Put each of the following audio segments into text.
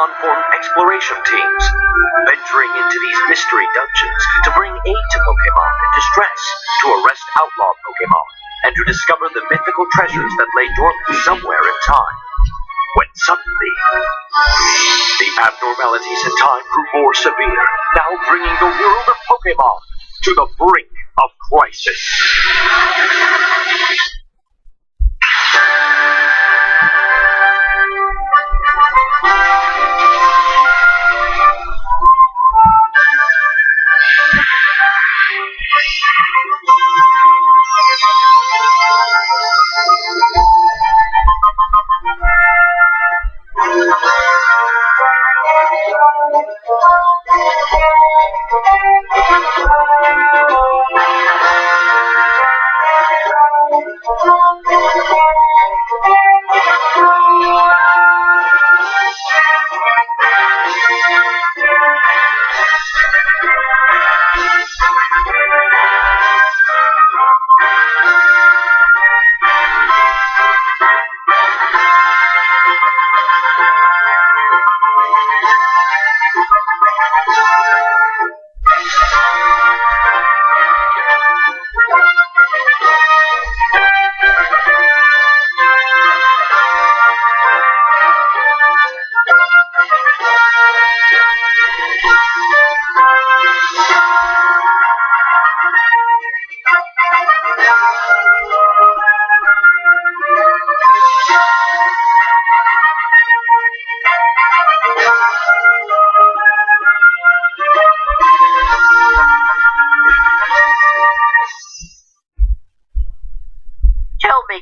Pokemon formed exploration teams, venturing into these mystery dungeons to bring aid to Pokemon in distress, to arrest outlawed Pokemon, and to discover the mythical treasures that lay dormant somewhere in time. When suddenly, the abnormalities in time grew more severe, now bringing the world of Pokemon to the brink of crisis.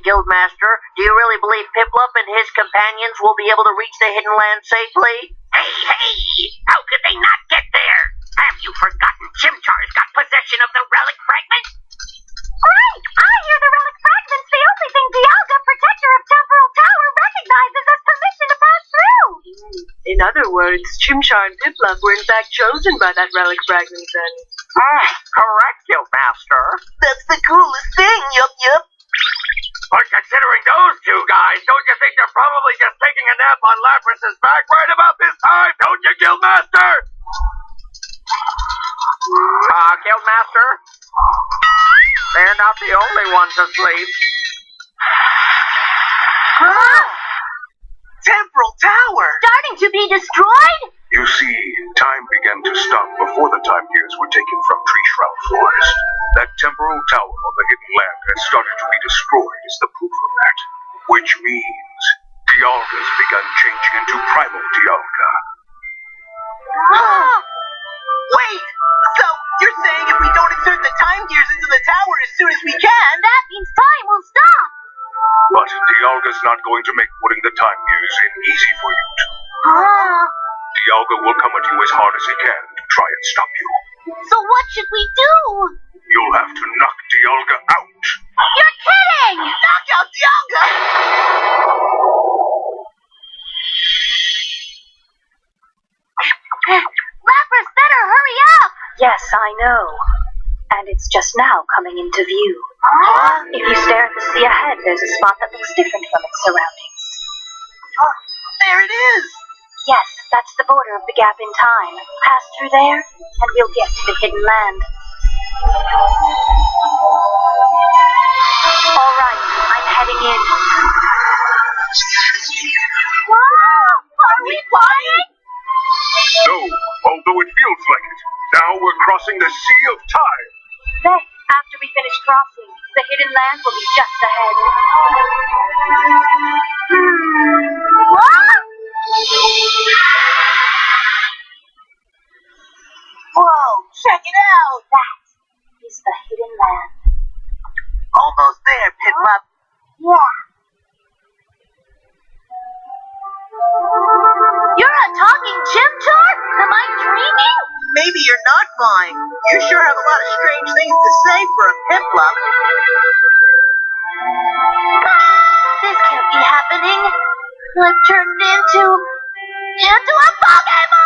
Guildmaster, do you really believe Piplup and his companions will be able to reach the hidden land safely? Hey! How could they not get there? Have you forgotten Chimchar's got possession of the relic fragment? Right! I hear the relic fragment's the only thing Dialga, protector of Temporal Tower, recognizes as permission to pass through! In other words, Chimchar and Piplup were in fact chosen by that relic fragment then. Correct, Guildmaster. That's the coolest thing, yup. But considering those two guys, don't you think they're probably just taking a nap on Labras's back right about this time? Don't you, Guildmaster? Guildmaster? They're not the only ones asleep. Huh? Temporal Tower! Starting to be destroyed? You see, time began to stop before the time gears were taken from Tree Shroud Forest. That temporal tower on the hidden land has started to be destroyed is the proof of that. Which means Dialga's begun changing into Primal Dialga. Wait! So, you're saying if we don't insert the time gears into the tower as soon as we can, that means time will stop! But Dialga's not going to make putting the time gears in easy for you two. Dialga will come at you as hard as he can to try and stop you. So what should we do? You'll have to knock Dialga out. You're kidding! knock out Dialga! Lapras, better hurry up! Yes, I know. And it's just now coming into view. If you stare at the sea ahead, there's a spot that looks different from its surroundings. There it is! Yes, that's the border of the gap in time. Pass through there, and we'll get to the hidden land. All right, I'm heading in. Wow! Are we flying? No, although it feels like it. Now we're crossing the Sea of Time. Then, after we finish crossing, the hidden land will be just ahead. What? Whoa, check it out! That is the hidden land. Almost there, Piplup. Yeah. You're a talking Chimchar? Am I dreaming? Maybe you're not flying. You sure have a lot of strange things to say for a Piplup. This can't be happening. I've turned into a Pokemon!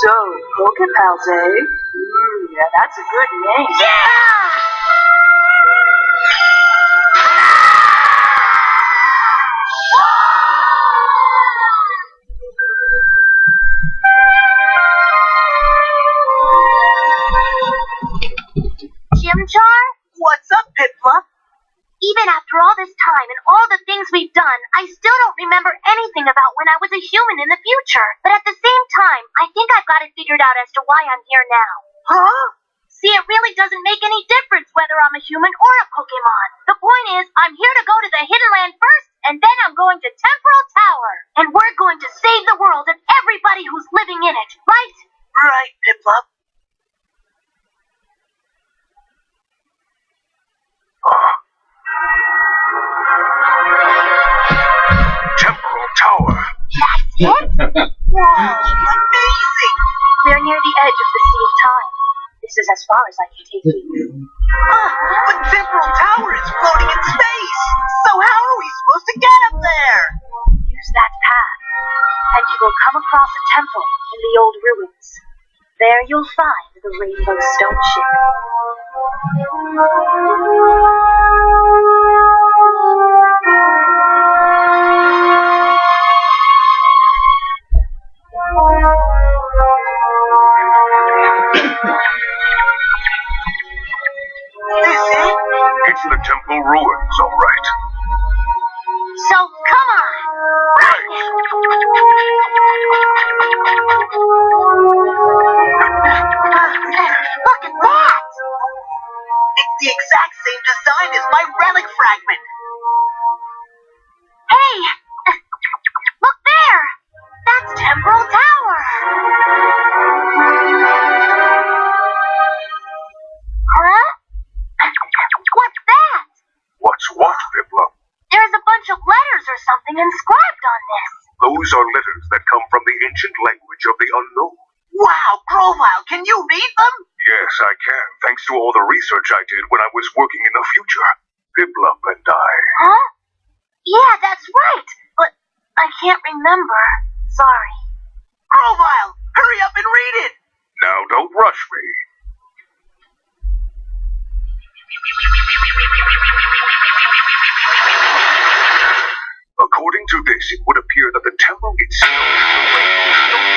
So, Pokepals, eh? Yeah, that's a good name. Yeah! time and all the things we've done, I still don't remember anything about when I was a human in the future. But at the same time, I think I've got it figured out as to why I'm here now. Huh? See, it really doesn't make any difference whether I'm a human or a Pokemon. The point is, I'm here to go to the Hidden Land first, and then I'm going to Temporal Tower. And we're going to save the world and everybody who's living in it, right? Right, Piplup. Temporal Tower. That's it? Whoa, amazing! We're near the edge of the Sea of Time. This is as far as I can take you. But Temporal Tower is floating in space! So how are we supposed to get up there? Use that path, and you will come across a temple in the old ruins. There you'll find the Rainbow Stone Ship. This it? It's the temple ruins, all right. So, come on! Look at that! It's the exact same design as my relic fragment. Hey! Look there! That's Temporal Tower! Huh? What's that? What's what, Piplup? There's a bunch of letters or something inscribed on this. Those are letters that come from the ancient language of the unknown. Wow, Grovile, can you read them? Yes, I can, thanks to all the research I did when I was working in the future. Piplup and I. Huh? Yeah, that's right. But I can't remember. Sorry. Grovile, hurry up and read it! Now, don't rush me. According to this, it would appear that the temple itself is the Rainbow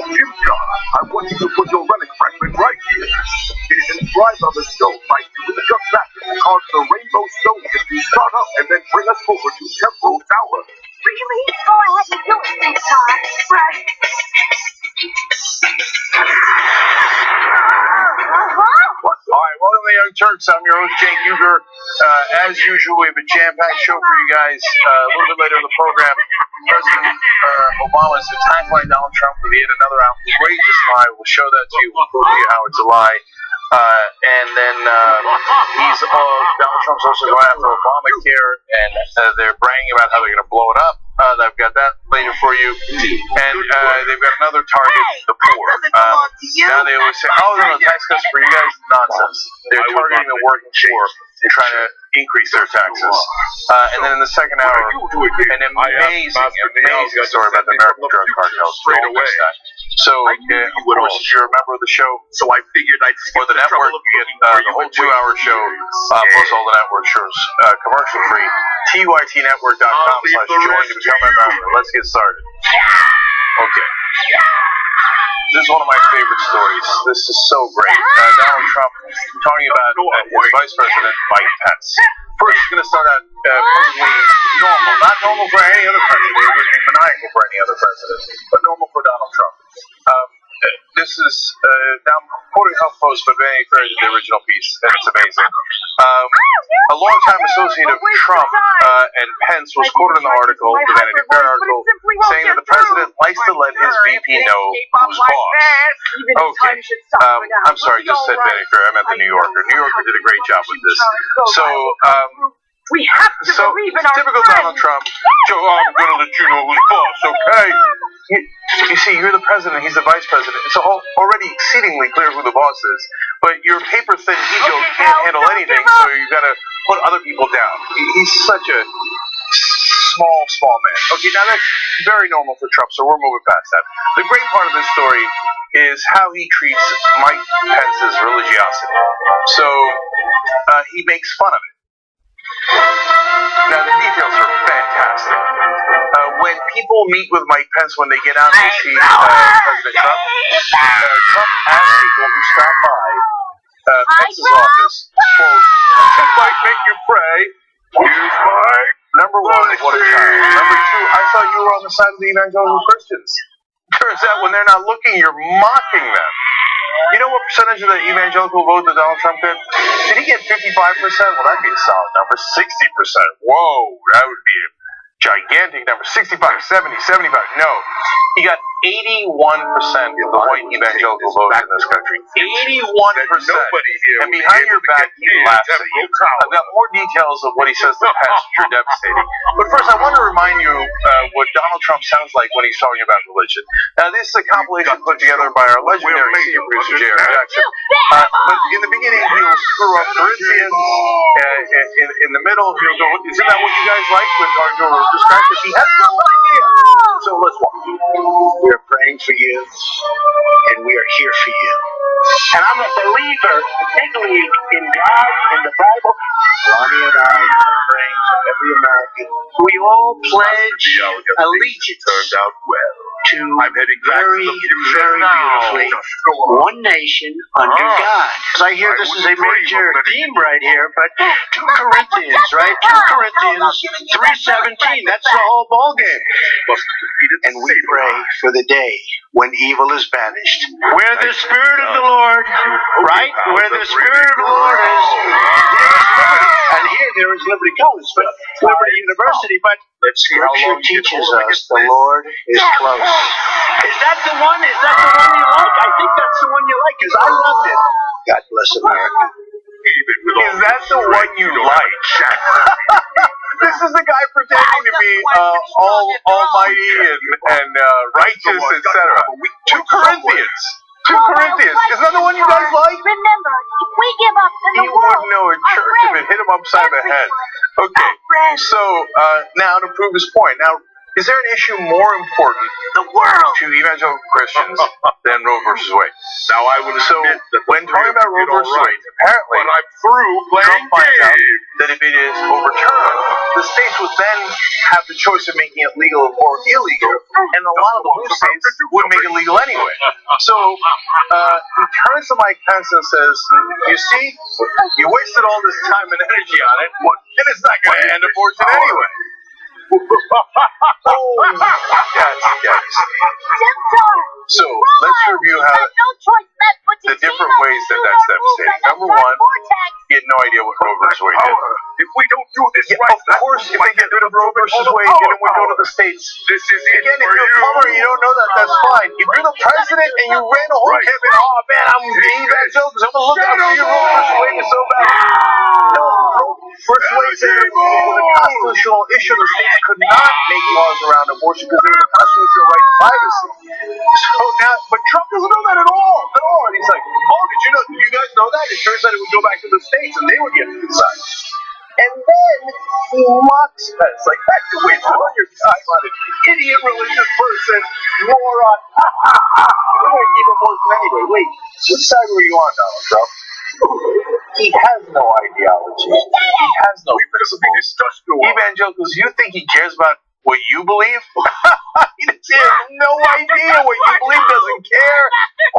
Jimka, I want you to put your relic fragment right here. It is inscribed on the stone by doing the jump back and cause the Rainbow Stone Ship to start up and then bring us over to Temporal Tower. Really? Go ahead and do it, Big Star. Right. Alright, welcome to the Young Turks. I'm your host, Jake Huger. As usual, we have a jam-packed show for you guys. A little bit later in the program, President Obama is attacked by Donald Trump with yet another outrageous lie. We'll show that to you. We'll prove to you how it's a lie. And then Donald Trump's also going after Obamacare, and they're bragging about how they're going to blow it up. I've got that later for you. And they've got another target, the poor. Now they always say, oh, no, tax cuts for you guys. Nonsense. They're targeting the working poor and trying to increase their taxes. And then in the second hour, an amazing story about the American drug cartels. Don't miss that. So, of course, if you're a member of the show, So I figured I'd skip or the network, you get the whole 2-hour show, plus all the network shows, commercial free. TYTnetwork.com/join to become a member. Let's get started. Okay. This is one of my favorite stories. This is so great. Donald Trump talking about his vice president, Mike Pence. First, he's going to start out perfectly normal. Not normal for any other president. It would be maniacal for any other president, but normal for Donald Trump. This is, now I'm quoting HuffPost, but Vanity Fair did the original piece, and it's amazing. A longtime associate of Trump and Pence was quoted in the article, the Vanity Fair article, saying that the president likes to let his VP know who's boss. Okay, I'm sorry, just said Vanity Fair, I meant the New Yorker. New Yorker did a great job with this. So, We have to believe in our typical friends. Donald Trump, Joe, I'm going to let you know who's boss, okay? You see, you're the president, he's the vice president. It's already exceedingly clear who the boss is. But your paper-thin ego can't handle anything, so you've got to put other people down. He's such a small man. Okay, now that's very normal for Trump, so we're moving past that. The great part of this story is how he treats Mike Pence's religiosity. So, he makes fun of it. Now, the details are fantastic. when people meet with Mike Pence, when they get out to see President Trump, Trump asks people who stop by Pence's office, quote, "It might make you pray. Use Mike. Number one, what a child. Number two, I thought you were on the side of the evangelical Christians. Turns out when they're not looking, you're mocking them. You know what percentage of the evangelical vote that Donald Trump did? Did he get 55%? Well, that'd be a solid number. 60%. Whoa, that would be a gigantic number. 65, 70, 75. No. He got 81% of the white evangelical vote in this country. 81%. And behind your back, he laughs at you. I've got more details of what he says to the past, which are devastating. But first, I want to remind you what Donald Trump sounds like when he's talking about religion. Now, this is a compilation put together by our legendary senior producer, J.R. Jackson. But in the beginning, he'll screw up Corinthians. In the middle, he'll go, "Isn't that what you guys like?" When Arthur describes it, he has no idea. So let's watch. We are praying for you, and we are here for you. And I'm a believer, big league, in God, in the Bible. Ronnie and I are praying for every American. We all pledge allegiance to very, very beautifully one nation under God. I hear this is a major theme right here, but 2 Corinthians, right? 2 Corinthians 3:17, that's the whole ballgame. And we pray for the day when evil is banished. Where the Spirit of the Lord, right? Where the Spirit of the Lord is, there is liberty. And here there is Liberty College, but Liberty University, but Scripture teaches us the Lord is close. Is that the one? Is that the one you like? I think that's the one you like, because I loved it. God bless America. Is that the one you like? This is the guy pretending to be almighty and righteous, etc. 2 Corinthians. 2 Corinthians. Is that the one you guys like? Remember, if we give up, then the He world, wouldn't know a church if it hit him upside the head. Okay, so now to prove his point. Now, is there an issue more important to evangelical Christians than Roe versus Wade? Now, I would admit that when talking about Roe versus Wade, apparently, when I'm through playing finds out that if it is overturned, the states would then have the choice of making it legal or illegal, and a lot of the blue states would make it legal anyway. So he turns to Mike Pence and says, "You see, you wasted all this time and energy on it, and it's not going to end abortion anyway." Oh, that's So let's review how the different ways that that's devastating. Number one, he had no idea what Roe versus Wade did. If we don't do this right, of course, if they get rid of Roe versus Wade, then we go to the states. This is it. Again, if you're a plumber and you don't know that, that's fine. If you're the president and you ran a whole campaign, oh man, I'm being evangelical, I'm gonna look out for you. Roe versus Wade is so bad. No, Roe versus Wade said it was a constitutional issue. The states could not make laws around abortion because there was a constitutional right to privacy. So now, but Trump doesn't know that at all. And he's like, "Oh, did you know? Did you guys know that? It turns out it would go back to the states and they would get to decide." And then he mocks us like, "Back to waste all your time on an idiot religious person, moron." We're going to keep abortion anyway. Wait, which side were you on, Donald Trump? He has no ideology. He has no principles. Evangelicals, you think he cares about what you believe? He has no idea what you believe, doesn't care.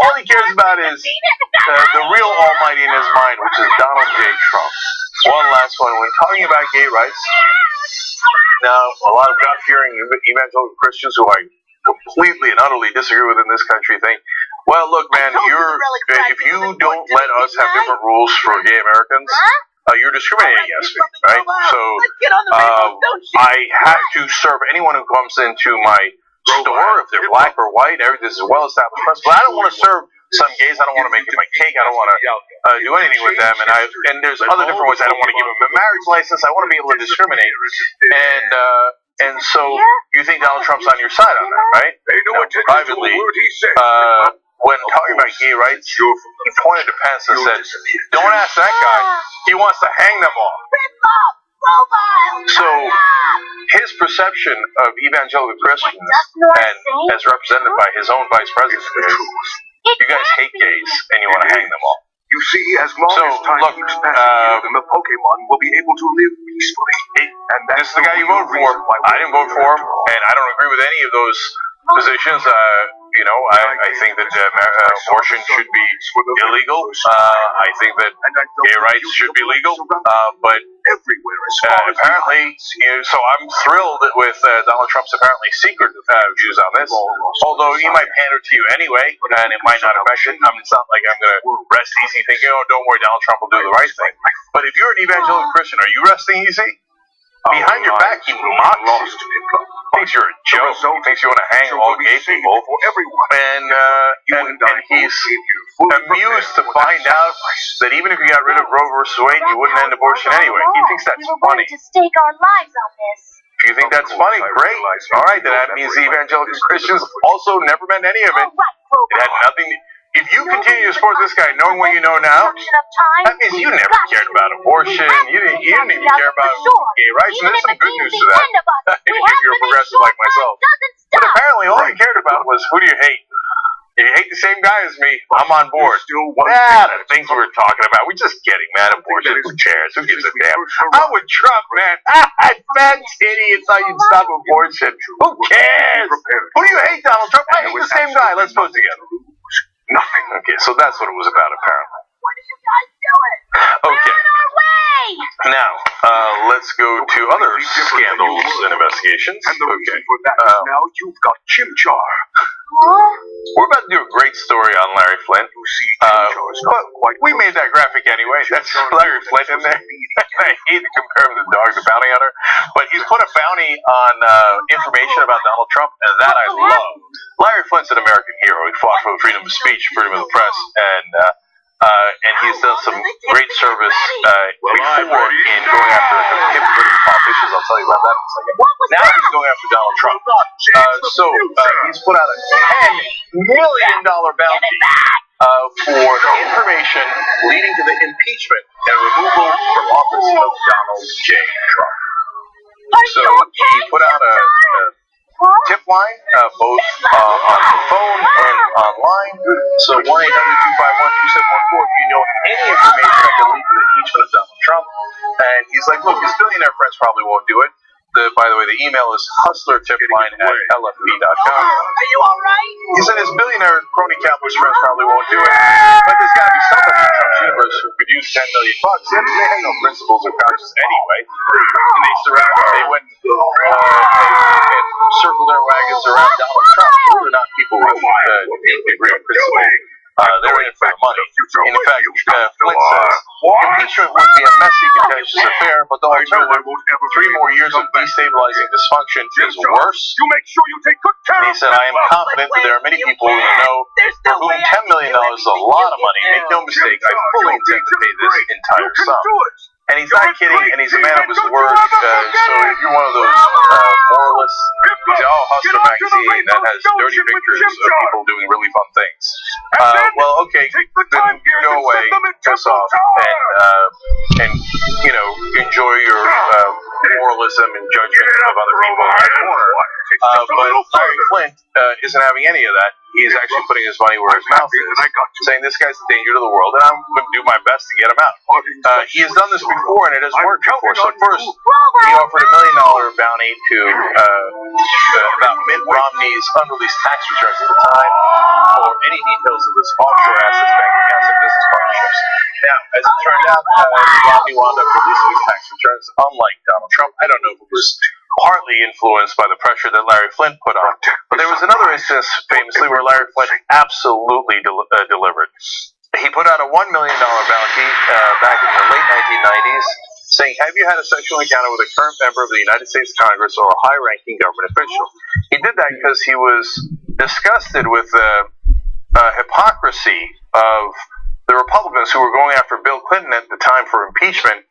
All he cares about is the real almighty in his mind, which is Donald J. Trump. One last one. When talking about gay rights, now a lot of God-fearing evangelical Christians who I completely and utterly disagree with in this country think, well, look, man, if you don't let us have different rules for gay Americans, you're discriminating against me, right? So I have to serve anyone who comes into my store, if they're black or white. This is a well-established principle. I don't want to serve some gays. I don't want to make them my cake. I don't want to do anything with them. And there's other different ways. I don't want to give them a marriage license. I want to be able to discriminate. And so you think Donald Trump's on your side on that, right? Now, privately, when talking about gay rights, he pointed to Pence and said, "Don't ask that guy. He wants to hang them all." So his perception of evangelical Christians, and as represented by his own vice president, is you guys hate gays and you want to hang them all. You see, as long as time keeps passing, then the Pokemon will be able to live peacefully. this is the guy you voted for. I didn't vote for him, and I don't agree with any of those positions. I think that abortion should be illegal. I think that gay rights should be legal. But apparently, so I'm thrilled with Donald Trump's apparently secret views on this. Although he might pander to you anyway, and it might not affect it. It's not like I'm going to rest easy thinking, oh, don't worry, Donald Trump will do the right thing. But if you're an evangelical Christian, are you resting easy? Behind your back, he mocks you. Thinks you're a joke. He thinks you want to hang all gay people. And he's amused to find out that even if you got rid of Roe versus Wade, you wouldn't end abortion anyway. He thinks that's funny. To stake our lives on this. If you think that's funny, great. All right, then that means the evangelical Christians also never meant any of it. It had nothing. If you continue to support this guy, knowing what you know now, that means you never cared about abortion. You didn't even care about gay rights. And there's some good news to that, if you're a progressive like myself. But apparently, all you cared about was, who do you hate? If you hate the same guy as me, I'm on board. The things we were talking about. We're just kidding, man. Abortion, who cares? Who gives a damn? I'm with Trump, man. Fat idiots thought you'd stop abortion. Who cares? Who do you hate, Donald Trump? I hate the same guy. Let's vote together. Nothing. Okay, so that's what it was about, apparently. What are you guys doing? Okay. We're on our way! Now, let's go to other scandals and investigations. Okay. Now you've got chimchar. We're about to do a great story on Larry Flint. But we made that graphic anyway. That's Larry Flint in there. I hate to compare him to Dog the Bounty Hunter. But he's put a bounty on information about Donald Trump, and that I love. Larry Flint's an American hero. He fought for freedom of speech, freedom of the press, and he's done some great service before in going after hypocritical politicians. I'll tell you about that in a second. Now he's going after Donald Trump. So he's put out a $10 million bounty for information leading to the impeachment and removal from office of Donald J. Trump. So he put out a tip line, both on the phone and online. So 1-800-251-2714 if you know any information that could lead to the impeachment of Donald Trump. And he's like, look, his billionaire friends probably won't do it. By the way, the email is hustlertipline@lfb.com. Are you alright? He said his billionaire crony capitalist friends probably won't do it. But there's got to be somebody in Trump's universe who could use $10 million. They have no principles or conscience anyway. And they went and circled their wagons around Donald Trump. They're not people with deep degree of principle. They're in it for the money. In fact, Flint says impeachment would be a messy, contentious affair, but the alternative, 3 more years of destabilizing dysfunction, is worse. And he said, I am confident that there are many people in the know for whom $10 million is a lot of money. Make no mistake, I fully intend to pay this entire sum. And he's not kidding, and he's a man of his word. So if you're one of those moralists, Hustler magazine that has dirty pictures of people doing really fun things. Well, okay, then go away, piss off, and enjoy your moralism and judgment of other people in the corner. But Larry Flint isn't having any of that. He's actually putting his money where his mouth is, saying this guy's a danger to the world, and I'm going to do my best to get him out. He has done this before, and it has worked before. So first, he offered $1 million bounty to about Mitt Romney's unreleased tax returns at the time, or any details of his offshore assets, bank accounts, and business partnerships. Now, as it turned out, Romney wound up releasing his tax returns, unlike Donald Trump. I don't know if it was partly influenced by the pressure that Larry Flint put on. But there was another instance, famously, where Larry Flint absolutely delivered. He put out a $1 million bounty back in the late 1990s, saying, have you had a sexual encounter with a current member of the United States Congress or a high-ranking government official? He did that because he was disgusted with the hypocrisy of the Republicans who were going after Bill Clinton at the time for impeachment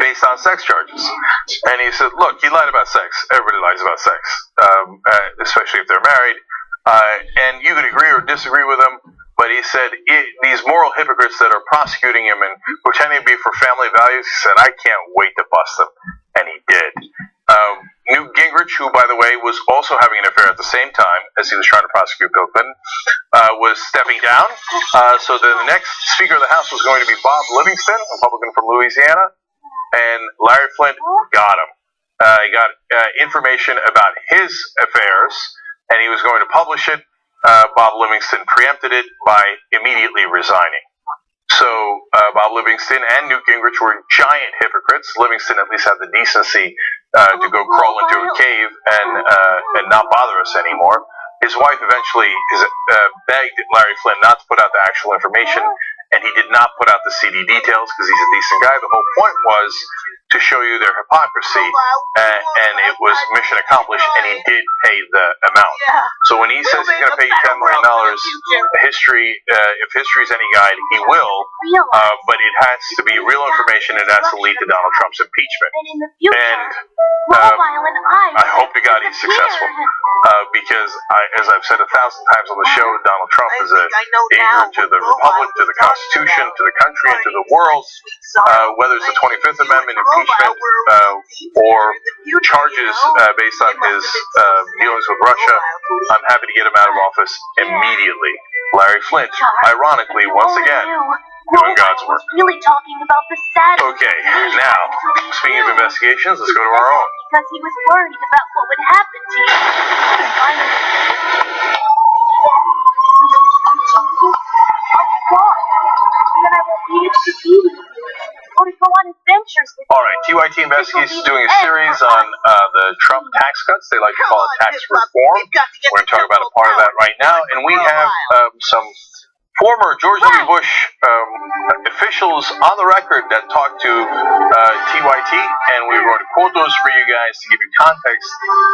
based on sex charges. And he said, look, he lied about sex. Everybody lies about sex, especially if they're married. And you could agree or disagree with him, but he said, these moral hypocrites that are prosecuting him and pretending to be for family values, he said, I can't wait to bust them. And he did. Newt Gingrich, who, by the way, was also having an affair at the same time as he was trying to prosecute Bill Clinton, was stepping down. So the next Speaker of the House was going to be Bob Livingston, Republican from Louisiana. and Larry Flint got him. He got information about his affairs, and he was going to publish it. Bob Livingston preempted it by immediately resigning. So Bob Livingston and Newt Gingrich were giant hypocrites. Livingston at least had the decency to go crawl into a cave and not bother us anymore. His wife eventually begged Larry Flint not to put out the actual information, and he did not put out the CD details because he's a decent guy. The whole point was to show you their hypocrisy, and it was mission accomplished, and he did pay the amount. So when he says he's going to pay you $10 million, if history's any guide, he will, but it has to be real information, and it has to lead to Donald Trump's impeachment. And I hope to God he's successful, because as I've said 1,000 times on the show, Donald Trump is a danger to the Republic, to the Constitution, to the country, and to the world, whether it's the 25th Amendment, impeachment, or charges based on his dealings with Russia. I'm happy to get him out of office immediately. Larry Flint, ironically, once again, doing God's work. Okay, now, speaking of investigations, let's go to our own. Because he was worried about what would happen to you. Then I won't be able to be with you. Or to go on adventures with you. All right, TYT Investigates is doing a series on the Trump tax cuts. They like to call it tax reform. We're going to talk about a part of that right now. And we have some former George W. Bush officials on the record that talked to TYT, and we wrote to quote those for you guys to give you context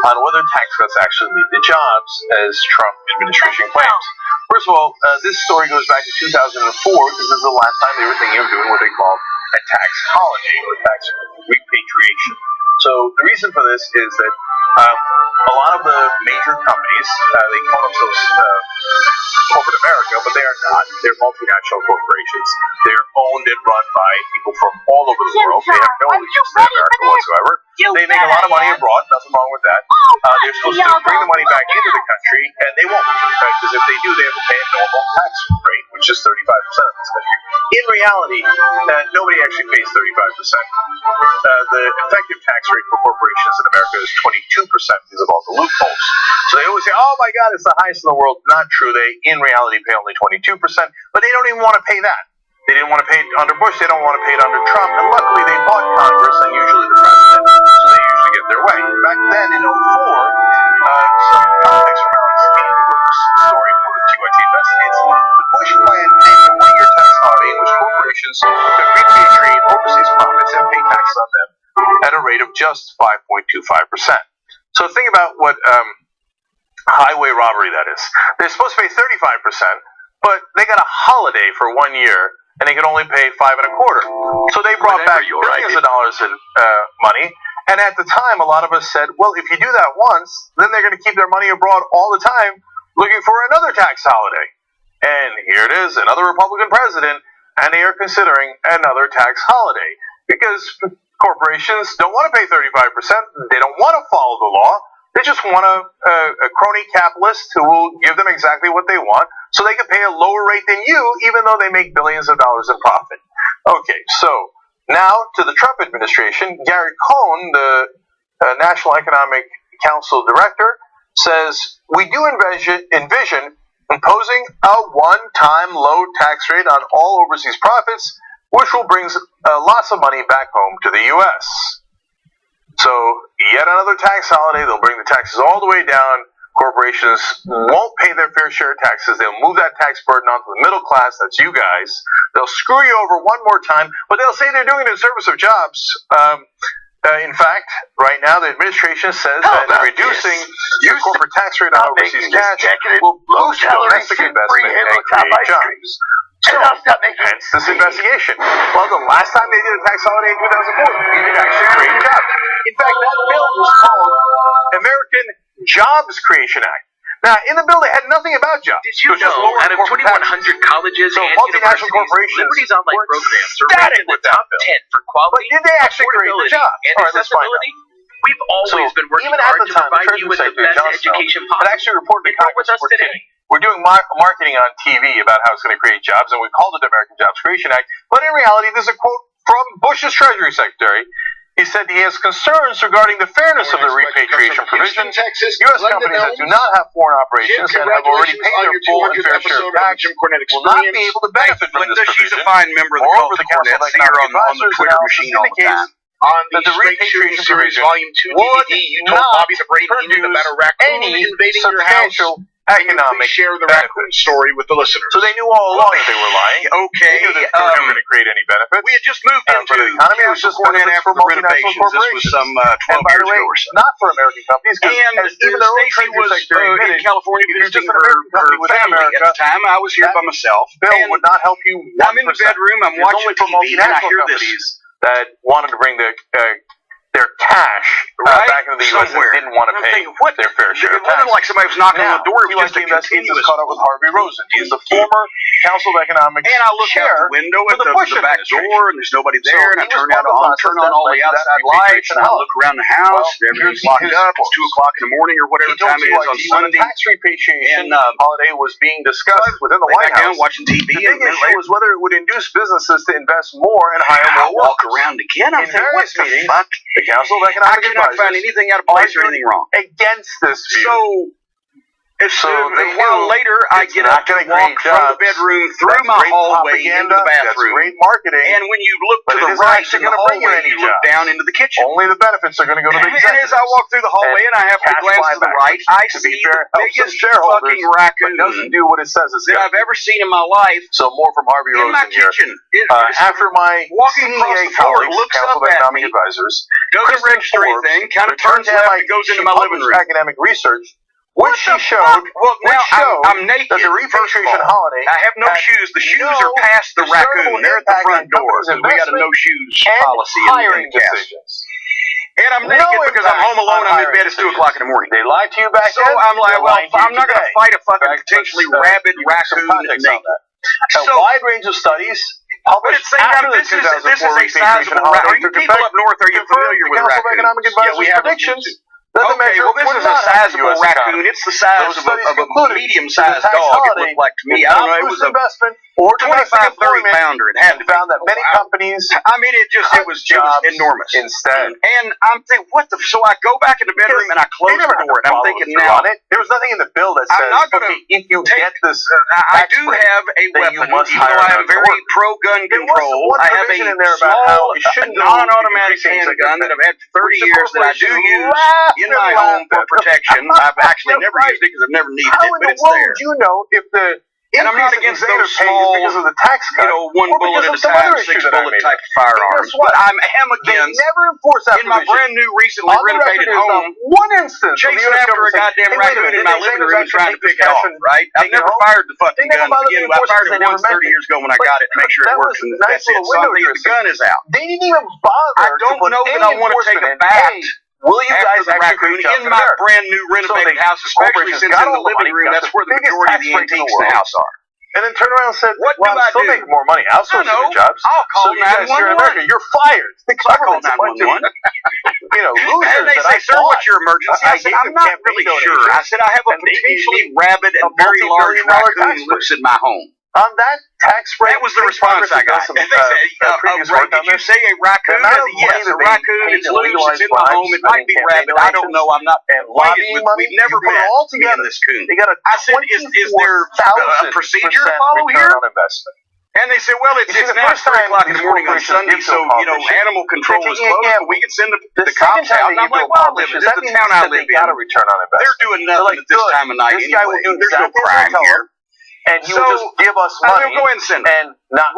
on whether tax cuts actually lead to jobs, as Trump administration claims. First of all, this story goes back to 2004, because this is the last time they were thinking of doing what they call a tax holiday or tax repatriation. So the reason for this is that a lot of the major companies, they call themselves corporate America, but they are not. They're multinational corporations. They're owned and run by people from all over the world. They have no allegiance to America whatsoever. They make a lot of money abroad, nothing wrong with that. They're supposed to bring the money back into the country, and they won't, because if they do, they have to pay a normal tax rate, which is 35% of this country. In reality, nobody actually pays 35%. The effective tax rate for corporations in America is 22% because of all the loopholes. So they always say, oh my God, it's the highest in the world. Not true. They, in reality, pay only 22%, but they don't even want to pay that. They didn't want to pay it under Bush. They don't want to pay it under Trump. And luckily, they bought Congress and usually the president, so they usually get their way. Back then, in 2004, some context from Alex Steinberg's story for TYT Investigates, the Bush plan made a one-year tax holiday in which corporations could repatriate overseas profits and pay taxes on them at a rate of just 5.25%. So think about what highway robbery that is. They're supposed to pay 35%, but they got a holiday for 1 year, and they could only pay 5.25%. So they brought back billions of dollars in money. And at the time, a lot of us said, well, if you do that once, then they're going to keep their money abroad all the time, looking for another tax holiday. And here it is, another Republican president, and they are considering another tax holiday. Because corporations don't want to pay 35%. They don't want to follow the law. They just want a crony capitalist who will give them exactly what they want, so they can pay a lower rate than you, even though they make billions of dollars in profit. Okay, so now to the Trump administration. Gary Cohn, the National Economic Council director, says, we do envision imposing a one-time low tax rate on all overseas profits, which will bring lots of money back home to the U.S. So, yet another tax holiday. They'll bring the taxes all the way down. Corporations won't pay their fair share of taxes. They'll move that tax burden onto the middle class. That's you guys. They'll screw you over one more time, but they'll say they're doing it in service of jobs. In fact, right now, the administration says that reducing the corporate tax rate on overseas cash will boost domestic investment and create jobs. So, hence this investigation. Well, the last time they did a tax holiday in 2004, they did actually create jobs. In fact, that bill was called American Jobs Creation Act. Now, in the bill, they had nothing about jobs. Did you know, out of 2,100 colleges and multinational corporations, Liberty's online programs are ranked in the top 10 for quality, but did they actually create the jobs? And accessibility? We've always been working hard to provide you with the best education possible. But actually reported to Congress with us today. We're doing marketing on TV about how it's going to create jobs, and we called it the American Jobs Creation Act. But in reality, there's a quote from Bush Bush's Treasury Secretary. He said he has concerns regarding the fairness of the repatriation provision. Texas, U.S. companies that do not have foreign operations and have already paid their full and fair share of tax will not be able to benefit from this provision. She's a fine member of the Moreover, Gulf the Council of Cornets here Economic on the Twitter machine all the time. On the that the Straight Shooting repatriation Series provision Volume 2 would DVD, you told not Bobby the Brain he knew about a raccoon any invading your house. substantial Can you economic please share the raccoon story with the listeners? So they knew all along that they were lying. Okay, They knew that they were never going to create any benefits. we had just moved into for the economy. It was just Cornet benefits after for the multinational renovations. This was corporations. some And 12 by years the way, ago or so. not for American companies. And Even their own Stacey Treasury was Secretary in admitted, California if you're visiting just an American her company within family America, at the time. I was here that by myself. bill And would not help you 1%. I'm in the bedroom. I'm It's watching only for TV, and I multinational hear companies this. that wanted to bring their cash Right? back into the U.S. Somewhere. and didn't want to I'm pay thinking, what? their fair share It of wasn't tax. like somebody was knocking on Now, the door. It he was went just to a the investigations continuous. caught up with Harvey Rosen. He's the former Council of Economics And I look chair out the window for at the the Bush back administration. door, and there's nobody So there. And I he was turn part of the on process all that the led to that outside lights, and I repatriation look around the house. Well, Everything's here's locked his up. It's quote. 2 o'clock in the morning or whatever He told time it is on CYT when the Sunday. tax repatriation And, holiday was being discussed within the Lay White back down House. watching TV. The big and issue was whether it would induce businesses to invest more and hire I more walk workers. around again. I'm In thinking, what various the meetings, fuck? the Council of I Economic cannot find Advisors anything out of place or anything wrong. against this view. So they a while knew later, I it's get not up to gonna walk create from jobs. the bedroom through That's my great hallway into propaganda, the that's bathroom. great marketing, And when you look but to it the isn't right actually in the gonna bring you hallway, any you look jobs. down into the kitchen. Only the benefits are going to go to the And executives. as I walk through the hallway and I have to cash glance to the buybacks, right, I to be see fair, the helps biggest the shareholders, fucking but raccoon doesn't do what it says it's that going I've to do. ever seen in my life So more from Harvey in Rosen my here. kitchen. After my walking across CEA the floor, colleagues, looks Council up of at Economic me, Advisors, goes to the Kristen registry Forbes thing, kind of returned turns to left and MIT, goes into she my living published room. academic research, What which she the showed, fuck? Well, now I'm naked. that the repatriation holiday I have no had shoes. The shoes no are past the discernible raccoon. They're at the impact front on door. companies' We got a no investment shoes and policy hiring in the cast. decisions. And I'm No naked because I'm impact home alone. on I'm in hiring bed. It's 2 o'clock in the morning. They lied to you back So then. I'm like, they're well, lying to you I'm not going to today. fight a fucking In fact, potentially let's, rabid give you some raccoon context on naked. that. A So, wide range of studies but published at the same after time, the this is a 2004 repatriation sizable holiday raccoon. Are you took people effect, up north, are you confirmed familiar the with Council of raccoons? Economic Advisors we have them predictions too. that the Okay, measure well, this would is a not help the sizable U.S. raccoon. economy. It's the size Those of studies a concluded medium-sized the tax dog. It holiday looked like to me. did I don't not know. It boost was a investment or domestic 25, 30 employment, pounder. It had and to be. found that many companies I mean, it was jobs enormous. instead. And I'm thinking, what the? So I go back in the bedroom and I close They never the door, and I'm thinking now, there was nothing in the bill that I'm says, not gonna okay, if you take- get this I tax do break, have a then weapon, you must even though hire I am another very worker. pro-gun There was control. one I have a provision in there about how small, it shouldn't go non-automatic into things like handgun that I've had for 30 which the years that I do corporation use laughed in and my home laughed for at. protection. I've actually Yeah, never right. used it because I've never needed How it, in but the it's world there. would you know if the And I'm not increase against in those executive pay is small, because of the tax cut, one or bullet because of at a some time, other issue 6 that I bullet made type up. firearms. Guess what? But I am They against, never enforce that in my provision. brand new, recently On the renovated record, there's home, not one instance of the chasing US after a government saying, goddamn hey, wait a raccoon minute, in my did the living room and executives trying to actually pick it take off, this cash right? I've take it never home? fired the fucking They never gun to bothered begin to with. I enforce it fired because it they once never 30 meant years ago when I But got it to make sure it that works, was and a nice that's it. little So I window think the gun is out. They didn't even bother I don't to put know that any I want to take enforcement a bat in. Will you after guys the actually raccoon create jobs in in my America? brand new renovated house, especially corporations since got in the all the living money, room, got that's the where the biggest majority of tax the break in the antiques in the world. house are. And then turn around and said, What well, do I'm I still do? making more money outsourcing I know. the jobs. I'll call So you guys here in 911. America, you're fired. The I'll call government's a bunch of 911. losers And they that say, I sir, bought. what's your emergency? I said, gave I'm them not campaign really sure. I donations, said, I have a and they gave potentially me rabid and a very large multi-billion-dollar tax raccoon break. loose in my home. On that tax break, That was the response I got. And they said, did you say a raccoon? I said, yes, a raccoon. It's loose. It's in my home. It might be rabid. I don't know. I'm not acquainted with. We've never met me and this coon. They got a I said, is there a procedure to follow here? On investment. And they said, well, it's now 3 o'clock in the morning on Sunday, so, animal control is closed, but we can send the cops out. And I'm like, well, this is the town I live in. They're doing nothing at this time of night anyway. There's no crime here. And he would just give us money go ahead and send it. and not,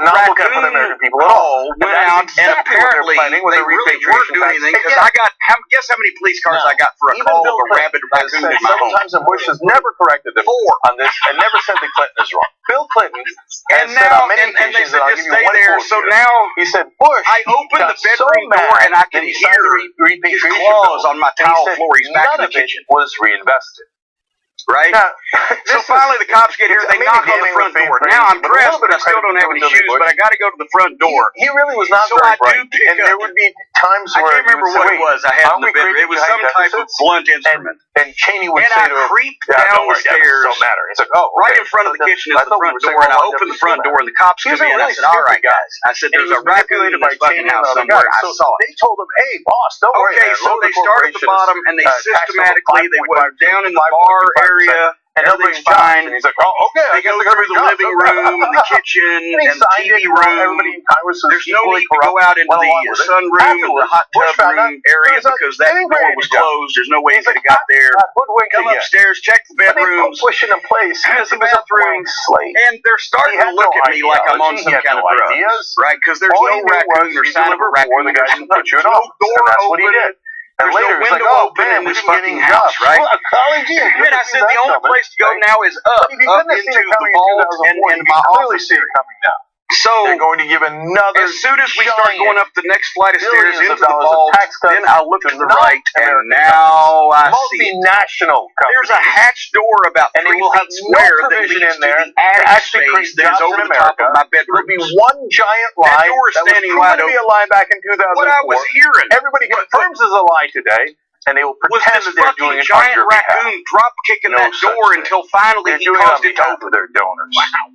not look out for the American people at all. Went out, and apparently they really weren't doing anything, because I got, guess how many police cars I got for a call of a rabid raccoon in my home? Sometimes Bush has never corrected them on this and never said that Clinton is wrong. Bill Clinton has said on many occasions that I'll give you one quote so here. now He said, Bush I opened the bedroom door and I can hear his claws on my tile floor. He's back in the kitchen. Was reinvested. Right? Now, so finally the cops get here, they knock on the front door. Now I'm dressed, but I still don't have any shoes, but I got to go to the front door. He really was not so very I bright. do pick and up. there would be times I where can't remember what it was I had in the bedroom. It was some type of blunt instrument. And Cheney would and say I to him, creep down the stairs. Don't matter. It's like, oh, right in front of the kitchen is the front door, and I open the front door, and the cops come in. I said, all right, guys. I said, there's a raccoon in this fucking house somewhere. I saw it. They told him, hey, boss, don't worry. Okay, so they start at the bottom, and they systematically, they went down in the bar area. Everything's fine. And he's like, oh, okay. They go through the living room and the kitchen and the TV room. There's no need to go out into the sunroom and the hot tub room area because that door was closed. There's no way he could have got there. Come upstairs, check the bedrooms, pushing in place. the bathrooms, and they're starting to look at me like I'm on some kind of drugs, right? Because there's no raccoon or sign of a raccoon. There's no door open. There's no window open in this fucking house, right? And I said the only place to go now is up into the vault and my office area. So they're going to give another. As soon as we start going up the next flight of stairs into the vault, then I look to the right, and now I see multinational. There's a hatch door about 3 feet square that leads to the attic space that is over the top of my bedroom. There'll be one giant lie. That door is standing wide open. Be a lie back in 2004. What I was hearing, everybody confirms is a lie today. And they will pretend that they're doing it giant raccoon drop kicking that door until finally he caused it to open. Their donors. Wow.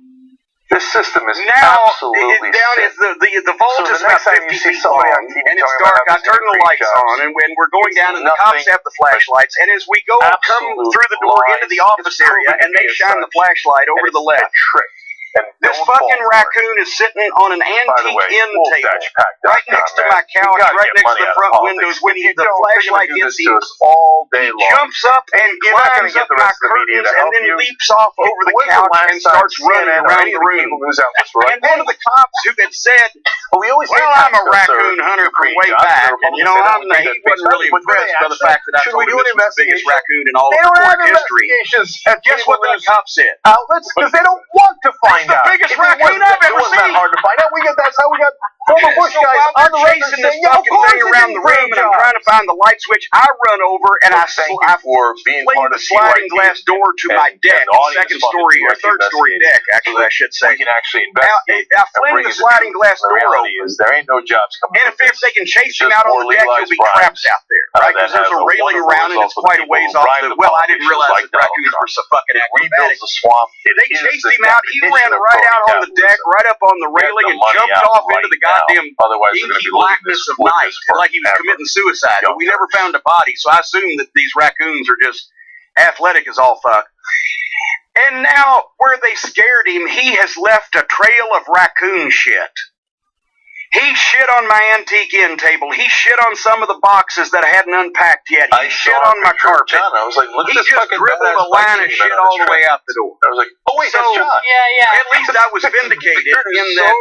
This system is now absolutely down sick. The vault is about 50 feet long, and it's dark. I turn the lights on, and when we're going down, and the cops have the flashlights, and as we go come through the door into the office area, and they shine the flashlight over the ledge. This fucking raccoon is sitting on an antique end table, right next to my couch, right next to the front windows. When the flashlight hits him, he jumps up and climbs up my curtains and then leaps off over the couch and starts running around the room. And one of the cops who had said, well, I'm a raccoon hunter from way back, and he wasn't really impressed by the fact that I told him this was the biggest raccoon in all of recorded history. Guess what that cop said? Outlets, because they don't want to find the biggest raccoon I've ever seen. It wasn't that hard to find out. That's how we got former Bush guys on the record chasing this fucking thing around the room, and I'm trying to find the light switch. I run over and I fling the sliding glass door to my deck, second story or third story deck, actually I should say. We can actually investigate. I fling the sliding glass door open. There ain't no jobs coming. And if they can chase him out on the deck, he'll be trapped out there, right? Because there's a railing around and it's quite a ways off the. Well, I didn't realize that raccoons were so fucking acrobatic. They chased him out. He ran right out on the deck, right up on the railing, and jumped off into the goddamn inky blackness of night, like he was committing suicide. But we never found a body, so I assume that these raccoons are just athletic as all fuck. And now, where they scared him, he has left a trail of raccoon shit. He shit on my antique end table. He shit on some of the boxes that I hadn't unpacked yet. He shit on my carpet. John, I was like, look at this just fucking dribbled a line of shit all the way out the door. I was like, oh wait, that's John. Yeah. At least I was vindicated in that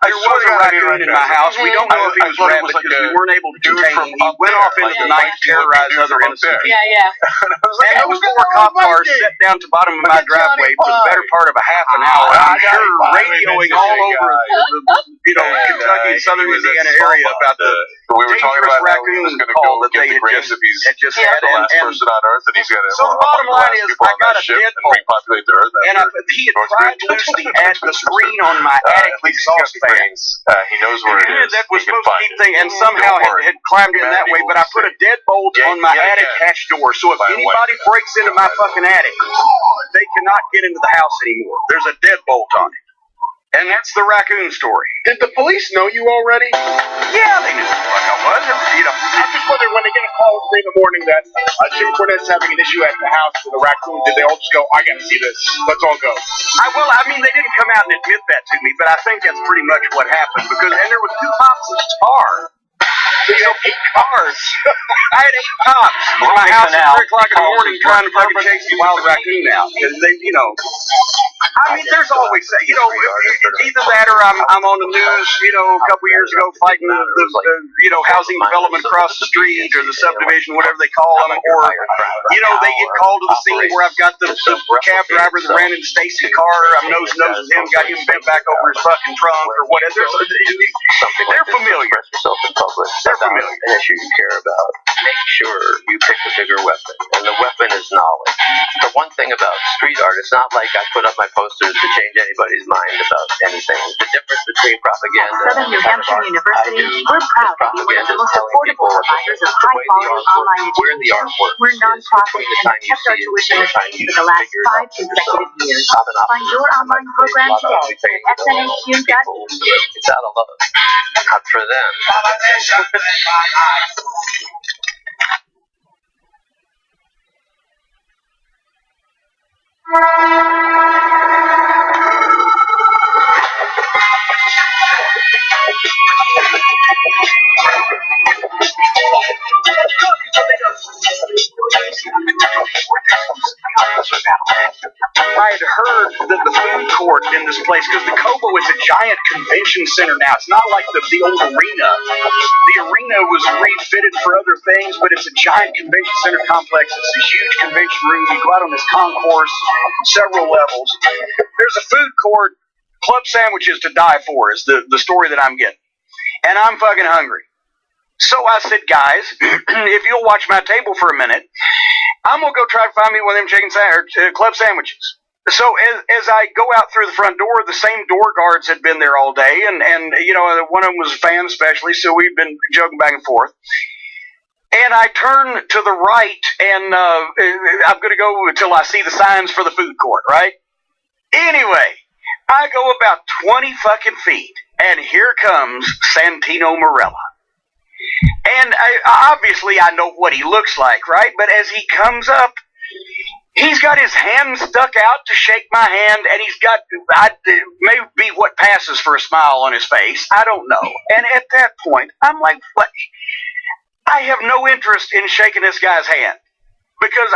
there was a raccoon in my house. We don't know if he was rabid because we weren't able to contain him. He went off into the night to terrorize other innocent people. Yeah. And there was 4 cop cars set down to the bottom of my driveway for the better part of a half an hour. I'm sure radioing all over Kentucky and southern Indiana area about the dangerous raccoon call that they had just had. So the bottom line is, I got a deadbolt, and he had pried loose the screen on my attic exhaust fan. He knows where it is. That was supposed to keep things, and somehow had climbed in that way. But I put a deadbolt on my attic hatch door, so if anybody breaks into my fucking attic, they cannot get into the house anymore. There's a deadbolt on it. And that's the raccoon story. Did the police know you already? Yeah, they knew who I was. I'm just wondering, when they get a call in the morning that Jim Cornette's having an issue at the house with a raccoon, did they all just go, I gotta see this, let's all go? They didn't come out and admit that to me, but I think that's pretty much what happened. And there were 2 cops in the car. So 8 cars. I had 8 cops in my house at 3 o'clock in the morning trying to fucking chase the wild raccoon out. Because there's always, either that or I'm on the news, a couple years ago fighting the housing development across the street or the subdivision, whatever they call them, or, they get called to the scene where I've got the cab driver that ran into Stacy's car, I'm nose to nose with him, got him bent back over his fucking trunk or whatever. something They're like this familiar. to express yourself in public. They're familiar. An issue you care about. Make sure you pick the bigger weapon, and the weapon is knowledge. The one thing about street art, it's not like I put up my posters to change anybody's mind about anything. The difference between propaganda At Southern New Hampshire University, we're proud to be one of the most affordable providers of high-quality online education. We're non-profit and have kept our tuition the same for the last 5 consecutive years. Find your online program today at snhu.edu. It's out of love, not for them. I had heard that the food court in this place, because the Cobo is a giant convention center now. It's not like the old arena. The arena was refitted for other things, but it's a giant convention center complex. It's a huge convention room. You go out on this concourse, several levels. There's a food court. Club sandwiches to die for is the story that I'm getting. And I'm fucking hungry. So I said, guys, if you'll watch my table for a minute, I'm going to go try to find me one of them club sandwiches. So as I go out through the front door, the same door guards had been there all day. And you know, one of them was a fan especially, so we've been joking back and forth. And I turn to the right, and I'm going to go until I see the signs for the food court, right? Anyway, I go about 20 fucking feet, and here comes Santino Marella. And obviously I know what he looks like, right? But as he comes up, he's got his hand stuck out to shake my hand, and he's got, maybe what passes for a smile on his face. I don't know. And at that point, I'm like, what? I have no interest in shaking this guy's hand. Because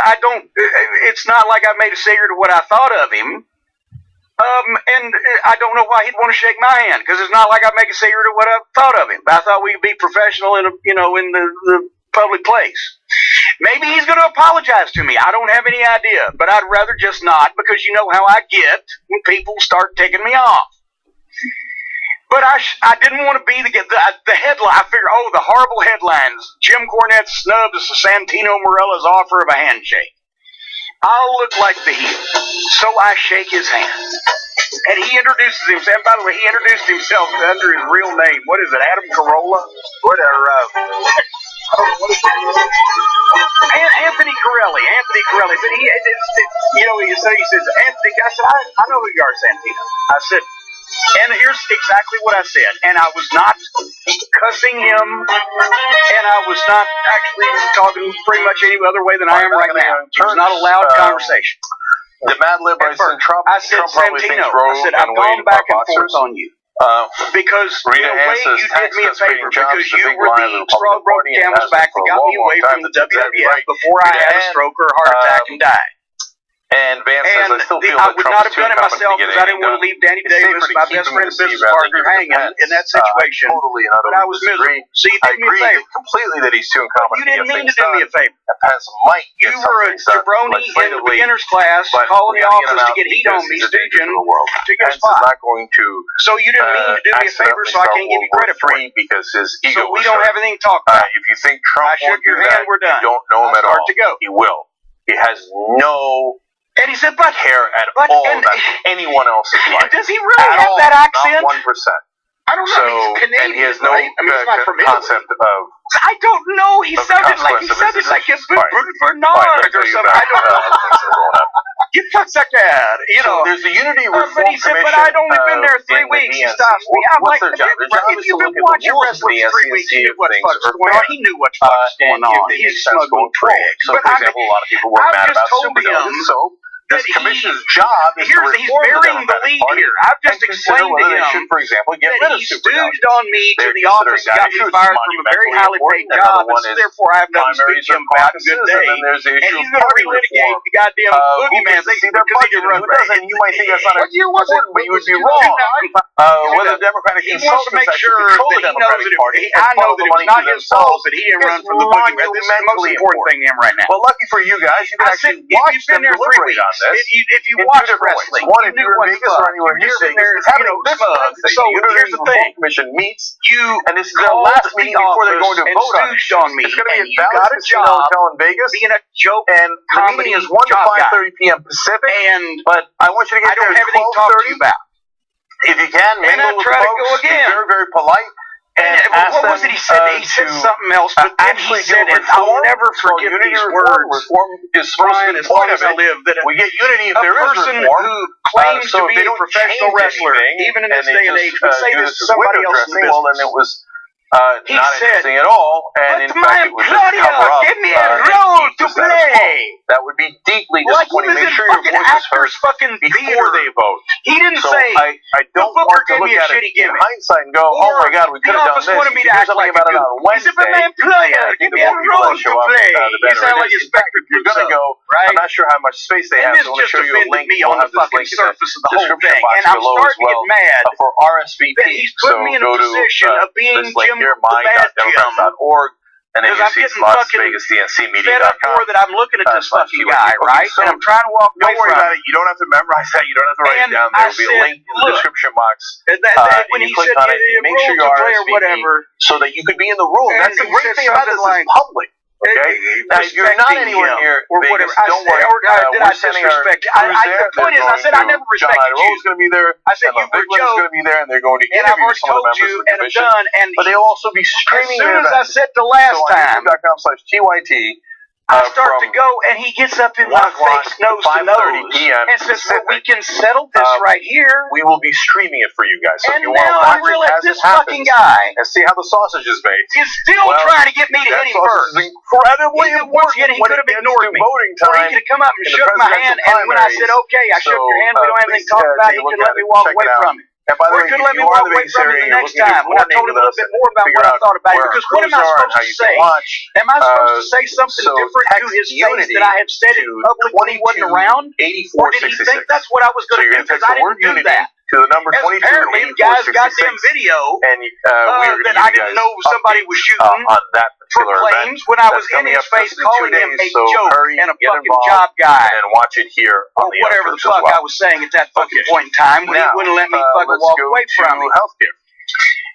it's not like I made a secret of what I thought of him. And I don't know why he'd want to shake my hand, because it's not like I make a secret of what I thought of him. I thought we could be professional in the public place. Maybe he's going to apologize to me. I don't have any idea, but I'd rather just not, because you know how I get when people start ticking me off. But I didn't want to be the headline. I figured, the horrible headlines. Jim Cornette snubs Santino Marella's offer of a handshake. I'll look like the heel. So I shake his hand. And he introduces himself. By the way, he introduced himself under his real name. What is it, Adam Carolla? Whatever. Anthony Corelli. But he says, Anthony, I said, I know who you are, Santino. I said, and here's exactly what I said. And I was not cussing him, and I was not actually talking pretty much any other way than I am right now. It was not a loud conversation. The Mad Lib I said, Trump, I said, Santino, I've gone back and forth on you. Because in a way you did me a favor, because you were the straw broke the camel's back that got me away from the WWF before I had a stroke or a heart attack and died. And Vance says, I still feel I that would Trump not have done it myself because I didn't want to leave Danny Davis, my best friend and business partner, hanging in that situation. But I was miserable. So you did me a favor. Completely that he's too incompetent. You didn't mean to do me a favor. You were a jabroni in the beginner's class, calling the office to get heat on me, stooging to get a spot. So you didn't mean to do me a favor, so I can't give you credit for it. Because his ego. So we don't have anything to talk about. If you think Trump I shook your hand, we're done. You don't know him at all. To go. He will. He has no. And he said, but care at all about anyone else's life. Does he really have that accent? Not 1%. I don't know. He's Canadian, and he has no concept of. I don't know. He sounded like he's been rooted for Nard or something. I don't know. You cocksucker. There's the Unity Reform But he said, but I'd only been there 3 weeks. He stops me. I'm like, if you've been watching wrestling 3 weeks, you knew what the fuck's going on. He knew what the fuck's going on. He's a smuggling prick. So, for example, a lot of people were mad about Superdome. So, this commission's job is to reform he's burying the lead here. I've just explained to him should, for example, get rid that of he stooged on me to the office and got me fired from a very highly paid job, and so therefore I have nothing to speak to him about. Good day. And he's going to relitigate the goddamn boogeyman thing because he can run and you might think that's not what year was it? But you would be wrong. Whether Democratic he wants to make sure that he knows that I know that it's not his fault that he didn't run from the boogeyman. This is the most important thing to him right now. Well, lucky for you guys, you can actually watch them deliberate on this. If you watch wrestling, one, if you're in Vegas or anywhere near Vegas, so here's the thing. Commission meets, and this is their last meeting before they're going to vote on it. On me, it's going to be you got a job hotel in Vegas, being a joke and the meeting is 1 to 5:30 p.m. Pacific. But I want you to get there at 12:30. If you can, mingle with the folks. Be very, very polite. And what was it he said? He said something else, but then he said, and I'll never forget these words. Reform is Brian, as long as I live, that we get unity if there is person reform. Who claims to be a professional wrestler, even in this day and age, would say this to somebody else in the business. Well, then it was he not said, interesting at all, and in fact, it was just to cover up. Give me a role to play. That would be deeply disappointing. Make sure your voice is heard before they vote. He didn't say. I don't want to look at it in hindsight and go, "Oh my God, we could have done this." Wanted me to act like about it on Wednesday. He's a employer. Give me a role to play. You sound like you're You're gonna go. Right? I'm not sure how much space they have. So I'm gonna show you a link. On the fucking surface of the whole thing, and I'm starting to get mad for RSVP. He's put me in a position of being Jim the Bad Jim.org, and then you see Las Vegas DNC Media.com. That I'm looking at this fucking guy, right? And I'm trying to walk away from it. Don't worry about it. You don't have to memorize that. You don't have to write it down. There will be a link in the description box. When he click on it, make sure you RSVP so that you could be in the room. That's the great thing about this is public. Okay? Now, if you're not anywhere near Vegas, don't worry. We're sending our crews there. The point is, I said I never respected you. John Idaho's going to be there. I said you were Joe. going to be there, and they're going to interview some of the members of the commission. But they'll also be streaming it. As soon as I said the last time. YouTube.com/TYT. I start to go, and he gets up in my face, nose to nose, and says, well, we can settle this right here. We will be streaming it for you guys. So and if you want now to I realize this fucking guy and see how the sausage is made. He's still trying to get me to hit him first. Incredibly important. He could have ignored me. Voting time. Or he could have come up and shook my hand, and when I said, okay, I shook your hand, we don't have anything to talk about, he could let me walk away from it. And by the way, could let me walk away from it the next time when I told him a little bit more about what I thought about it. Because what am I supposed to say? Am I supposed to say something different to his face that I have said it publicly when he wasn't around? Or did he think that's what I was going to do? Because I didn't do that. To the number 22, apparently, the guy's goddamn video that I didn't know somebody was shooting on that particular event when I was in his face calling him a joke and a fucking job guy. And watch it here on the whatever the fuck I was saying at that fucking point in time when he wouldn't let me fucking walk away from it. Healthcare.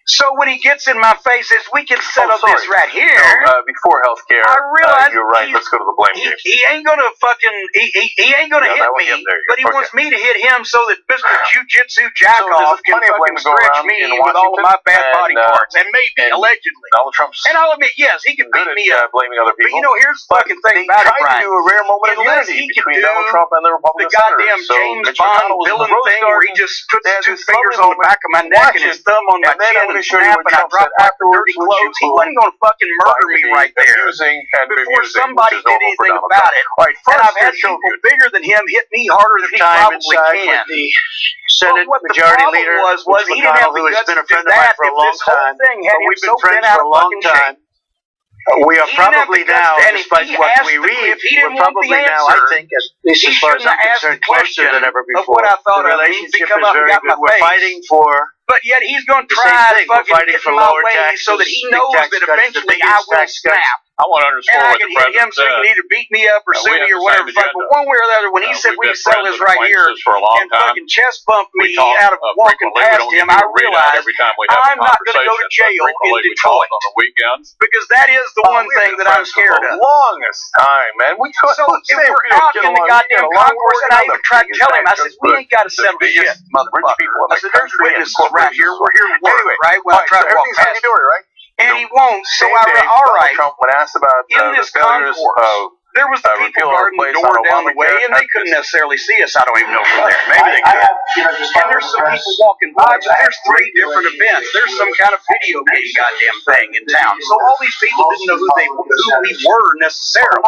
So when he gets in my face, is we can settle this right here. No, before healthcare, I realize you're right. Let's go to the blame game. He ain't gonna fucking he ain't gonna hit me, but he wants me to hit him so that Mr. Jiu-Jitsu Jackoff can fucking stretch me with all of my bad body parts, and maybe allegedly. Donald Trump's and I'll admit, yes, he can beat me up. Blaming other people. But you know, here's the fucking thing about it, Brian. They tried to do a rare moment of unity between Donald Trump and the Republican senators. The goddamn James Bond villain thing where he just puts two fingers on the back of my neck and his thumb on my chin and snap, and I drop my dirty clothes. He wasn't going to fucking murder me right there before somebody did anything about it. And I've had people bigger than him hit me harder than he probably can. Senate Majority Leader was he didn't have who has been a friend of mine for a long time. We've been friends for a long time. We are probably now, despite what we read, we're probably now, I think, at least as far as I'm concerned, closer than ever before. The relationship is very good. We're fighting for. But yet he's going to try to fucking get in my way so that he knows that eventually I will snap. I want to underscore what the president said. So he can either beat me up or sue me or whatever. But one way or the other, when he said we sell this right here and fucking chest bumped me out of walking past him, I realized I'm not going to go to jail in Detroit on the weekends because that is the one thing that I'm scared of. Longest time, man. So if we're out in the goddamn concourse, and I even tried to tell him, I said, we ain't got to settle this shit, motherfucker. I said, there's witnesses around here. We're here to work, right? When I try to walk past him. And he won't, so all right. Trump, when asked about in this concourse, there was the people guarding the door down the way, and they couldn't necessarily see us. I don't even know from there. Maybe they could. And there's some people walking by, but there's 3 different events. There's some kind of video game goddamn thing in town. So all these people didn't know who we were necessarily.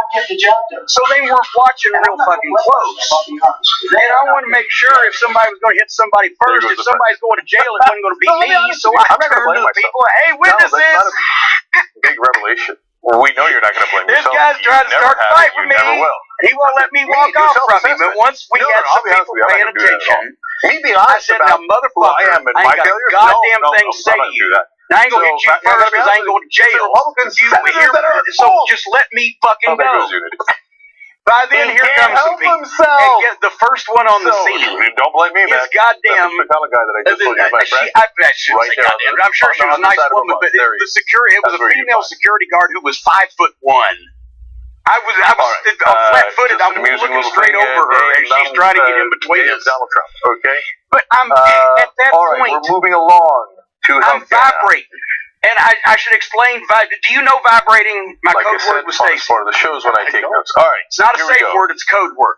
So they weren't watching real fucking close. And I want to make sure if somebody was going to hit somebody first, if somebody's going to jail, it wasn't going to be me. So I turned to the people, hey, witnesses! Big revelation. Well, we know you're not going to blame yourself. This guy's trying to start a fight with me. He won't let me walk off from him. But once we had some people paying attention, I said, now, motherfucker, I ain't got a goddamn thing to say to you. I ain't going to hit you first because I ain't going to jail. So just let me fucking go. By then, here comes some people. And get the first one on the scene. Don't blame me, man. Is goddamn. The guy that I just told you about, I shouldn't say goddamn. I'm sure she was a nice woman, but the security, it was a female security guard who was 5'1". I was flat-footed. I'm looking straight over her, and she's trying to get in between us. Donald Trump, okay? But I'm at that all right, point. we're moving along to I'm vibrating. And I should explain, do you know vibrating? My like code word was Stacy. Part of the shows when I take notes. All right. It's not a safe word, it's a code word.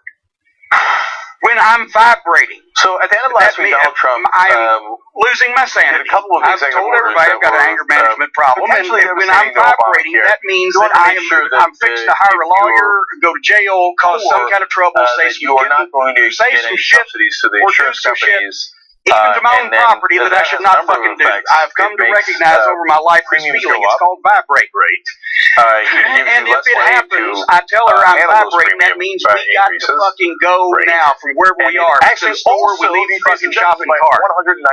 When I'm vibrating. So at the end of last week, Donald Trump, I'm losing my sanity. I've told everybody I've got an anger management problem. And when I'm vibrating, that means that I'm fixing to hire a lawyer, go to jail, cause some kind of trouble, say some you are not going to say get some any shit, subsidies to the or do insurance some shit. companies. Even to my own property that I should not fucking do. I've come to recognize over my life this feeling. It's called vibrate rate. And if it happens, I tell her I'm vibrating. That means we got to fucking go now from wherever we are. To the store, we leave fucking shopping cart.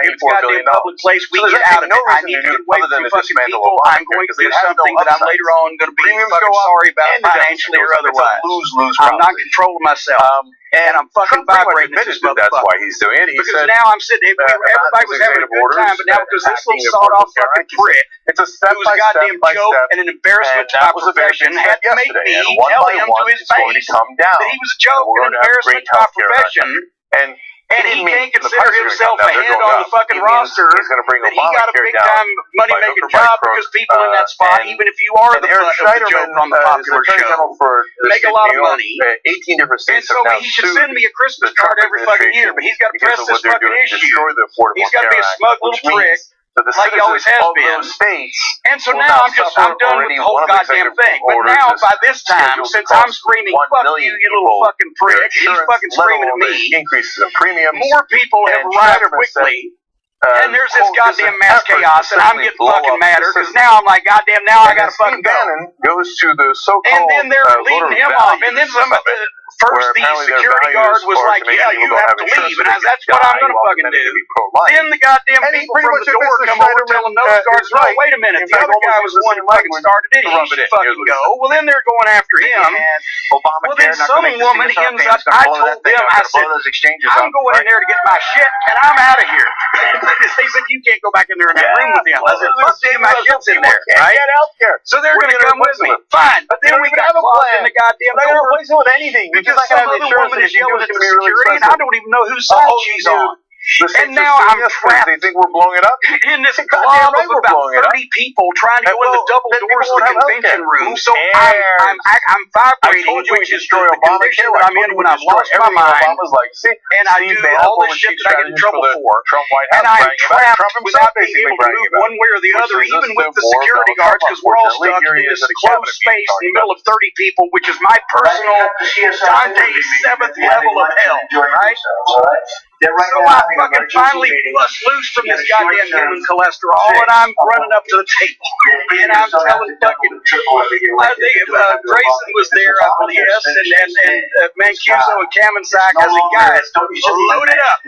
If it's got to be a public place, we get out of it. I need to get away from fucking people. I'm going to do something that I'm later on going to be fucking sorry about financially or otherwise. I'm not controlling myself. And I'm fucking vibrating this motherfucker. That's why he's doing it. Because now I'm sitting, everybody was having a good time, but now because this little sawed-off fucking prick, it's a step who was a goddamn joke and an embarrassment to my profession, had to make me tell him to his face that he was a joke and an embarrassment to my profession. And he can't consider himself a head on the fucking roster, that he got a big-time money-making job because people in that spot, even if you are the butt of the joke on the popular show, make a lot of money. 18 different states and so he should send me a Christmas card every fucking year, but he's got to press this fucking issue. He's got to be a smug little prick, like he always has been. And so now I'm done with the whole goddamn thing. But now, by this time, since I'm screaming, fuck you, you little fucking prick, he's fucking screaming at me, more people have arrived quickly. And there's this goddamn mass chaos, and I'm getting fucking madder, because now I'm like, goddamn, now I gotta fucking go. Goes to the so-called and then they're leading him off, and then first the security guard was like, yeah, you have to leave, and that's what I'm gonna fucking do. Then the goddamn people from the door come over telling those guards, no, wait a minute, the other guy was the one who fucking started it, he should fucking go. Well, then they're going after him. Well, then some woman ends up, I told them, I said, I'm going in there to get my shit, and I'm out of here. They said, you can't go back in there in that room with him. I said, fuck you, my shit's in there, right? So they're going to come with me. Fine, but then we got clogged in the goddamn door. They're going to replace it with anything. Because some other woman is yelling at the security, and I don't even know whose side she's on. And now I'm trapped. They think we're blowing it up in this club of about 30 people trying to go in the double doors of the convention room. So I'm vibrating, which is the condition that I'm in when I've lost my mind. And I do all this shit that I get in trouble for. And I'm trapped without being able to move one way or the other, even with the security guards, because we're all stuck in this closed space in the middle of 30 people, which is my personal Dante's 7th level of hell, right? So I fucking finally bust loose from this goddamn human cholesterol, and I'm running up to the table, and I'm telling fucking, I think Grayson was there, I believe, and Mancuso and Kamensak. I said, guys, load it up,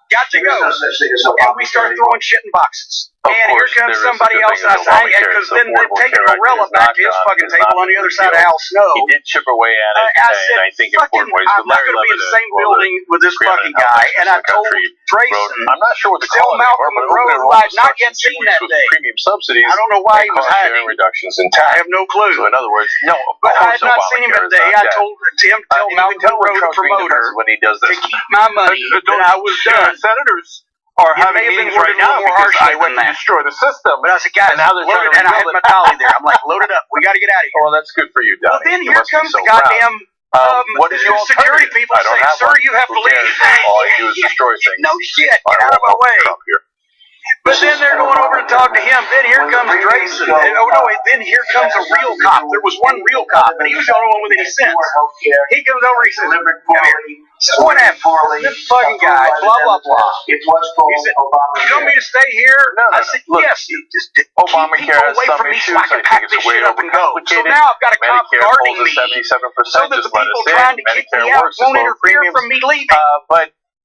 got to go, and we start throwing shit in boxes. And here comes somebody else, and I say, because then they're taking Morella back to his fucking table on the other side of Al Snow. He did chip away at it, and I think in important ways. I'm not going to be in the same building with this fucking guy, and I told Grayson, I'm not sure what the tell Malcolm Monroe, who I had not yet seen that day. Premium subsidies. I don't know why he was hiding. Reductions in tax. I have no clue. So in other words, no. But I had not seen him that day. I told Tim to tell Malcolm Monroe, the promoter, to keep my money, that I was done. Senators are having meetings right now because I went to destroy the system. But I said, guys, load it, and I had my dolly there. I'm like, load it up. We got to get out of here. Well, that's good for you, Donnie. Well, then here comes the goddamn what is your security people say, sir, you have to leave. All you do is destroy things. No shit. Get out of my way. But then they're going over to talk to him. Then here comes Grayson. Oh, no, then here comes a real cop. There was one real cop, but he was the only one with any sense. He comes over, he says, come here. Says, what happened? This fucking guy, blah, blah, blah. He said, you want me to stay here? I said, yes. Just keep people away from me so I can pack this shit up and go. So now I've got a cop guarding me so that the people trying to kick me out won't interfere from me leaving.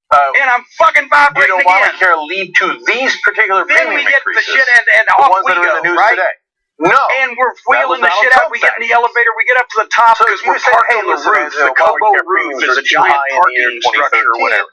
And I'm fucking vibrating again. Obamacare lead to these particular premium increases? Then we get the shit and off we go, right? Today. No. And we're wheeling the shit out. We get in the elevator. We get up to the top because we're parked on the roof. The Cobo roof is a giant parking structure or whatever.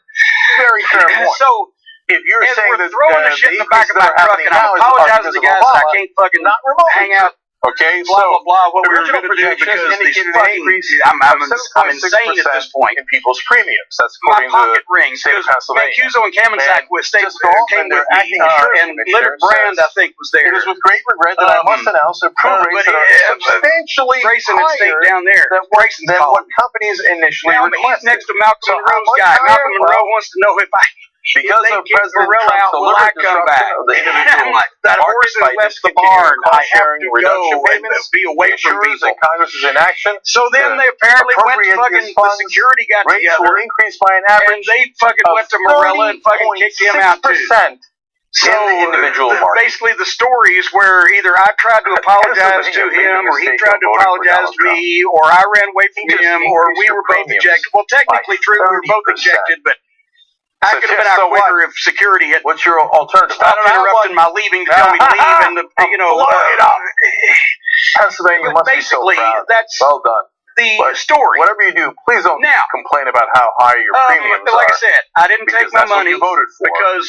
Very fair point. So if you're saying we're that throwing the shit in the back of my truck, and I'm apologizing to the guys that I can't fucking hang out. Okay, blah blah blah. What we were going to do because these fucking I'm insane at this point. In people's premiums. That's my pocket rings. Because Mancuso and Kamensak came with me, and Leonard Brand I think was there. It is with great regret that I must announce approved rates that are substantially higher down there than what companies initially requested. He's next to Malcolm Monroe's guy. Malcolm Monroe wants to know if I. Because of President Trump's deliberate disruption of the individual that horse has left the barn. I have to go and be away from people. That Congress is in action. So then they apparently went fucking the security got together. Will increase by an average and they fucking went to Morella and fucking kicked him out too. So in the individual market. Basically, the stories where either I tried to apologize to him, or he tried to apologize to me, or I ran away from him, or we were both ejected. Well, technically true, we were both ejected, but. I could have been out quicker if security had. What's your alternative? Stop interrupting my leaving to tell me to leave, and Pennsylvania must be so proud. That's well done. The story. Whatever you do, please don't complain about how high your premiums are. Like I said, I didn't take my money because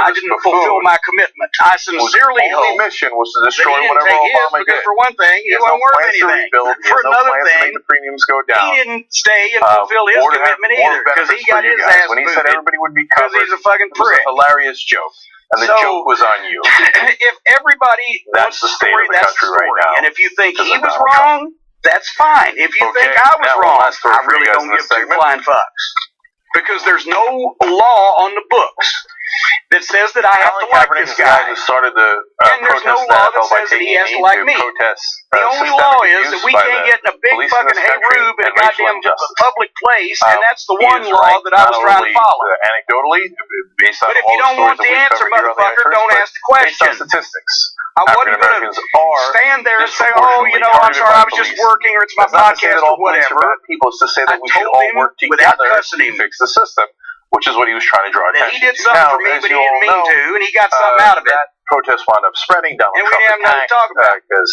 I didn't fulfill my commitment. I sincerely hope. The only mission was to destroy whatever Obama did. For one thing, he wasn't worth anything. For another thing, the premiums go down. He didn't stay and fulfill his commitment either because he got his ass when he said everybody would be covered. Because he's a fucking prick. It was a hilarious joke. And the joke was on you. If everybody that's the state of the country right now. And if you think he was wrong, that's fine. If you think I was wrong, I really don't give two flying fucks. Because there's no law on the books that says that I have to like this guy. Who started the and there's no law that says that he has to like me. The only law is that we can't get in a big fucking hayroob in a goddamn public place, and that's the one law that I was trying to follow. Anecdotally, based on but if you don't want the answer, motherfucker, don't ask the question. Based on statistics. I wasn't going to stand there and say, oh, I'm sorry, I was just working, or it's my podcast, or whatever. People is to say that we should all work together to fix the system, which is what he was trying to draw attention to. He did something for me, but he didn't mean to, and he got something out of it. That protest wound up spreading. Donald Trump we didn't have nothing to talk about because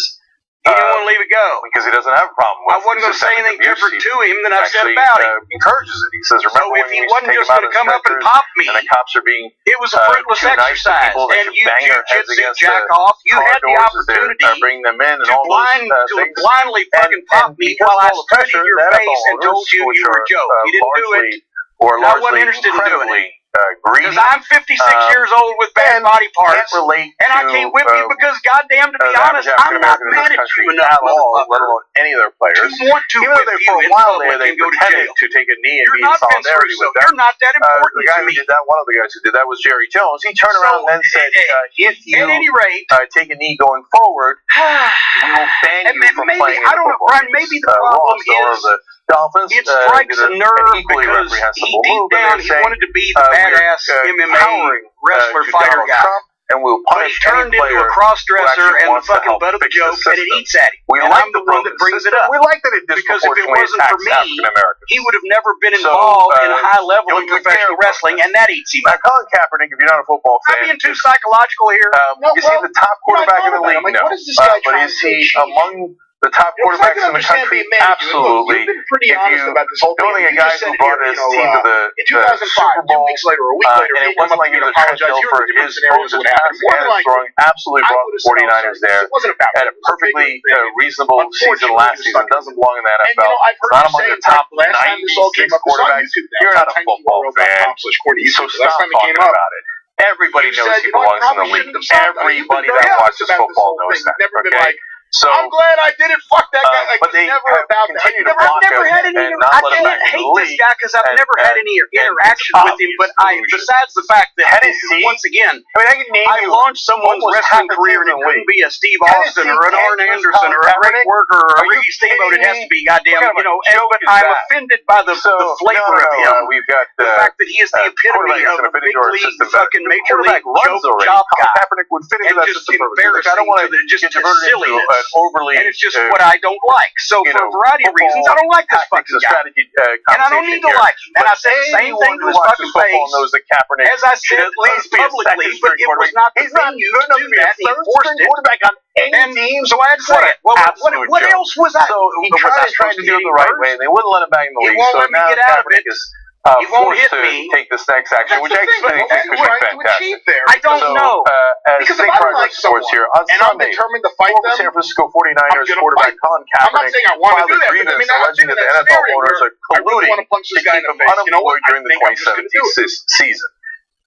he didn't want to leave it go. Because he doesn't have a problem with it. I wasn't going to say anything different to him than I've said about him. Encourages it. He says, remember if he wasn't just going to come up and pop me, and the cops are being it was a fruitless exercise. And you jujitsu jack off, you had the opportunity bring them in and to all those blindly fucking pop me while I studied your face and told you you were a joke. You didn't do it. I wasn't interested in doing it. Because I'm 56 years old with bad body parts, and I can't whip you because, goddamn, to be honest, I'm not mad at you enough, let alone any of their players. You want to whip you for a while there, they pretended to take a knee and be in solidarity with them. You're not that important the guy who did that, one of the guys who did that was Jerry Jones. He turned around and then said, if you at any rate, take a knee going forward, we will ban you from playing in the football Brian, maybe the problem is Dolphins. It strikes a nerve because he deep down he wanted to be the badass MMA wrestler fighter guy. And we'll punish turned into a cross-dresser and the fucking butt of the joke, and it eats at him. I'm the one that brings it up. We like that it because if it wasn't for me, he would have never been involved in high level in professional wrestling, and that eats him. Now, Colin Kaepernick, if you're not a football fan, I'm being too psychological here. Is he the top quarterback in the league? No. But is he among the top quarterbacks in the country? Absolutely. You've been pretty honest about this whole thing. The only guy who brought his team to the Super Bowl, 2 weeks later, or a week later, and it wasn't like he was apologizing for his absolutely brought the 49ers there. Had a perfectly reasonable season last season. Doesn't belong in the NFL. Not among the top 96 quarterbacks. You're not a football fan, so stop talking about it. Everybody knows he belongs in the league. Everybody that watches football knows that. Okay? So, I'm glad I did it. Fuck that guy. But they never about that. I've never had any. I can't hate this guy because I've never had any interaction with him. But besides the fact that once again, I launched someone's wrestling career, and it couldn't be a Steve Austin or an Arn Anderson or a Greg Worker or a Ricky Steamboat. It has to be goddamn, But I'm offended by the flavor of him. The fact that he is the epitome of a big league fucking major league joke job guy, and just embarrassing to just silliness. overly, and it's just what I don't like. So for a variety of reasons, I don't like this fucking guy. And I don't need to like him. And I said the same thing to his fucking face. As I said publicly, but it was not the thing you to do that. He forced it. Quarterback on any team, so I had to say it. Well, what else was I? So he tried to do it the right way, and they wouldn't let him back in the league. He won't let me get out of it. You won't hit me. Take this next action, which I think is fantastic. I don't know. Because if I don't like someone, here, on and I'm determined to fight them, San Francisco 49ers quarterback Colin Kaepernick, I'm not saying I want to do that, but I mean, alleging that the NFL owners are colluding to punch this guy in the face. You know what? During the 2017 season.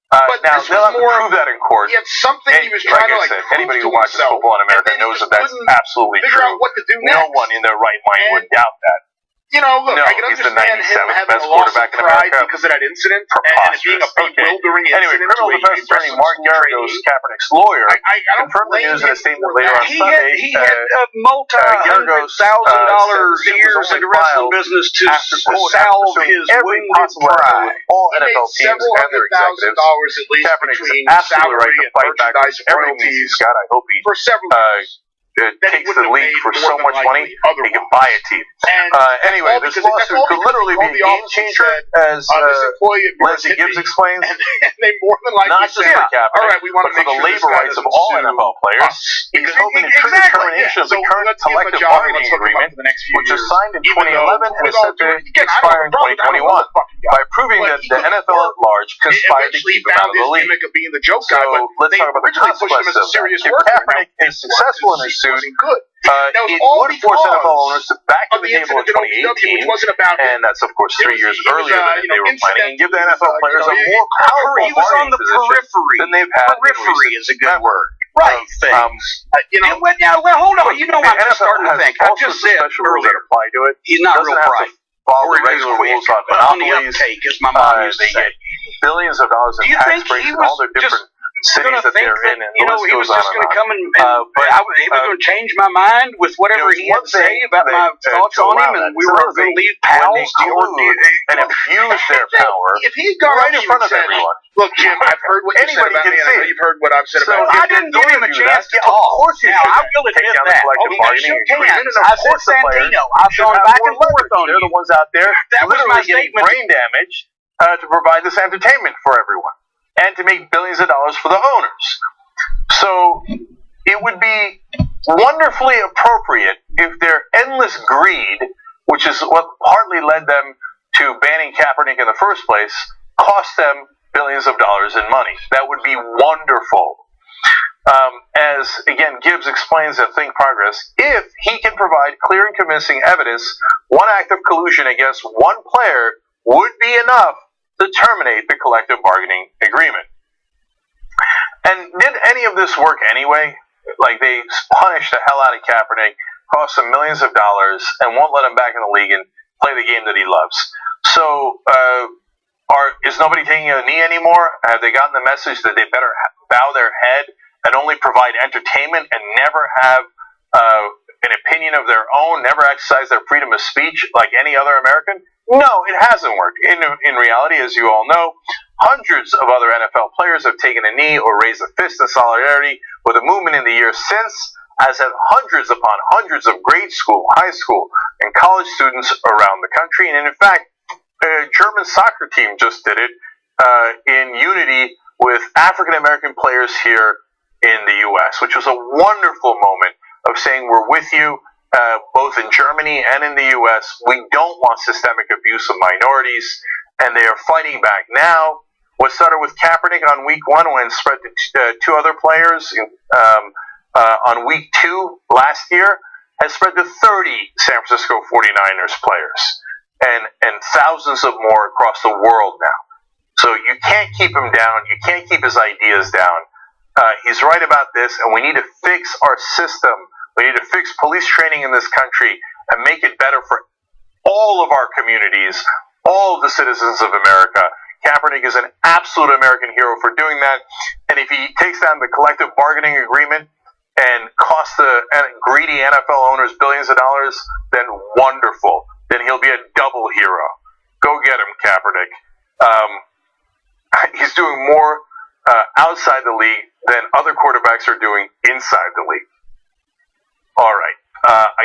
But now they'll have to prove that in court. He had something he was trying to said, anybody who watches football in America knows that that's absolutely true. Figure out what to do next. No one in their right mind would doubt that. You know, look, I can understand him having a loss of pride because of that incident and it being a bewildering incident. Anyway, criminal defense attorney Mark Garagos, Kaepernick's lawyer, confirmed the news in a statement later on Sunday. He had multi-$100,000 years in the wrestling business to salve his wounded pride. All NFL teams and their executives. Kaepernick is absolutely right to fight back for every means he's got. I hope he takes the league for so much money, he can buy a team. Anyway, this lawsuit could literally be a game changer, as Leslie Gibbs explains, not just for Kaepernick, but for the labor rights of all NFL players. He's hoping to trigger termination of the current collective bargaining agreement, which was signed in 2011 and is set to expire in 2021, by proving that the NFL at large conspired to keep him out of the league. So let's talk about the consequences of that. If Kaepernick is successful in his suit, it would force NFL owners to back to the table in 2018, and that's of course 3 years earlier than they were planning, and give the NFL players a more powerful bargaining position than they've had. Periphery is a good word. Right. Now, hold on. You know, I'm just starting to think. I just said earlier, he's not real bright. Follow the regular rules on monopolies. As my mom used to say. Billions of dollars in tax breaks and all their different cities that they're in, and he was just going to come and he was going to change my mind with whatever he had to say about my thoughts on him, and we were going to leave pals and abuse their power if he had gone right in front of everyone. Look, Jim, I've heard what you said about me, and I know you've heard what I've said about you. I didn't give him a chance to talk. Of course you should. I will admit that. I said Santino. I've gone back and forth on you. They're the ones out there that was my statement. Brain damage to provide this entertainment for everyone, and to make billions of dollars for the owners. So it would be wonderfully appropriate if their endless greed, which is what partly led them to banning Kaepernick in the first place, cost them billions of dollars in money. That would be wonderful. As, again, Gibbs explains in Think Progress, if he can provide clear and convincing evidence, one act of collusion against one player would be enough to terminate the collective bargaining agreement. And did any of this work anyway? Like, they punished the hell out of Kaepernick, cost him millions of dollars, and won't let him back in the league and play the game that he loves. So, is nobody taking a knee anymore? Have they gotten the message that they better bow their head and only provide entertainment and never have an opinion of their own, never exercise their freedom of speech like any other American? No, it hasn't worked. In reality, as you all know, hundreds of other NFL players have taken a knee or raised a fist in solidarity with the movement in the years since, as have hundreds upon hundreds of grade school, high school, and college students around the country. And in fact, a German soccer team just did it in unity with African-American players here in the U.S., which was a wonderful moment of saying we're with you, both in Germany and in the U.S. We don't want systemic abuse of minorities, and they are fighting back now. What started with Kaepernick on week 1 when spread to 2 other players on week 2 last year has spread to 30 San Francisco 49ers players and thousands of more across the world now. So you can't keep him down. You can't keep his ideas down. He's right about this, and we need to fix our system. We need to fix police training in this country and make it better for all of our communities, all of the citizens of America. Kaepernick is an absolute American hero for doing that. And if he takes down the collective bargaining agreement and costs the greedy NFL owners billions of dollars, then wonderful. Then he'll be a double hero. Go get him, Kaepernick. He's doing more outside the league than other quarterbacks are doing inside the league. All right.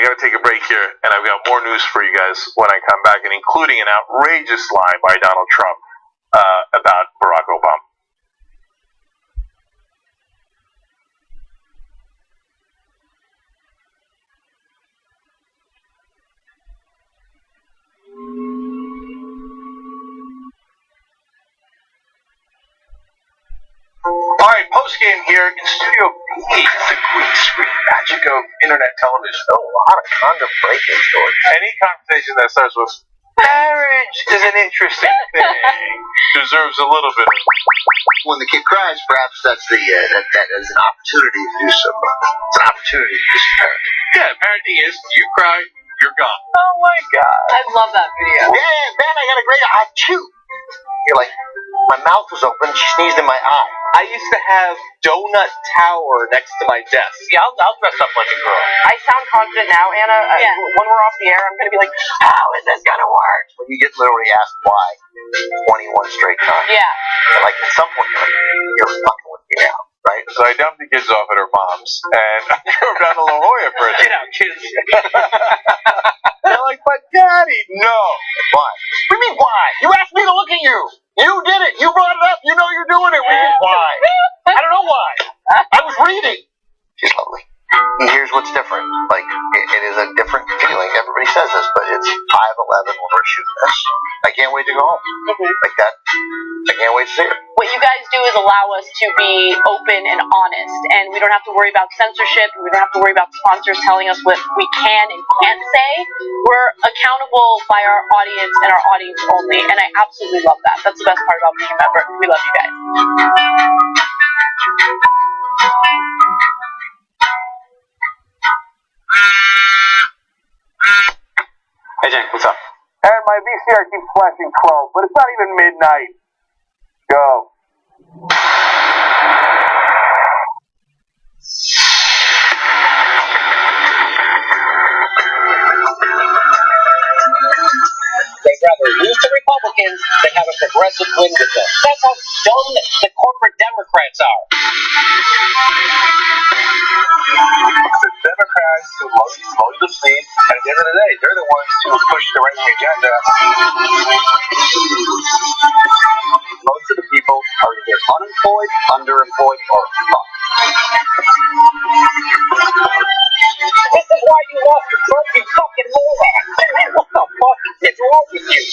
I got to take a break here, and I've got more news for you guys when I come back, and including an outrageous lie by Donald Trump about Barack Obama. All right, post-game here in Studio B. It's a green screen magic of internet television. A lot of condom breaking stories. Any conversation that starts with marriage is an interesting thing deserves a little bit. When the kid cries, perhaps that's that is an opportunity to do so. It's an opportunity to do some parenting. Yeah, parenting is you cry, you're gone. Oh my God. I love that video. Yeah, man, I got a great achoo. You're like, my mouth was open, she sneezed in my eye. I used to have Donut Tower next to my desk. Yeah, I'll dress up like a girl. I sound confident now, Anna. Yeah. When we're off the air, I'm going to be like, how is this going to work? When you get literally asked why 21 straight times. Yeah. And like at some point, you're fucking with me now, right? So I dumped the kids off at her mom's, and I drove down to La Jolla for a day. Get out, kids. They're like, but Daddy, no. Why? What do you mean, why? You asked me to look at you. You did it. You brought it up. You know you're doing it. Why? I don't know why. I was reading. She's lovely. And here's what's different. Like, it is a different feeling. Everybody says this, but it's 5:11 when we're shooting this. I can't wait to go home. Like that. I can't wait to see her. What you guys do is allow us to be open and honest, and we don't have to worry about censorship, and we don't have to worry about sponsors telling us what we can and can't say. We're accountable by our audience and our audience only, and I absolutely love that. That's the best part about being a member. We love you guys. Hey, Jen, what's up? Aaron, my VCR keeps flashing 12, but it's not even midnight. Go. They'd rather lose to Republicans than have a progressive win with them. That's how dumb the corporate Democrats are. It's the Democrats who love the state, and at the end of the day, they're the ones who push the right-wing agenda. Most of the people are either unemployed, underemployed, or fucked. This is why you lost your Trump, you fucking moron. What the fuck is wrong with you?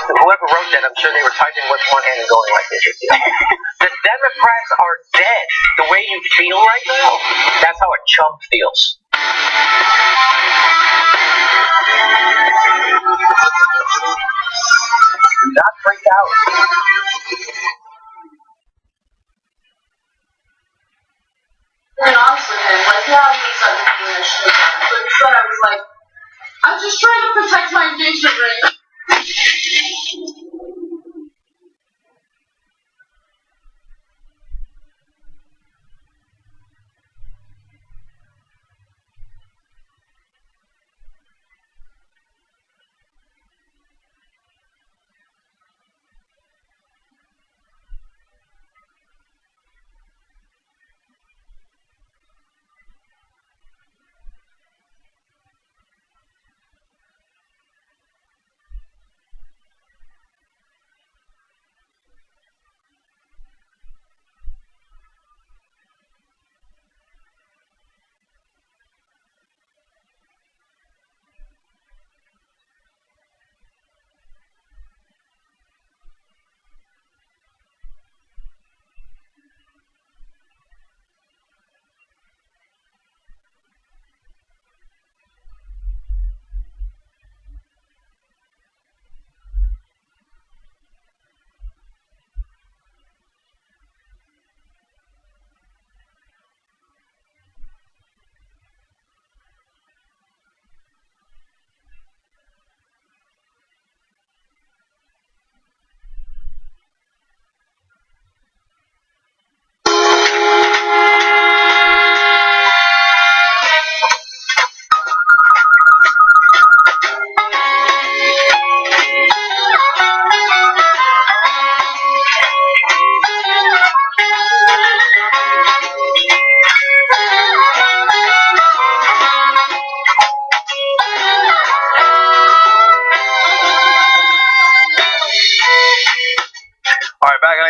Whoever wrote that, I'm sure they were typing with one hand and going like this. The Democrats are dead. The way you feel right now, that's how a chump feels. Do not freak out. And honestly, like, yeah, I was upset with doing that shit, but instead I was like, I'm just trying to protect my engagement ring.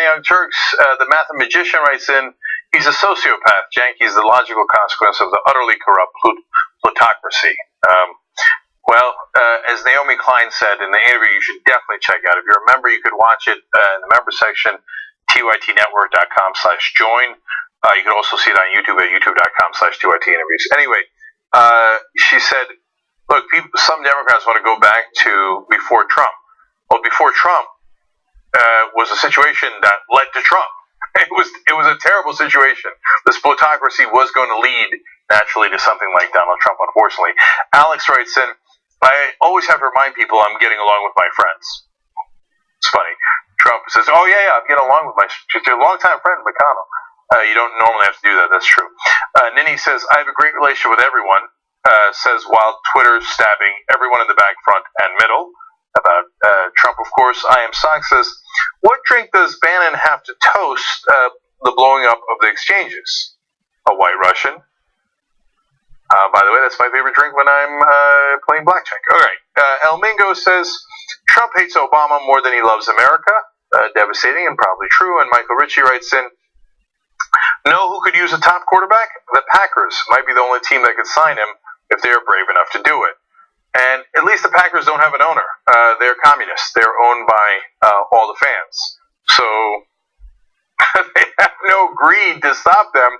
Young Turks. The mathematician writes in, he's a sociopath, Jank. He's the logical consequence of the utterly corrupt plutocracy. As Naomi Klein said in the interview, you should definitely check out. If you're a member, you could watch it in the member section, tytnetwork.com/join. You can also see it on YouTube at youtube.com/tyt interviews. Anyway, she said, look, some Democrats want to go back to before Trump. Well, before Trump was a situation that led to Trump. It was a terrible situation. This plutocracy was going to lead naturally to something like Donald Trump, unfortunately. Alex writes in, I always have to remind people I'm getting along with my friends. It's funny. Trump says, oh, yeah, I'm getting along with my longtime friend, McConnell. You don't normally have to do that. That's true. Nini says, I have a great relationship with everyone, says while Twitter's stabbing everyone in the back, front, and middle. About Trump, of course. I Am Sock says, what drink does Bannon have to toast the blowing up of the exchanges? A White Russian. By the way, that's my favorite drink when I'm playing blackjack. All right. El Mingo says, Trump hates Obama more than he loves America. Devastating and probably true. And Michael Ritchie writes in, know who could use a top quarterback? The Packers might be the only team that could sign him if they are brave enough to do it. And at least the Packers don't have an owner. They're communists. They're owned by all the fans. So they have no greed to stop them.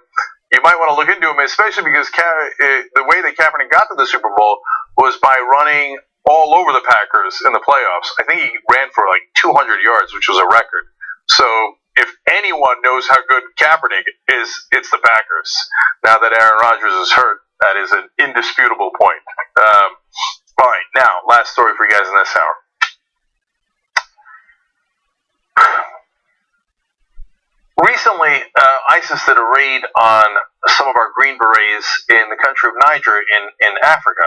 You might want to look into them, especially because the way that Kaepernick got to the Super Bowl was by running all over the Packers in the playoffs. I think he ran for like 200 yards, which was a record. So if anyone knows how good Kaepernick is, it's the Packers. Now that Aaron Rodgers is hurt, that is an indisputable point. All right, now, last story for you guys in this hour. Recently, ISIS did a raid on some of our Green Berets in the country of Niger in Africa,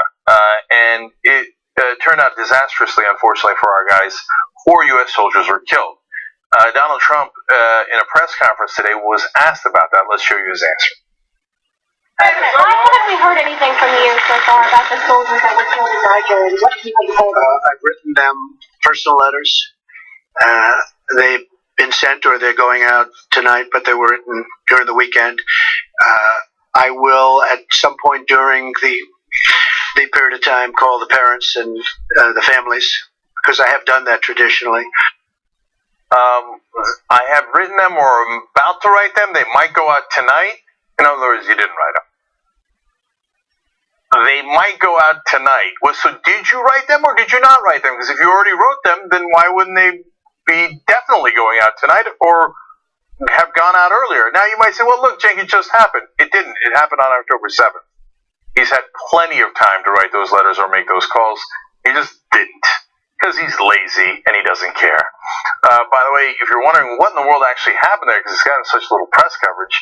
and it turned out disastrously, unfortunately, for our guys. 4 U.S. soldiers were killed. Donald Trump, in a press conference today, was asked about that. Let's show you his answer. Why haven't we heard anything from you so far about the soldiers that were killed in Niger? And what have you told us? I've written them personal letters. They've been sent or they're going out tonight, but they were written during the weekend. I will, at some point during the period of time, call the parents and the families, because I have done that traditionally. I have written them or am about to write them. They might go out tonight. In other words, you didn't write them. They might go out tonight. So did you write them or did you not write them? Because if you already wrote them, then why wouldn't they be definitely going out tonight or have gone out earlier? Now you might say, well, look, Jake, it just happened. It didn't. It happened on October 7th. He's had plenty of time to write those letters or make those calls. He just didn't. Because he's lazy and he doesn't care. By the way, if you're wondering what in the world actually happened there, because it's gotten such little press coverage,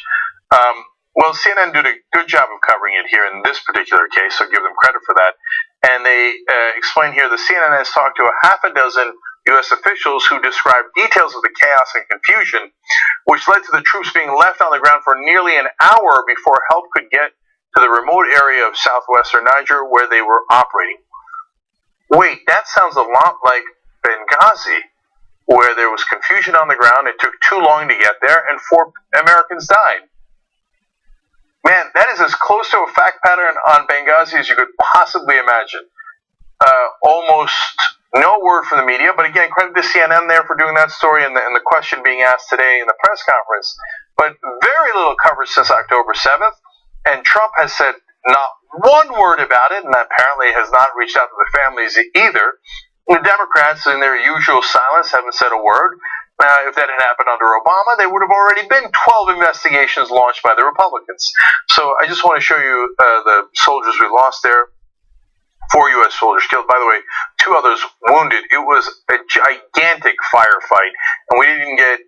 well, CNN did a good job of covering it here in this particular case, so give them credit for that. And they explain here the CNN has talked to a half a dozen U.S. officials who described details of the chaos and confusion, which led to the troops being left on the ground for nearly an hour before help could get to the remote area of southwestern Niger where they were operating. Wait, that sounds a lot like Benghazi, where there was confusion on the ground, it took too long to get there, and 4 Americans died. Man, that is as close to a fact pattern on Benghazi as you could possibly imagine. Almost no word from the media, but again, credit to CNN there for doing that story and the question being asked today in the press conference. But very little coverage since October 7th, and Trump has said not one word about it, and apparently has not reached out to the families either. The Democrats, in their usual silence, haven't said a word. If that had happened under Obama, there would have already been 12 investigations launched by the Republicans. So I just want to show you the soldiers we lost there. 4 U.S. soldiers killed. By the way, 2 others wounded. It was a gigantic firefight, and we didn't get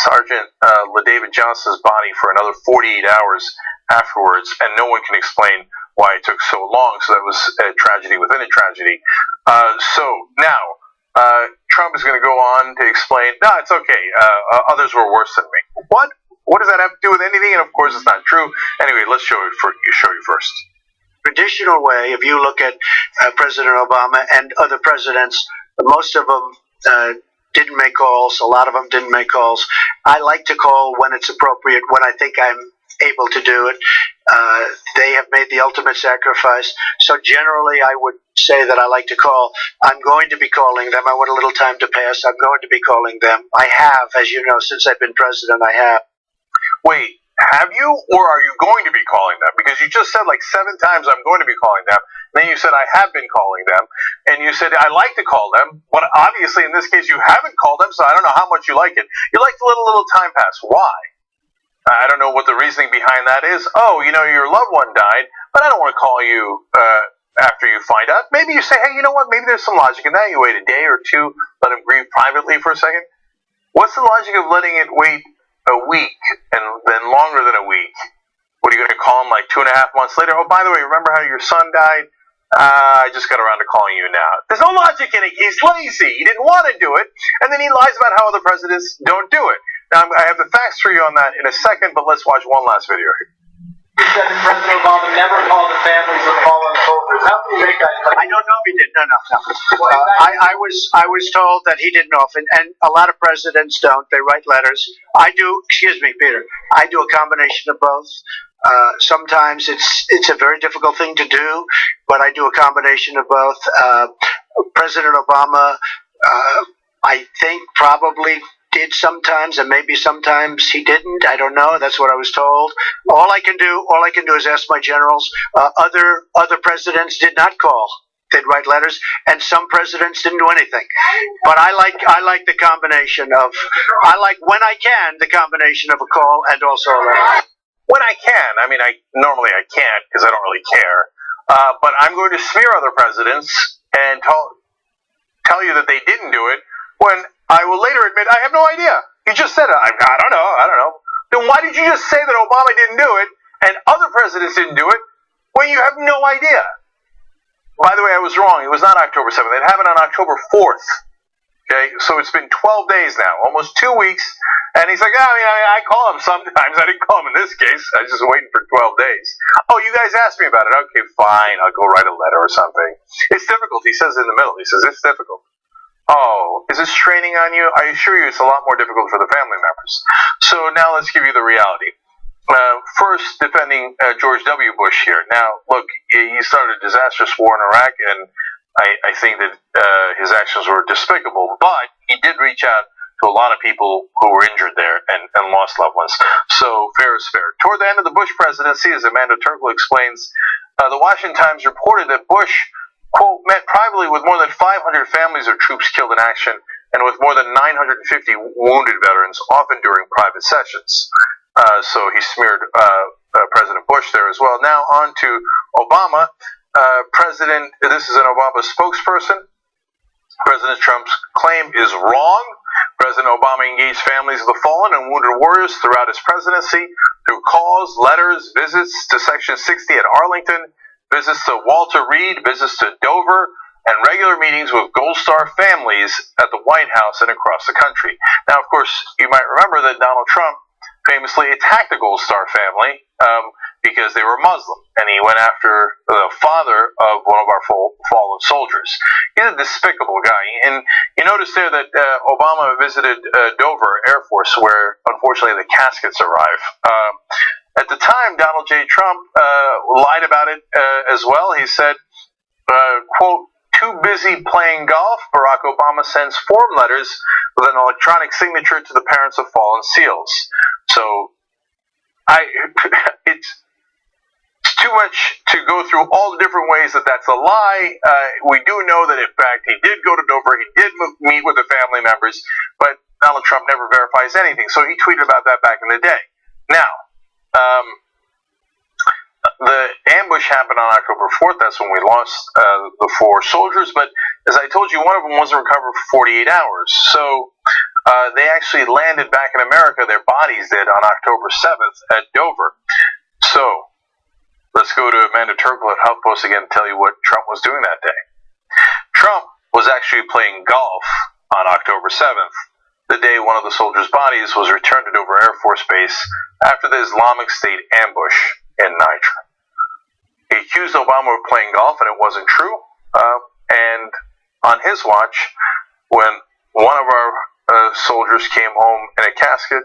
Sergeant LaDavid Johnson's body for another 48 hours afterwards, and no one can explain why it took so long. So that was a tragedy within a tragedy. So now, Trump is going to go on to explain, no, it's okay, others were worse than me. What? What does that have to do with anything? And of course, it's not true. Anyway, let's show you first. Traditional way, if you look at President Obama and other presidents, most of them didn't make calls. A lot of them didn't make calls. I like to call when it's appropriate, when I think I'm able to do it. They have made the ultimate sacrifice. So generally, I would say that I like to call. I'm going to be calling them. I want a little time to pass. I'm going to be calling them. I have, as you know, since I've been president, I have. Wait, have you, or are you going to be calling them? Because you just said like 7 times I'm going to be calling them. Then you said I have been calling them. And you said I like to call them. But obviously in this case you haven't called them, so I don't know how much you like it. You like to let a little time pass. Why? I don't know what the reasoning behind that is. Oh, you know, your loved one died, but I don't want to call you after you find out. Maybe you say, hey, you know what? Maybe there's some logic in that. You wait a day or two, let him grieve privately for a second. What's the logic of letting it wait a week and then longer than a week? What are you going to call him like 2.5 months later? Oh, by the way, remember how your son died? I just got around to calling you now. There's no logic in it. He's lazy. He didn't want to do it. And then he lies about how other presidents don't do it. Now, I have the facts for you on that in a second, but let's watch one last video here. You said that President Obama never called the families of fallen soldiers. How can you make that claim? I don't know if he did. No. I was told that he didn't often, and a lot of presidents don't. They write letters. I do. Excuse me, Peter. I do a combination of both. Sometimes it's a very difficult thing to do, but I do a combination of both. President Obama, I think, probably did sometimes, and maybe sometimes he didn't. I don't know. That's what I was told. All I can do is ask my generals. Other presidents did not call. They'd write letters, and some presidents didn't do anything. But I like the combination of, I like when I can, the combination of a call and also a letter. When I can. I mean, normally I can't because I don't really care. But I'm going to smear other presidents and tell you that they didn't do it when I will later admit I have no idea. You just said it. I don't know. Then why did you just say that Obama didn't do it and other presidents didn't do it when you have no idea? By the way, I was wrong. It was not October 7th. It happened on October 4th. Okay, so it's been 12 days now, almost 2 weeks. And he's like, I call him sometimes. I didn't call him in this case. I was just waiting for 12 days. Oh, you guys asked me about it. Okay, fine. I'll go write a letter or something. It's difficult. He says in the middle. He says, it's difficult. Oh, is it straining on you? I assure you it's a lot more difficult for the family members. So now let's give you the reality. First, defending George W. Bush here. Now, look, he started a disastrous war in Iraq, and I think that his actions were despicable, but he did reach out to a lot of people who were injured there and lost loved ones. So fair is fair. Toward the end of the Bush presidency, as Amanda Turks explains, the Washington Times reported that Bush, quote, met privately with more than 500 families of troops killed in action and with more than 950 wounded veterans, often during private sessions. So he smeared President Bush there as well. Now on to Obama. This is an Obama spokesperson. President Trump's claim is wrong. President Obama engaged families of the fallen and wounded warriors throughout his presidency through calls, letters, visits to Section 60 at Arlington, visits to Walter Reed, visits to Dover, and regular meetings with Gold Star families at the White House and across the country. Now, of course, you might remember that Donald Trump famously attacked the Gold Star family because they were Muslim, and he went after the father of one of our fallen soldiers. He's a despicable guy, and you notice there that Obama visited Dover Air Force, where unfortunately the caskets arrive. At the time, Donald J. Trump lied about it as well. He said, quote, too busy playing golf, Barack Obama sends form letters with an electronic signature to the parents of fallen SEALs. So, it's too much to go through all the different ways that that's a lie. We do know that, in fact, he did go to Dover, he did meet with the family members, but Donald Trump never verifies anything. So he tweeted about that back in the day. Now, the ambush happened on October 4th. That's when we lost the 4 soldiers. But as I told you, one of them wasn't recovered for 48 hours. So they actually landed back in America, their bodies did, on October 7th at Dover. So let's go to Amanda Turks at HuffPost again to tell you what Trump was doing that day. Trump was actually playing golf on October 7th, the day one of the soldiers' bodies was returned to Dover Air Force Base after the Islamic State ambush in Niger. He accused Obama of playing golf, and it wasn't true. And on his watch, when one of our soldiers came home in a casket.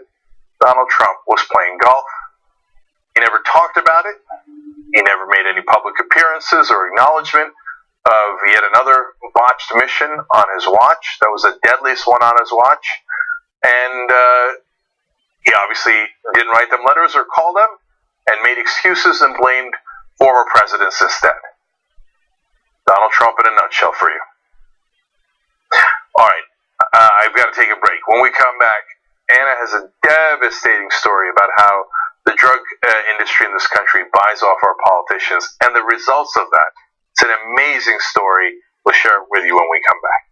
Donald Trump was playing golf. He never talked about it. He never made any public appearances or acknowledgement of yet another botched mission on his watch. That was the deadliest one on his watch. And he obviously didn't write them letters or call them, and made excuses and blamed former presidents instead. Donald Trump in a nutshell for you. All right, I've got to take a break. When we come back, Anna has a devastating story about how the drug industry in this country buys off our politicians and the results of that. It's an amazing story. We'll share it with you when we come back.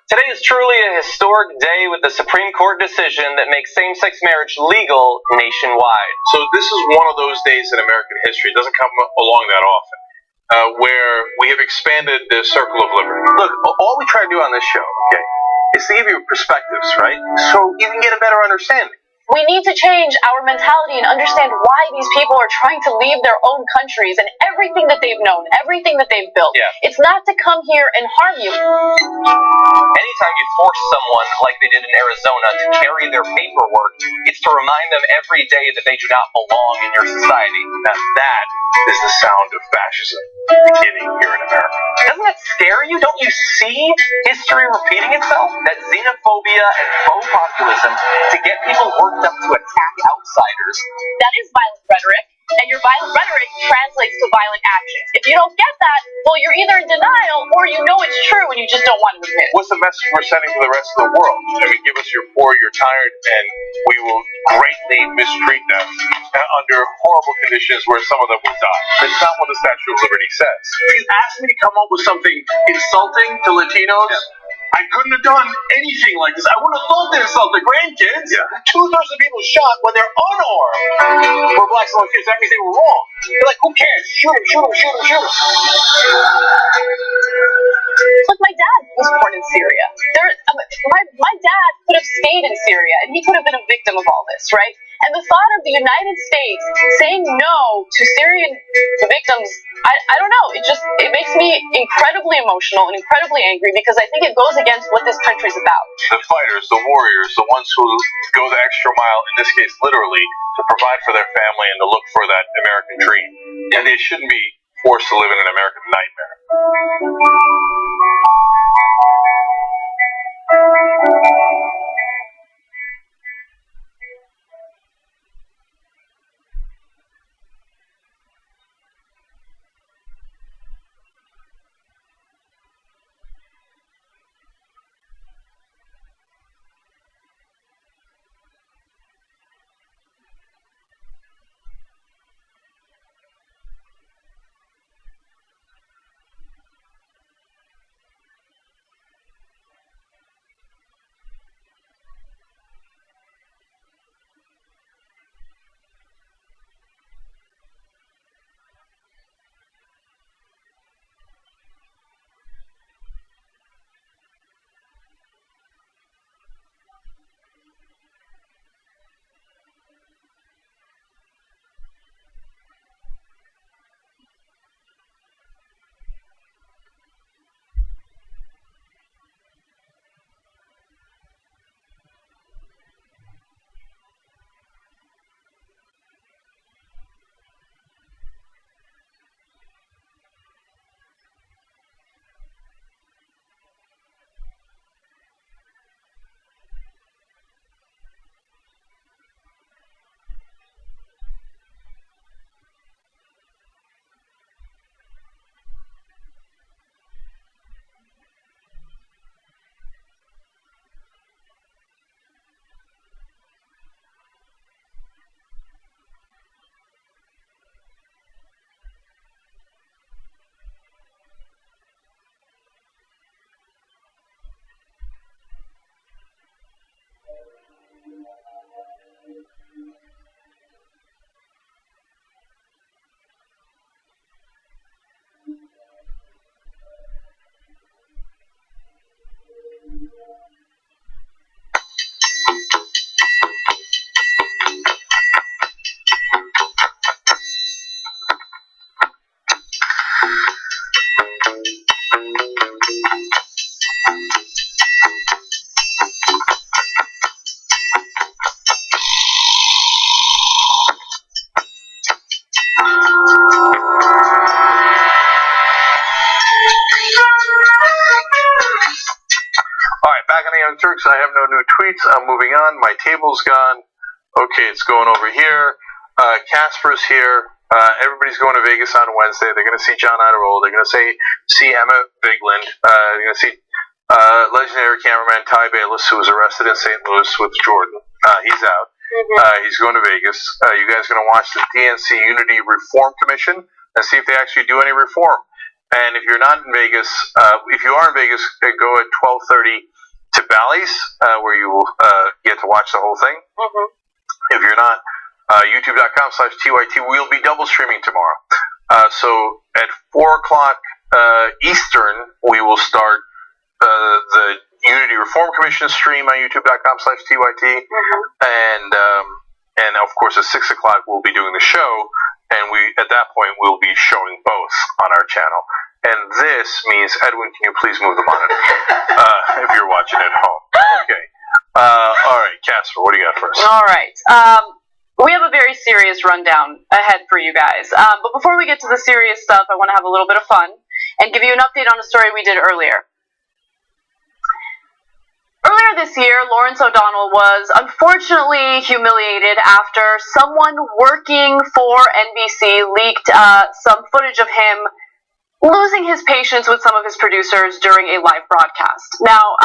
Today is truly a historic day with the Supreme Court decision that makes same-sex marriage legal nationwide. So this is one of those days in American history. It doesn't come along that often, where we have expanded the circle of liberty. Look, all we try to do on this show, okay, is to give you perspectives, right? So you can get a better understanding. We need to change our mentality and understand why these people are trying to leave their own countries and everything that they've known, everything that they've built. Yeah. It's not to come here and harm you. Anytime you force someone, like they did in Arizona, to carry their paperwork, it's to remind them every day that they do not belong in your society. Now that is the sound of fascism beginning here in America. Doesn't that scare you? Don't you see history repeating itself? That xenophobia and faux populism to get people worked up to attack outsiders. That is violent rhetoric, and your violent rhetoric translates to violent actions. If you don't get that, well, you're either in denial or you know it's true and you just don't want to admit it. What's the message we're sending to the rest of the world? I mean, give us your poor, you're tired, and we will greatly mistreat them under horrible conditions where some of them will die. That's not what the Statue of Liberty says. If you asked me to come up with something insulting to Latinos, I couldn't have done anything like this. I wouldn't have thought to insult the grandkids. Yeah. 2/3 of people shot when they're unarmed for blacks and white kids. That means they were wrong. They're like, who cares? Shoot them, shoot them, shoot them, shoot them. Look, my dad was born in Syria. My dad could have stayed in Syria, and he could have been a victim of all this, right? And the thought of the United States saying no to Syrian victims, I don't know. It makes me incredibly emotional and incredibly angry because I think it goes against what this country's about. The fighters, the warriors, the ones who go the extra mile, in this case literally, to provide for their family and to look for that American dream. And they shouldn't be forced to live in an American nightmare. Young Turks, I have no new tweets. I'm moving on. My table's gone. Okay, it's going over here. Casper's here. Everybody's going to Vegas on Wednesday. They're going to see John Idarola. They're going to see Emma Bigland. They're going to see legendary cameraman Ty Bayless, who was arrested in St. Louis with Jordan. He's out. He's going to Vegas. You guys are going to watch the DNC Unity Reform Commission and see if they actually do any reform. And if you're not in Vegas, if you are in Vegas, go at 12:30 to Bally's, where you will get to watch the whole thing. If you're not, youtube.com/TYT. We'll be double streaming tomorrow. So at 4 o'clock Eastern, we will start the Unity Reform Commission stream on youtube.com/TYT. And of course at 6 o'clock we'll be doing the show, and at that point we'll be showing both on our channel. And this means, Edwin, can you please move the monitor if you're watching at home? Okay. All right, Casper, what do you got first? All right. We have a very serious rundown ahead for you guys. But before we get to the serious stuff, I want to have a little bit of fun and give you an update on a story we did earlier. Earlier this year, Lawrence O'Donnell was unfortunately humiliated after someone working for NBC leaked some footage of him losing his patience with some of his producers during a live broadcast. Now,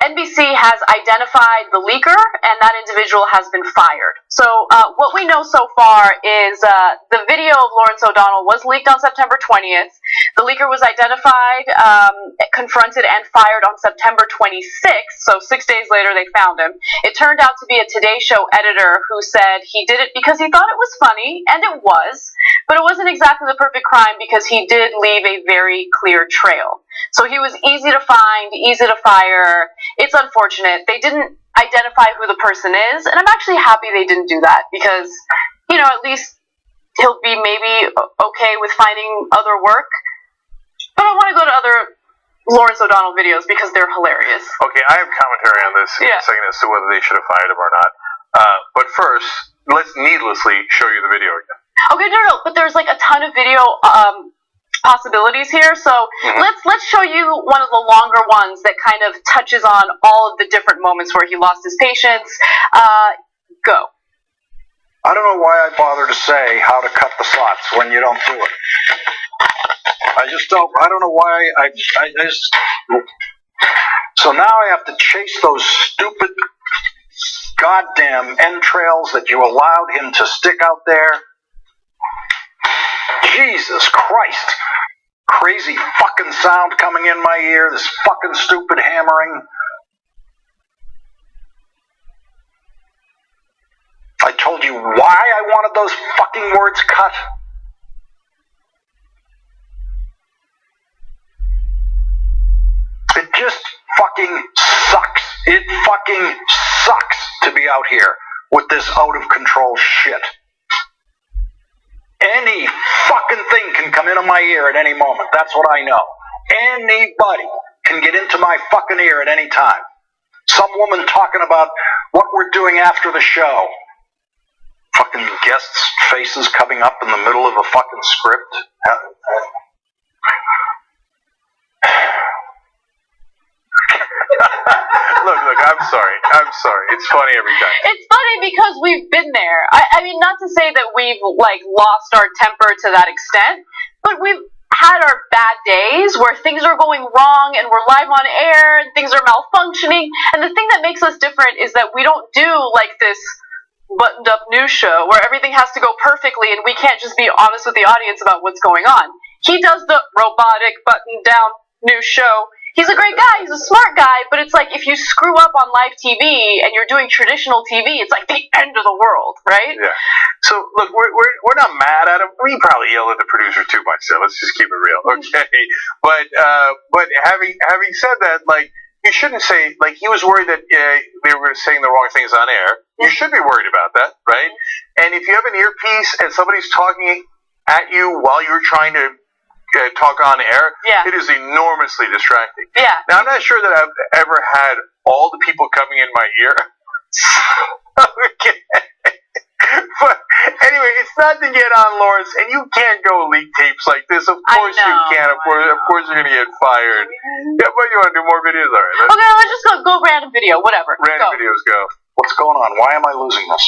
NBC has identified the leaker, and that individual has been fired. So what we know so far is the video of Lawrence O'Donnell was leaked on September 20th. The leaker was identified, confronted, and fired on September 26th, so 6 days later they found him. It turned out to be a Today Show editor who said he did it because he thought it was funny, and it was, but it wasn't exactly the perfect crime because he did leave a very clear trail. So he was easy to find, easy to fire. It's unfortunate. They didn't identify who the person is, and I'm actually happy they didn't do that because, you know, at least he'll be maybe okay with finding other work. But I want to go to other Lawrence O'Donnell videos because they're hilarious. Okay, I have commentary on this in a second as to whether they should have fired him or not. But first, let's needlessly show you the video again. Okay, no, but there's like a ton of video possibilities here, so let's show you one of the longer ones that kind of touches on all of the different moments where he lost his patience. Go. I don't know why I bother to say how to cut the slots when you don't do it. I just don't. I don't know why I just. So now I have to chase those stupid goddamn entrails that you allowed him to stick out there. Jesus Christ. Crazy fucking sound coming in my ear. This fucking stupid hammering. I told you why I wanted those fucking words cut. It just fucking sucks. It fucking sucks to be out here with this out of control shit. Any fucking thing can come into my ear at any moment. That's what I know. Anybody can get into my fucking ear at any time. Some woman talking about what we're doing after the show. Fucking guests' faces coming up in the middle of a fucking script. Look, I'm sorry. It's funny every time. It's funny because we've been there. I mean, not to say that we've, like, lost our temper to that extent, but we've had our bad days where things are going wrong and we're live on air and things are malfunctioning. And the thing that makes us different is that we don't do, like, this buttoned-up news show where everything has to go perfectly and we can't just be honest with the audience about what's going on. He does the robotic, buttoned-down news show. He's a great guy, he's a smart guy, but it's like if you screw up on live TV and you're doing traditional TV, it's like the end of the world, right? Yeah. So, look, we're not mad at him. We probably yell at the producer too much, so let's just keep it real, okay? But having said that, like, you shouldn't say, like, he was worried that they were saying the wrong things on air. You should be worried about that, right? And if you have an earpiece and somebody's talking at you while you're trying to talk on air, it is enormously distracting. Yeah. Now, I'm not sure that I've ever had all the people coming in my ear. Okay. But anyway, it's not to get on Lawrence, and you can't go leak tapes like this. Of course you can. Of course you're gonna get fired. Yeah, but you want to do more videos? All right. Okay, let's just go random video, whatever. Random videos, go. What's going on? Why am I losing this?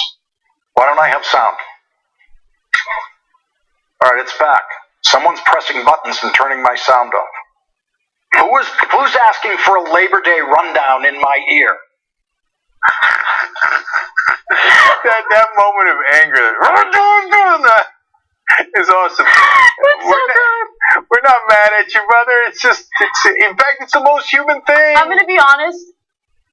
Why don't I have sound? All right, it's back. Someone's pressing buttons and turning my sound off. Who's asking for a Labor Day rundown in my ear? that moment of anger is awesome. We're not mad at you, brother. In fact, it's the most human thing. I'm gonna be honest.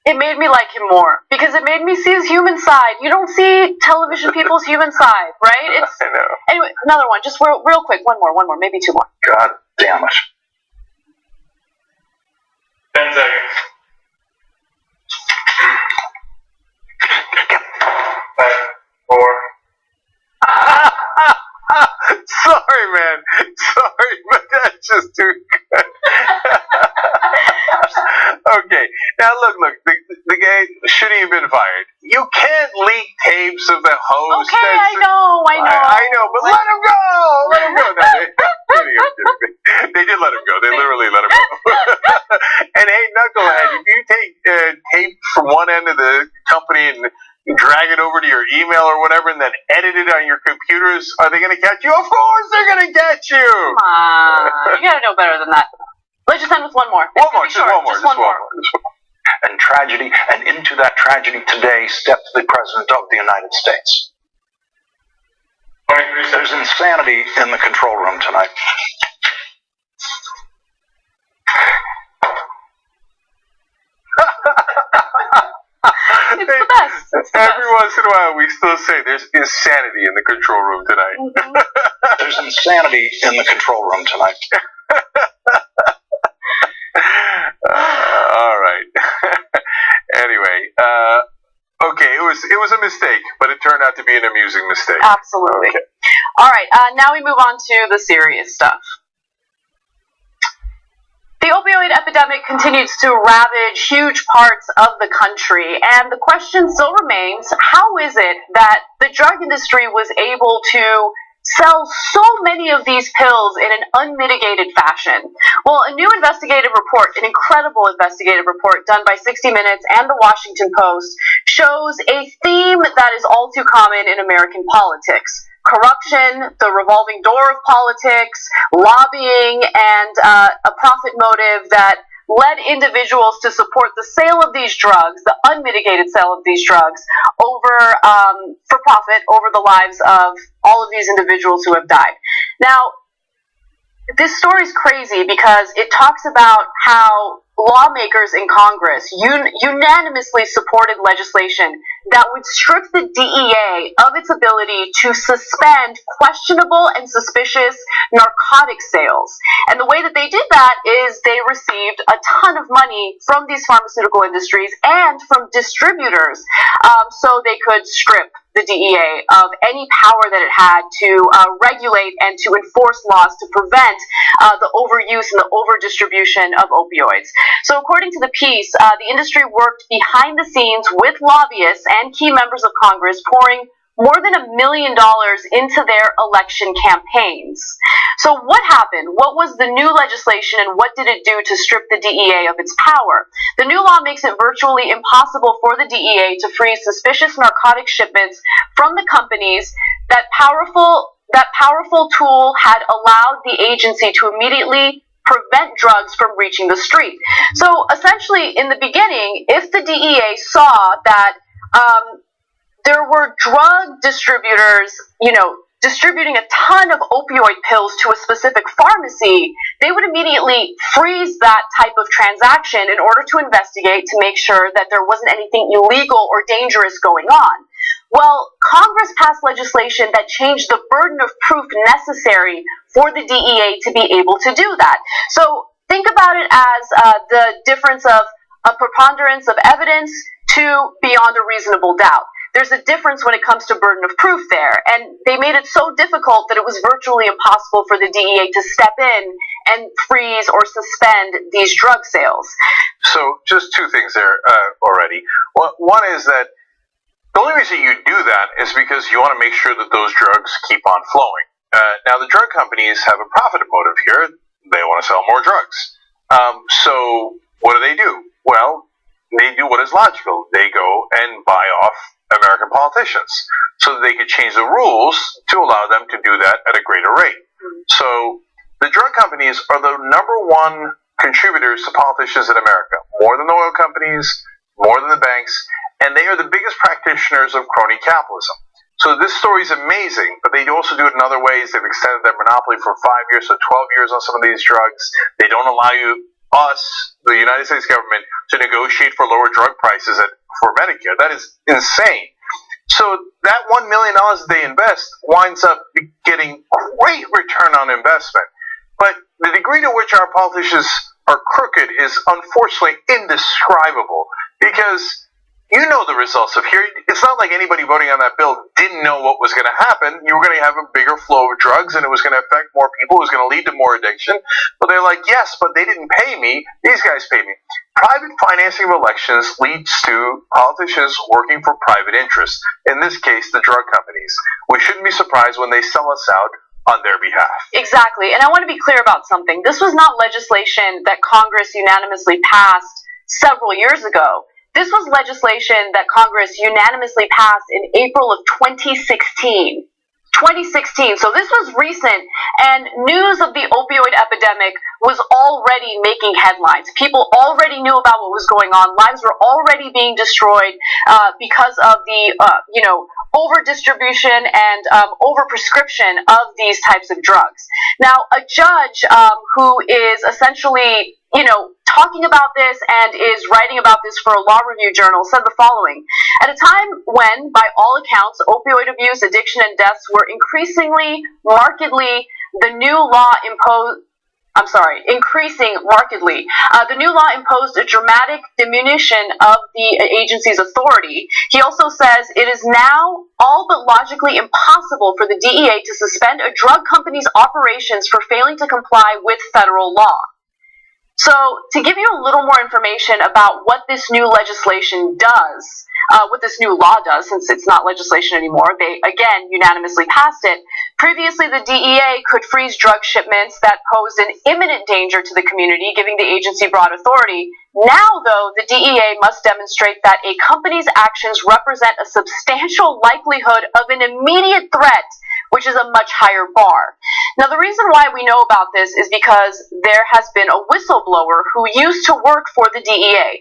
It made me like him more because it made me see his human side. You don't see television people's human side, right? I know. Anyway, another one. Just real quick. One more, maybe two more. God damn it. 10 seconds. 5, 4. Sorry, man. Sorry, but that's just too good. Okay, now look. The guy shouldn't have been fired. You can't leak tapes of the host. Okay, I know. I know, but let him go. Let him go. No, they did let him go. They literally let him go. And hey, knucklehead, if you take tape from one end of the company and drag it over to your email or whatever and then edit it on your computers, are they going to catch you? Of course they're going to catch you! Come on. You got to know better than that. Let's just end with one more. Just one more. And tragedy, and into that tragedy today stepped the President of the United States. There's insanity in the control room tonight. It's the best. Every once in a while, we still say there's insanity in the control room tonight. Mm-hmm. There's insanity in the control room tonight. All right. Anyway, okay, it was a mistake, but it turned out to be an amusing mistake. Absolutely. Okay. All right, now we move on to the serious stuff. The opioid epidemic continues to ravage huge parts of the country, and the question still remains, how is it that the drug industry was able to sell so many of these pills in an unmitigated fashion? Well, a new investigative report, an incredible investigative report done by 60 Minutes and the Washington Post, shows a theme that is all too common in American politics. Corruption, the revolving door of politics, lobbying, and a profit motive that led individuals to support the sale of these drugs, the unmitigated sale of these drugs, over for profit over the lives of all of these individuals who have died. Now, this story is crazy because it talks about how lawmakers in Congress unanimously supported legislation that would strip the DEA of its ability to suspend questionable and suspicious narcotic sales. And the way that they did that is they received a ton of money from these pharmaceutical industries and from distributors, so they could strip the DEA of any power that it had to regulate and to enforce laws to prevent the overuse and the overdistribution of opioids. So according to the piece, the industry worked behind the scenes with lobbyists and key members of Congress, pouring more than $1 million into their election campaigns. So what happened? What was the new legislation and what did it do to strip the DEA of its power? The new law makes it virtually impossible for the DEA to freeze suspicious narcotic shipments from the companies. That powerful tool had allowed the agency to immediately prevent drugs from reaching the street. So essentially, in the beginning, if the DEA saw that there were drug distributors, distributing a ton of opioid pills to a specific pharmacy, they would immediately freeze that type of transaction in order to investigate to make sure that there wasn't anything illegal or dangerous going on. Well, Congress passed legislation that changed the burden of proof necessary for the DEA to be able to do that. So think about it as the difference of a preponderance of evidence to beyond a reasonable doubt. There's a difference when it comes to burden of proof there, and they made it so difficult that it was virtually impossible for the DEA to step in and freeze or suspend these drug sales. So just two things there already. One is that The only reason you do that is because you want to make sure that those drugs keep on flowing. Now, the drug companies have a profit motive here. They want to sell more drugs. So what do? Well, they do what is logical. They go and buy off American politicians so that they could change the rules to allow them to do that at a greater rate. So the drug companies are the number one contributors to politicians in America, more than the oil companies, more than the banks, and they are the biggest practitioners of crony capitalism. So this story is amazing, but they also do it in other ways. They've extended their monopoly from 5 years to 12 years on some of these drugs. They don't allow us, the United States government, to negotiate for lower drug prices for Medicare. That is insane. So that $1 million that they invest winds up getting great return on investment. But the degree to which our politicians are crooked is unfortunately indescribable, because you know the results of here. It's not like anybody voting on that bill didn't know what was going to happen. You were going to have a bigger flow of drugs, and it was going to affect more people. It was going to lead to more addiction. But they're like, yes, but they didn't pay me. These guys pay me. Private financing of elections leads to politicians working for private interests. In this case, the drug companies. We shouldn't be surprised when they sell us out on their behalf. Exactly. And I want to be clear about something. This was not legislation that Congress unanimously passed several years ago. This was legislation that Congress unanimously passed in April of 2016. 2016. So this was recent, and news of the opioid epidemic was already making headlines. People already knew about what was going on. Lives were already being destroyed because of the, over-distribution and over-prescription of these types of drugs. Now, a judge who is essentially, talking about this and is writing about this for a law review journal said the following: at a time when, by all accounts, opioid abuse, addiction, and deaths were increasing markedly, the new law imposed a dramatic diminution of the agency's authority. He also says it is now all but logically impossible for the DEA to suspend a drug company's operations for failing to comply with federal law. So, to give you a little more information about what this new legislation does, what this new law does, since it's not legislation anymore, they, again, unanimously passed it. Previously, the DEA could freeze drug shipments that posed an imminent danger to the community, giving the agency broad authority. Now, though, the DEA must demonstrate that a company's actions represent a substantial likelihood of an immediate threat, which is a much higher bar. Now, the reason why we know about this is because there has been a whistleblower who used to work for the DEA.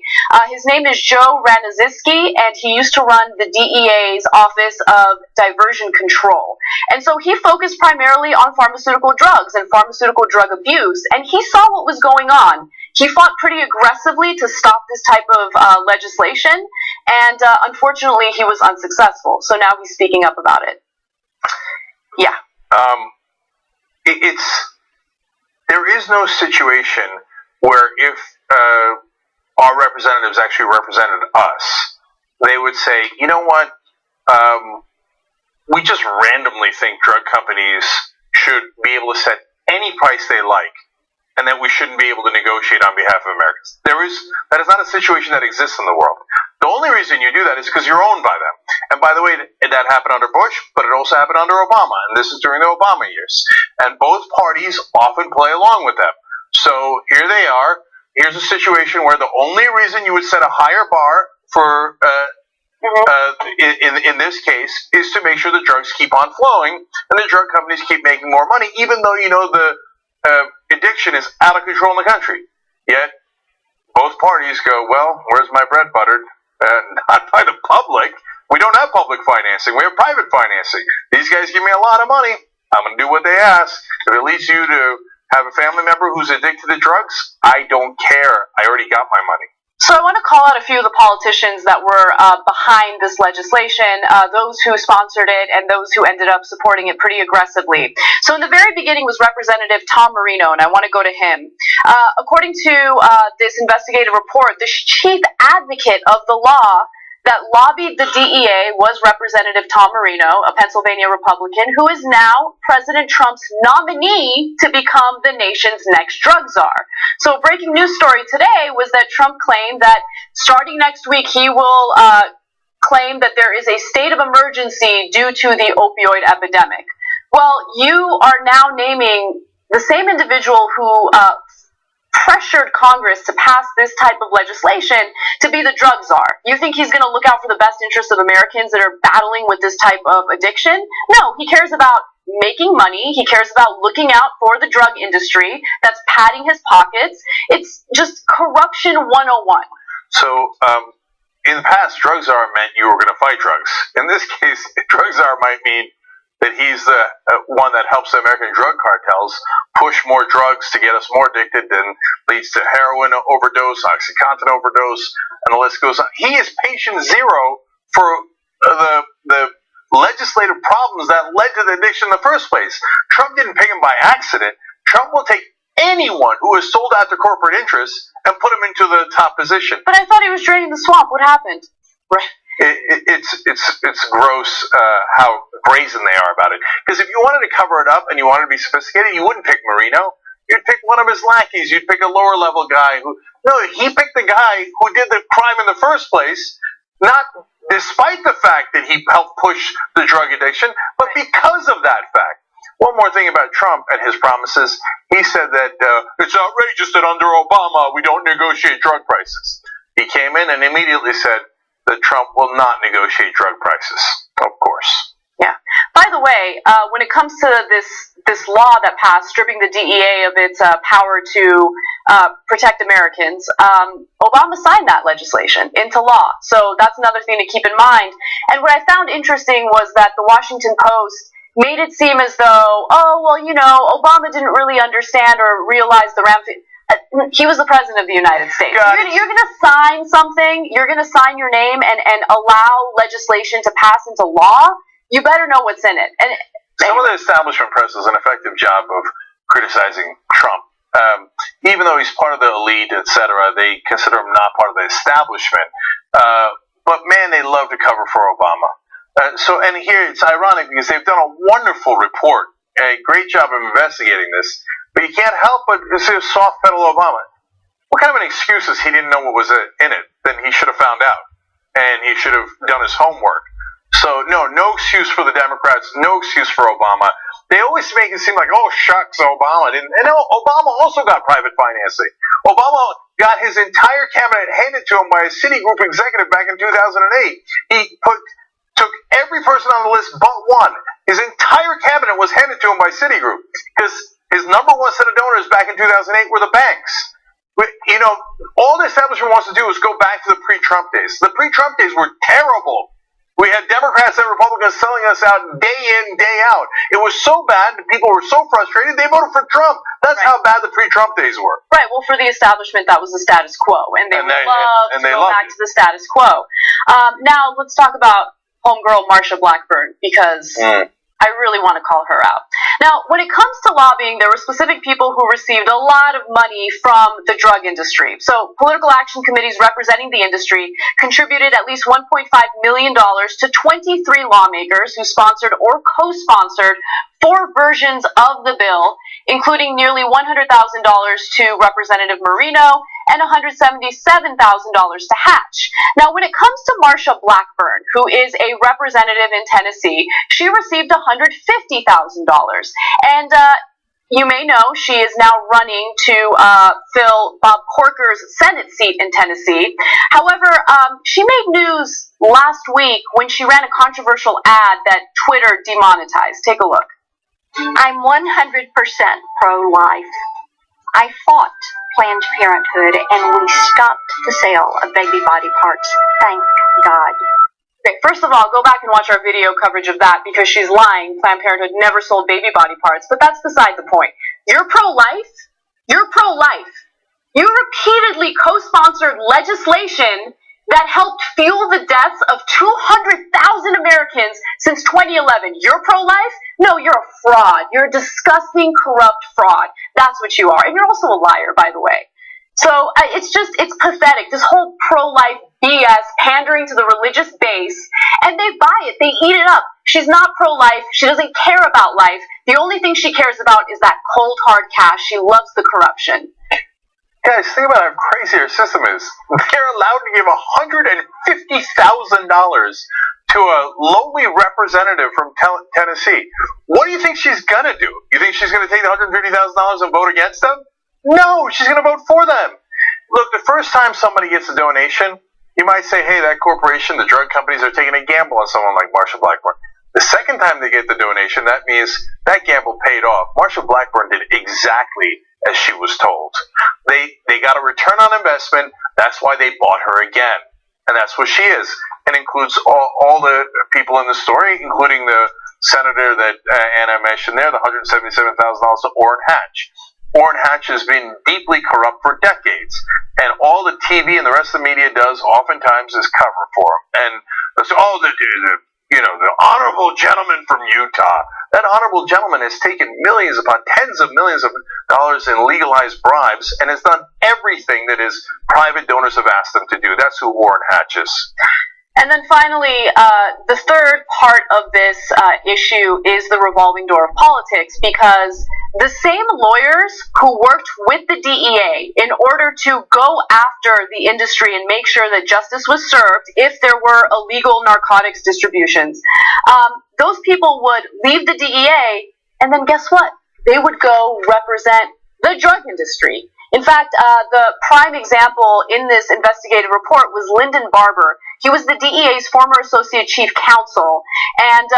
His name is Joe Ranazinski, and he used to run the DEA's Office of Diversion Control. And so he focused primarily on pharmaceutical drugs and pharmaceutical drug abuse, and he saw what was going on. He fought pretty aggressively to stop this type of legislation, and unfortunately he was unsuccessful. So now he's speaking up about it. Yeah. There is no situation where if our representatives actually represented us, they would say, you know what, we just randomly think drug companies should be able to set any price they like, and that we shouldn't be able to negotiate on behalf of Americans. That is not a situation that exists in the world. The only reason you do that is because you're owned by them. And by the way, that happened under Bush, but it also happened under Obama, and this is during the Obama years. And both parties often play along with them. So here they are. Here's a situation where the only reason you would set a higher bar for, in this case, is to make sure the drugs keep on flowing, and the drug companies keep making more money, even though the addiction is out of control in the country. Yet, both parties go, well, where's my bread buttered? Not by the public. We don't have public financing. We have private financing. These guys give me a lot of money. I'm going to do what they ask. If it leads you to have a family member who's addicted to drugs, I don't care. I already got my money. So I want to call out a few of the politicians that were behind this legislation, those who sponsored it and those who ended up supporting it pretty aggressively. So in the very beginning was Representative Tom Marino, and I want to go to him. According to this investigative report, the chief advocate of the law that lobbied the DEA was Representative Tom Marino, a Pennsylvania Republican, who is now President Trump's nominee to become the nation's next drug czar. So a breaking news story today was that Trump claimed that starting next week he will claim that there is a state of emergency due to the opioid epidemic. Well, you are now naming the same individual who pressured Congress to pass this type of legislation to be the drug czar. You think he's going to look out for the best interests of Americans that are battling with this type of addiction? No, he cares about making money. He cares about looking out for the drug industry that's padding his pockets. It's just corruption 101. So, in the past, drug czar meant you were going to fight drugs. In this case, drug czar might mean that he's the one that helps the American drug cartels push more drugs to get us more addicted, and leads to heroin overdose, OxyContin overdose, and the list goes on. He is patient zero for the legislative problems that led to the addiction in the first place. Trump didn't pick him by accident. Trump will take anyone who is sold out to corporate interests and put him into the top position. But I thought he was draining the swamp. What happened? Right. It's gross how brazen they are about it. Because if you wanted to cover it up and you wanted to be sophisticated, you wouldn't pick Marino. You'd pick one of his lackeys. You'd pick a lower level guy he picked the guy who did the crime in the first place, not despite the fact that he helped push the drug addiction, but because of that fact. One more thing about Trump and his promises. He said that it's outrageous that under Obama we don't negotiate drug prices. He came in and immediately said that Trump will not negotiate drug prices, of course. Yeah. By the way, when it comes to this law that passed, stripping the DEA of its power to protect Americans, Obama signed that legislation into law. So that's another thing to keep in mind. And what I found interesting was that the Washington Post made it seem as though, Obama didn't really understand or realize the ramifications. He was the president of the United States. You're going to sign something, you're going to sign your name and allow legislation to pass into law. You better know what's in it. And some of the establishment press does an effective job of criticizing Trump. Even though he's part of the elite, etc., they consider him not part of the establishment. But man, they love to cover for Obama. And here it's ironic because they've done a wonderful report, a great job of investigating this. But you can't help but soft pedal Obama. What kind of an excuse is he didn't know what was in it? Then he should have found out. And he should have done his homework. So, no excuse for the Democrats, no excuse for Obama. They always make it seem like, oh, shucks, Obama didn't. And Obama also got private financing. Obama got his entire cabinet handed to him by a Citigroup executive back in 2008. He took every person on the list but one. His entire cabinet was handed to him by Citigroup. Because his number one set of donors back in 2008 were the banks. All the establishment wants to do is go back to the pre-Trump days. The pre-Trump days were terrible. We had Democrats and Republicans selling us out day in, day out. It was so bad that people were so frustrated, they voted for Trump. That's how bad the pre-Trump days were. Right. Well, for the establishment, that was the status quo. And they would love to go back to the status quo. Now, let's talk about homegirl Marsha Blackburn, because I really want to call her out. Now, when it comes to lobbying, there were specific people who received a lot of money from the drug industry. So, political action committees representing the industry contributed at least $1.5 million to 23 lawmakers who sponsored or co-sponsored 4 versions of the bill, including nearly $100,000 to Representative Marino and $177,000 to Hatch. Now, when it comes to Marsha Blackburn, who is a representative in Tennessee, she received $150,000. And you may know she is now running to fill Bob Corker's Senate seat in Tennessee. However, she made news last week when she ran a controversial ad that Twitter demonetized. Take a look. I'm 100% pro-life. I fought Planned Parenthood and we stopped the sale of baby body parts. Thank God. Okay, first of all, go back and watch our video coverage of that because she's lying. Planned Parenthood never sold baby body parts, but that's beside the point. You're pro-life? You're pro-life. You repeatedly co-sponsored legislation that helped fuel the deaths of 200,000 Americans since 2011. You're pro-life? No, you're a fraud. You're a disgusting, corrupt fraud. That's what you are. And you're also a liar, by the way. So it's pathetic, this whole pro-life BS pandering to the religious base, and they buy it, they eat it up. She's not pro-life, she doesn't care about life. The only thing she cares about is that cold, hard cash. She loves the corruption. Guys, think about how crazy our system is. They're allowed to give $150,000 to a lowly representative from Tennessee. What do you think she's going to do? You think she's going to take the $150,000 and vote against them? No, she's going to vote for them. Look, the first time somebody gets a donation, you might say, hey, that corporation, the drug companies are taking a gamble on someone like Marsha Blackburn. The second time they get the donation, that means that gamble paid off. Marsha Blackburn did exactly as she was told. They got a return on investment. That's why they bought her again. And that's what she is. And includes all the people in the story, including the senator that Anna mentioned there, the $177,000 to Orrin Hatch. Orrin Hatch has been deeply corrupt for decades. And all the TV and the rest of the media does oftentimes is cover for him. And that's all the honorable gentleman from Utah. That honorable gentleman has taken millions upon tens of millions of dollars in legalized bribes and has done everything that his private donors have asked him to do. That's who Orrin Hatch is. And then finally, the third part of this issue is the revolving door of politics, because the same lawyers who worked with the DEA in order to go after the industry and make sure that justice was served if there were illegal narcotics distributions, those people would leave the DEA, and then guess what? They would go represent the drug industry. In fact, the prime example in this investigative report was Lyndon Barber. He was the DEA's former associate chief counsel, and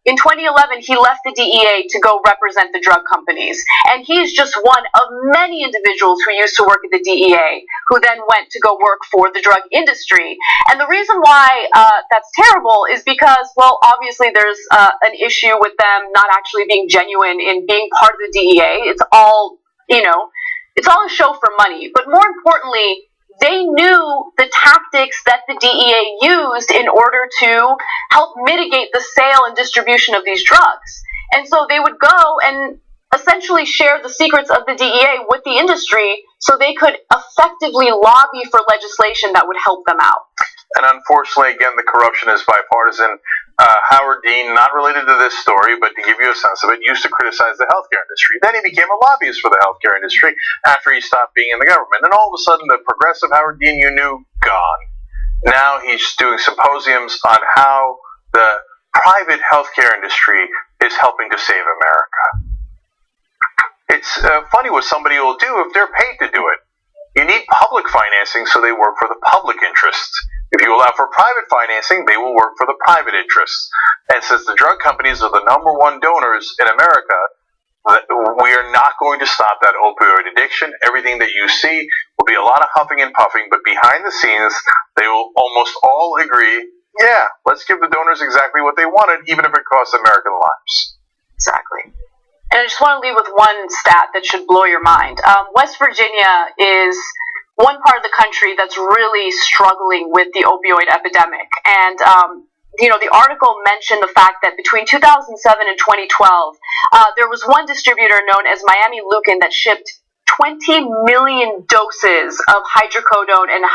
in 2011, he left the DEA to go represent the drug companies. And he's just one of many individuals who used to work at the DEA, who then went to go work for the drug industry. And the reason why that's terrible is because, well, obviously there's an issue with them not actually being genuine in being part of the DEA. It's all, it's all a show for money. But more importantly, they knew the tactics that the DEA used in order to help mitigate the sale and distribution of these drugs. And so they would go and essentially share the secrets of the DEA with the industry so they could effectively lobby for legislation that would help them out. And unfortunately, again, the corruption is bipartisan. Howard Dean, not related to this story, but to give you a sense of it, used to criticize the healthcare industry. Then he became a lobbyist for the healthcare industry after he stopped being in the government. And all of a sudden, the progressive Howard Dean you knew, gone. Now he's doing symposiums on how the private healthcare industry is helping to save America. It's funny what somebody will do if they're paid to do it. You need public financing so they work for the public interests. If you allow for private financing, they will work for the private interests. And since the drug companies are the number one donors in America, we are not going to stop that opioid addiction. Everything that you see will be a lot of huffing and puffing, but behind the scenes, they will almost all agree, yeah, let's give the donors exactly what they wanted, even if it costs American lives. Exactly. And I just want to leave with one stat that should blow your mind. West Virginia is one part of the country that's really struggling with the opioid epidemic. And, the article mentioned the fact that between 2007 and 2012, there was one distributor known as Miami Lucan that shipped 20 million doses of hydrocodone and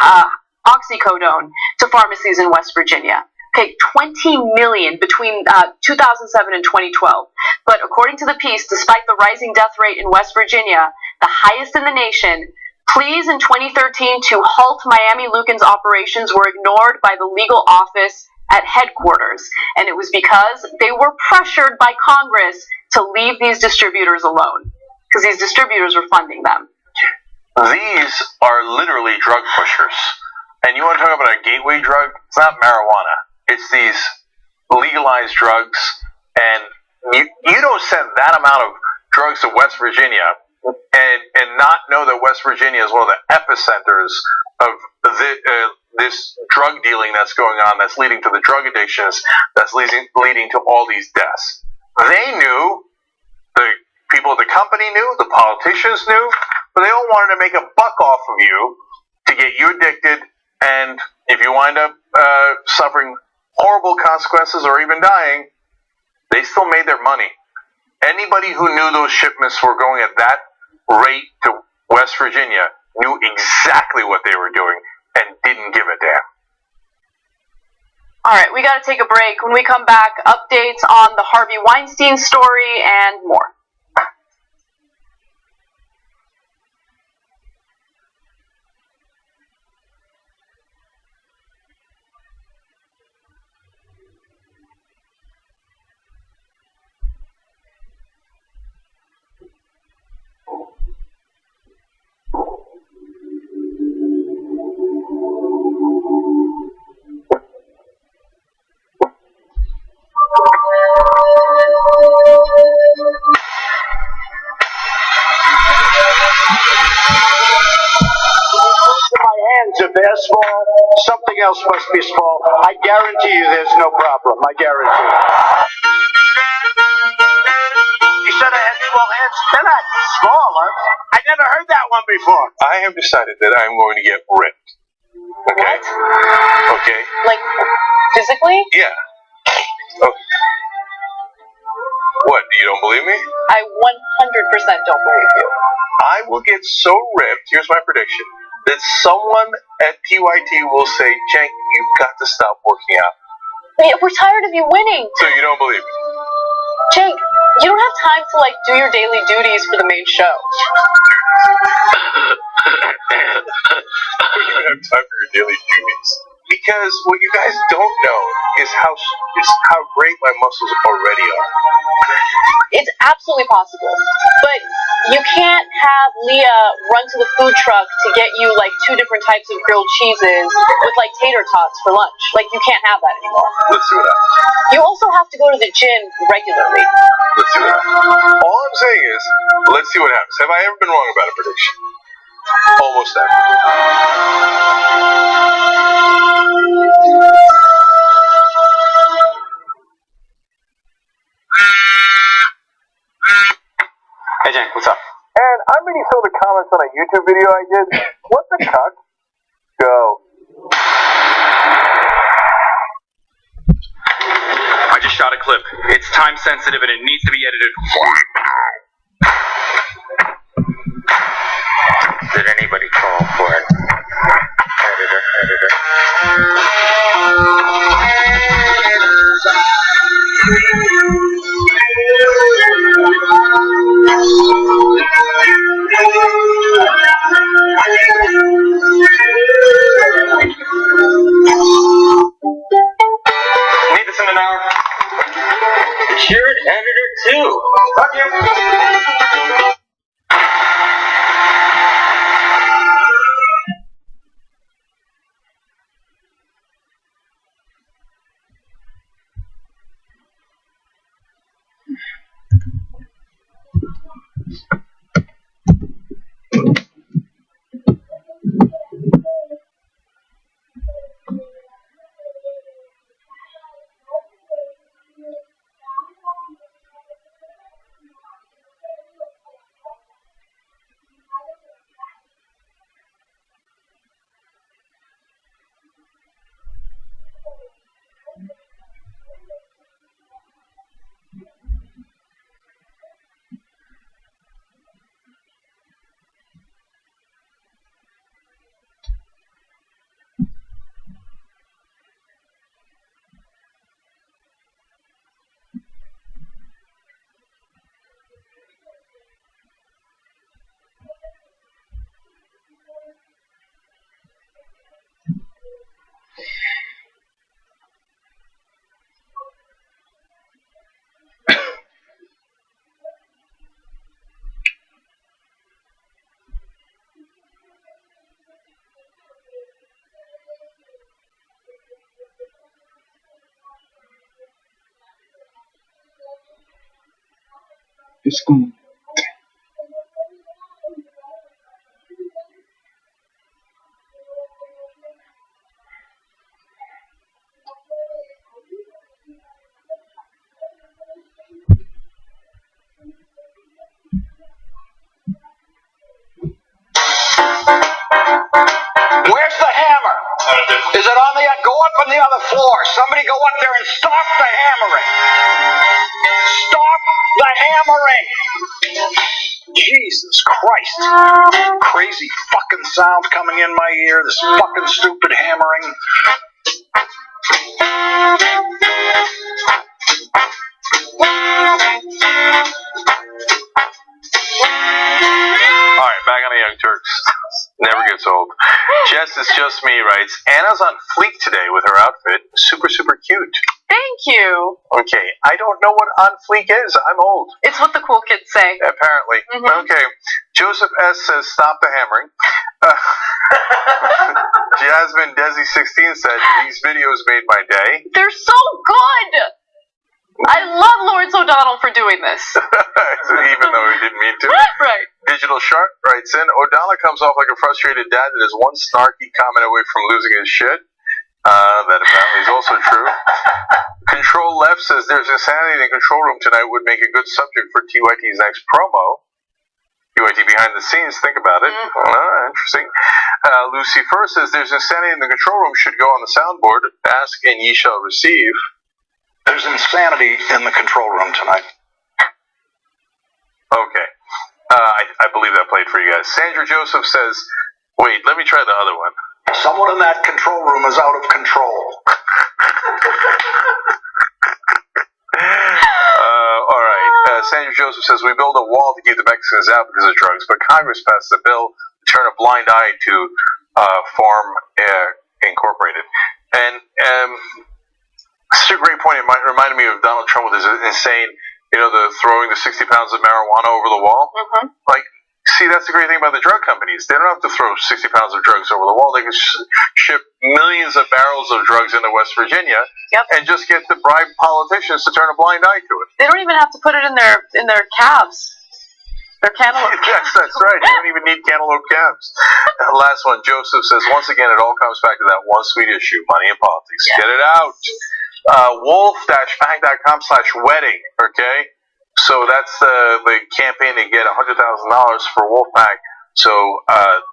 oxycodone to pharmacies in West Virginia. Okay, 20 million between 2007 and 2012. But according to the piece, despite the rising death rate in West Virginia, the highest in the nation, pleas in 2013 to halt Miami Lucan's operations were ignored by the legal office at headquarters. And it was because they were pressured by Congress to leave these distributors alone, because these distributors were funding them. These are literally drug pushers. And you want to talk about a gateway drug? It's not marijuana. It's these legalized drugs. And you don't send that amount of drugs to West Virginia and not know that West Virginia is one of the epicenters of this drug dealing that's going on, that's leading to the drug addictions, that's leading to all these deaths. They knew, the people at the company knew, the politicians knew, but they all wanted to make a buck off of you to get you addicted, and if you wind up suffering horrible consequences or even dying, they still made their money. Anybody who knew those shipments were going at that rate to West Virginia knew exactly what they were doing and didn't give a damn. All right, we got to take a break. When we come back, updates on the Harvey Weinstein story and more. else must be small. I guarantee you there's no problem. I guarantee you. You said I had small hands. They're not smaller. I never heard that one before. I have decided that I'm going to get ripped. Okay? What? Okay? Like, physically? Yeah. Okay. What, you don't believe me? I 100% don't believe you. I will get so ripped, here's my prediction, that someone at PYT will say, Cenk, you've got to stop working out. Wait, we're tired of you winning. So you don't believe me? Cenk, you don't have time to, like, do your daily duties for the main show. You don't have time for your daily duties. Because what you guys don't know is how great my muscles already are. It's absolutely possible. But you can't have Leah run to the food truck to get you, like, 2 different types of grilled cheeses with, like, tater tots for lunch. Like, you can't have that anymore. Let's see what happens. You also have to go to the gym regularly. Let's see what happens. All I'm saying is, let's see what happens. Have I ever been wrong about a prediction? Almost never. Hey, Cenk, what's up? And I'm reading some of the comments on a YouTube video I did. What the cuck? Go. I just shot a clip. It's time sensitive and it needs to be edited. Did anybody call for it? Editor. Need this in an hour. You're an editor too. Fuck you. It's going. Where's the hammer? Is it on the... Go up on the other floor. Somebody go up there and stop the hammering. Stop the hammering. Jesus Christ. Crazy fucking sound coming in my ear. This fucking stupid hammering. Alright, back on the Young Turks. Never gets old. Jess is just me writes, Anna's on fleek today with her outfit. Super, super cute. Thank you. Okay, I don't know what on fleek is. I'm old. It's what the cool kids say. Apparently. Mhm. Okay. Joseph S. says, stop the hammering. Jasmine Desi16 said, these videos made my day. They're so good. I love Lawrence O'Donnell for doing this. Even though he didn't mean to. Right. Digital Shark writes in, O'Donnell comes off like a frustrated dad that is one snarky comment away from losing his shit. That apparently is also true. Control Left says there's insanity in the control room tonight would make a good subject for TYT's next promo. TYT behind the scenes, think about it. Interesting. Lucy First says there's insanity in the control room should go on the soundboard. Ask and ye shall receive. There's insanity in the control room tonight. Okay. I believe that played for you guys. Sandra Joseph says, wait, let me try the other one. Someone in that control room is out of control. All right. Sandra Joseph says, we build a wall to keep the Mexicans out because of drugs, but Congress passed a bill to turn a blind eye to Farm Incorporated. And it's a great point. It reminded me of Donald Trump with his insane, the throwing the 60 pounds of marijuana over the wall. Mm-hmm. Like, see, that's the great thing about the drug companies. They don't have to throw 60 pounds of drugs over the wall. They can ship millions of barrels of drugs into West Virginia and just get the bribe politicians to turn a blind eye to it. They don't even have to put it in their calves. Their cantaloupe calves. Yes, that's right. You don't even need cantaloupe calves. And the last one, Joseph says, once again, it all comes back to that one sweet issue, money and politics. Get it out. Wolf-pack.com/wedding, okay? So that's the campaign to get $100,000 for Wolfpack so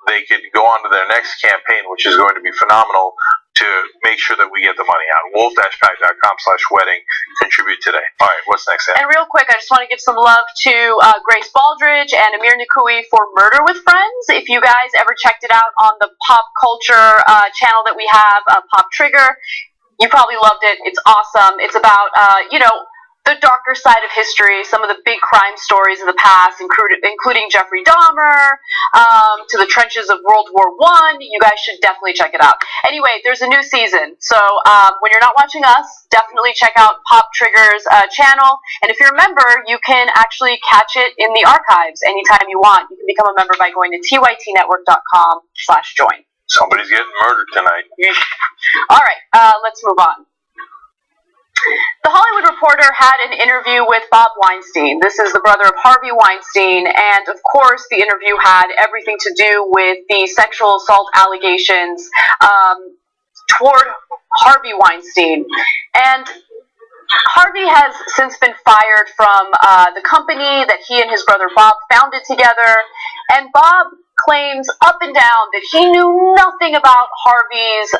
they could go on to their next campaign, which is going to be phenomenal, to make sure that we get the money out. Wolf-pack.com/wedding. Contribute today. All right, what's next, Ann? And real quick, I just want to give some love to Grace Baldridge and Amir Nikui for Murder with Friends. If you guys ever checked it out on the pop culture channel that we have, Pop Trigger, you probably loved it. It's awesome. It's about, the darker side of history, some of the big crime stories of the past, including Jeffrey Dahmer, to the trenches of World War I. You guys should definitely check it out. Anyway, there's a new season, so when you're not watching us, definitely check out Pop Trigger's channel. And if you're a member, you can actually catch it in the archives anytime you want. You can become a member by going to tytnetwork.com/join. Somebody's getting murdered tonight. All right, let's move on. The Hollywood Reporter had an interview with Bob Weinstein. This is the brother of Harvey Weinstein, and of course the interview had everything to do with the sexual assault allegations toward Harvey Weinstein. And Harvey has since been fired from the company that he and his brother Bob founded together, and Bob claims up and down that he knew nothing about Harvey's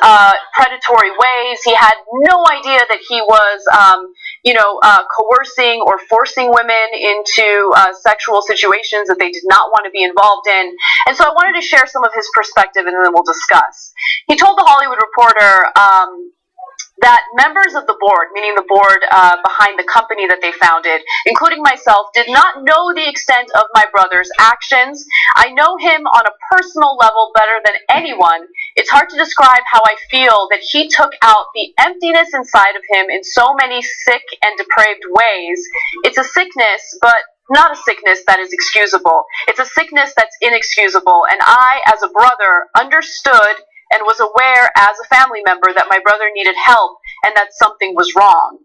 predatory ways. He had no idea that he was, coercing or forcing women into sexual situations that they did not want to be involved in. And so I wanted to share some of his perspective, and then we'll discuss. He told The Hollywood Reporter that members of the board, meaning the board behind the company that they founded, including myself, did not know the extent of my brother's actions. I know him on a personal level better than anyone. It's hard to describe how I feel that he took out the emptiness inside of him in so many sick and depraved ways. It's a sickness, but not a sickness that is excusable. It's a sickness that's inexcusable, and I, as a brother, understood and was aware as a family member that my brother needed help and that something was wrong.